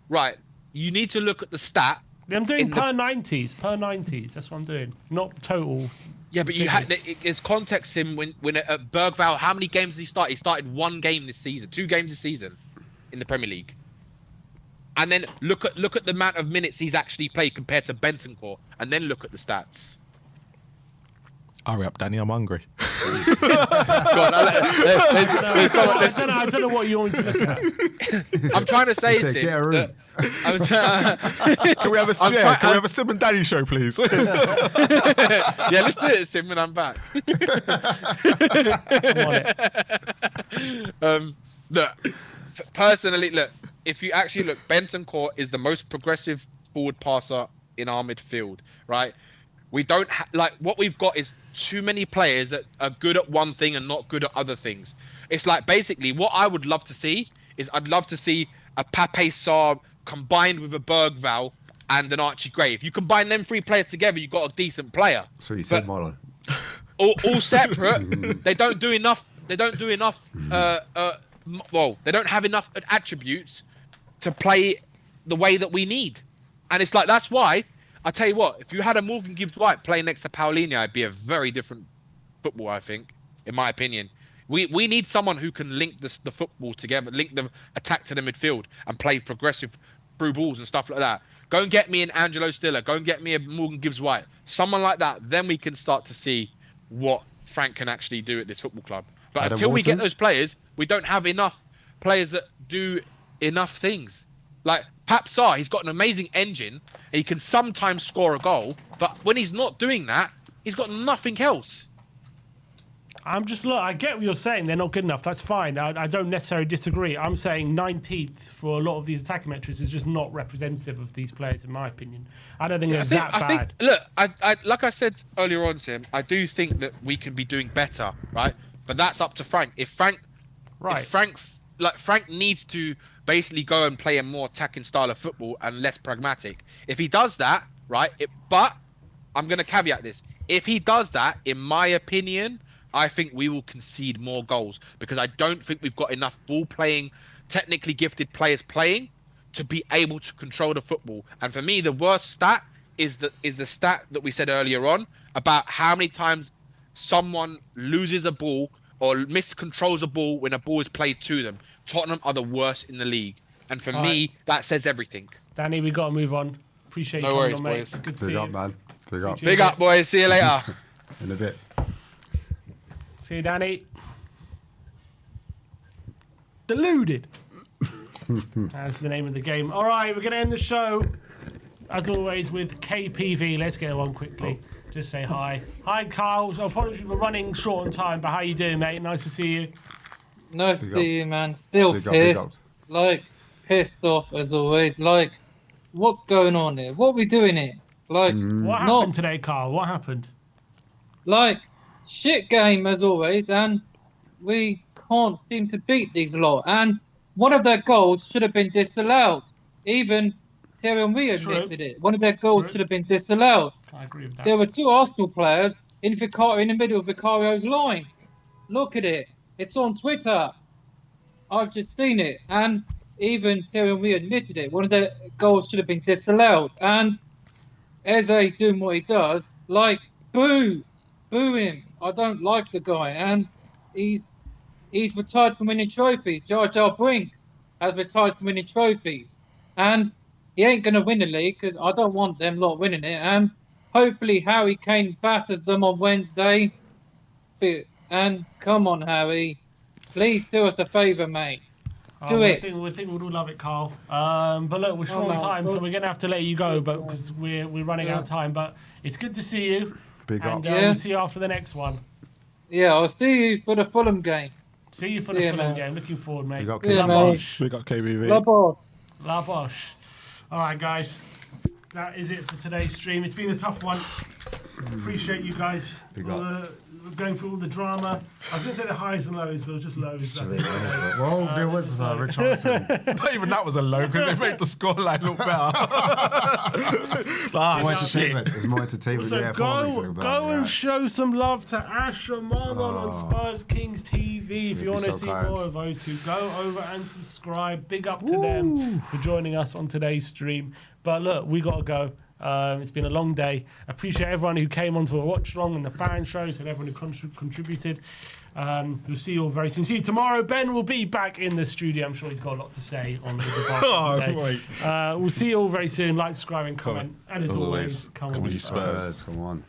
Right. You need to look at the stat. I'm doing per 90s. Per 90s. That's what I'm doing. Not total. Yeah, but it's context him when Bergval, how many games did he start? He started 1 game this season, 2 games this season in the Premier League. And then look at the amount of minutes he's actually played compared to Bentancur, and then look at the stats. Hurry up, Danny. I'm hungry. I don't know what you want me to look at. I'm trying to say to Get a him room. Can we have a Sim and Danny show, please? yeah, let's do it, Sim, when I'm back. Look, personally, if you actually look, Bentancur is the most progressive forward passer in our midfield, right? We don't what we've got is too many players that are good at one thing and not good at other things. It's like basically what I would love to see is I'd love to see a Pape Sarr combined with a Bergvall and an Archie Gray. If you combine them 3 players together, you've got a decent player. So you said Marlon. All separate. They don't do enough. They don't do enough. Well, they don't have enough attributes to play the way that we need. And it's like that's why. I tell you what, if you had a Morgan Gibbs-White playing next to Paulinho, it'd be a very different football, I think, in my opinion. We need someone who can link the football together, link the attack to the midfield and play progressive through balls and stuff like that. Go and get me an Angelo Stiller. Go and get me a Morgan Gibbs-White. Someone like that. Then we can start to see what Frank can actually do at this football club. But Adam until we Wilson? get those players, we don't have enough players that do enough things. Like Pap Sarr, he's got an amazing engine. He can sometimes score a goal, but when he's not doing that, he's got nothing else. I get what you're saying. They're not good enough. That's fine. I don't necessarily disagree. I'm saying 19th for a lot of these attacking metrics is just not representative of these players, in my opinion. I don't think they're that bad. Look, I like I said earlier on, Sim, I do think that we can be doing better, right? But that's up to Frank. If Frank needs to basically go and play a more attacking style of football and less pragmatic. If he does that, right? But I'm going to caveat this. If he does that, in my opinion, I think we will concede more goals because I don't think we've got enough ball-playing, technically gifted players playing to be able to control the football. And for me, the worst stat is the stat that we said earlier on about how many times someone loses a ball or miscontrols a ball when a ball is played to them. Tottenham are the worst in the league. And for me, that says everything. Danny, we got to move on. Appreciate you coming on, mate. Boys. Good to see Big up, you. man. Big up. Big up, boys. See you later. In a bit. See you, Danny. Deluded. That's the name of the game. All right, we're going to end the show, as always, with KPV. Let's get one quickly. Just say hi. Hi, Carl. So apologies, we're running short on time, but how you doing, mate? Nice to see you. Nice to see you, man. Still pissed. Pissed off as always. What's going on here? What are we doing here? What happened today, Carl? What happened? Shit game as always, and we can't seem to beat these lot. And one of their goals should have been disallowed. Even Thierry Henry admitted it. One of their goals should have been disallowed. I agree with that. There were 2 Arsenal players in the middle of Vicario's line. Look at it. It's on Twitter. I've just seen it. And even Thierry Henry admitted it. One of their goals should have been disallowed. And Eze doing what he does, boo him. I don't like the guy. And he's retired from winning trophies. Jar Jar Brinks has retired from winning trophies. And he ain't going to win the league because I don't want them lot winning it. And hopefully Harry Kane batters them on Wednesday. And come on, Harry. Please do us a favour, mate. Do it. We think we'll all love it, Carl. But look, we're short on time, so we're going to have to let you go because we're running out of time. But it's good to see you. Big up. We'll see you after the next one. Yeah, I'll see you for the Fulham game. See you for the Fulham game. Looking forward, mate. Big up, Yeah, KBV. mate. We got KBV. La Bosh. La Bosh. All right, guys. That is it for today's stream. It's been a tough one. Appreciate you guys. Big up. We're going through all the drama. I was going to say the highs and lows, but it was just lows. I think. Well, there was Richarlison. Not even that was a low because it made the scoreline look better. More entertainment. There's more entertainment. So Yeah, go and show some love to Asher Marlon on Spurs Kings TV. If you want to see more of those two, go over and subscribe. Big up to them for joining us on today's stream. But look, we got to go. It's been a long day. Appreciate everyone who came on for a watch along and the fan shows and everyone who contributed. We'll see you all very soon. See you tomorrow. Ben will be back in the studio. I'm sure he's got a lot to say on the device today. We'll see you all very soon. Like, subscribe, and comment. And as always, come on, Spurs. Come on.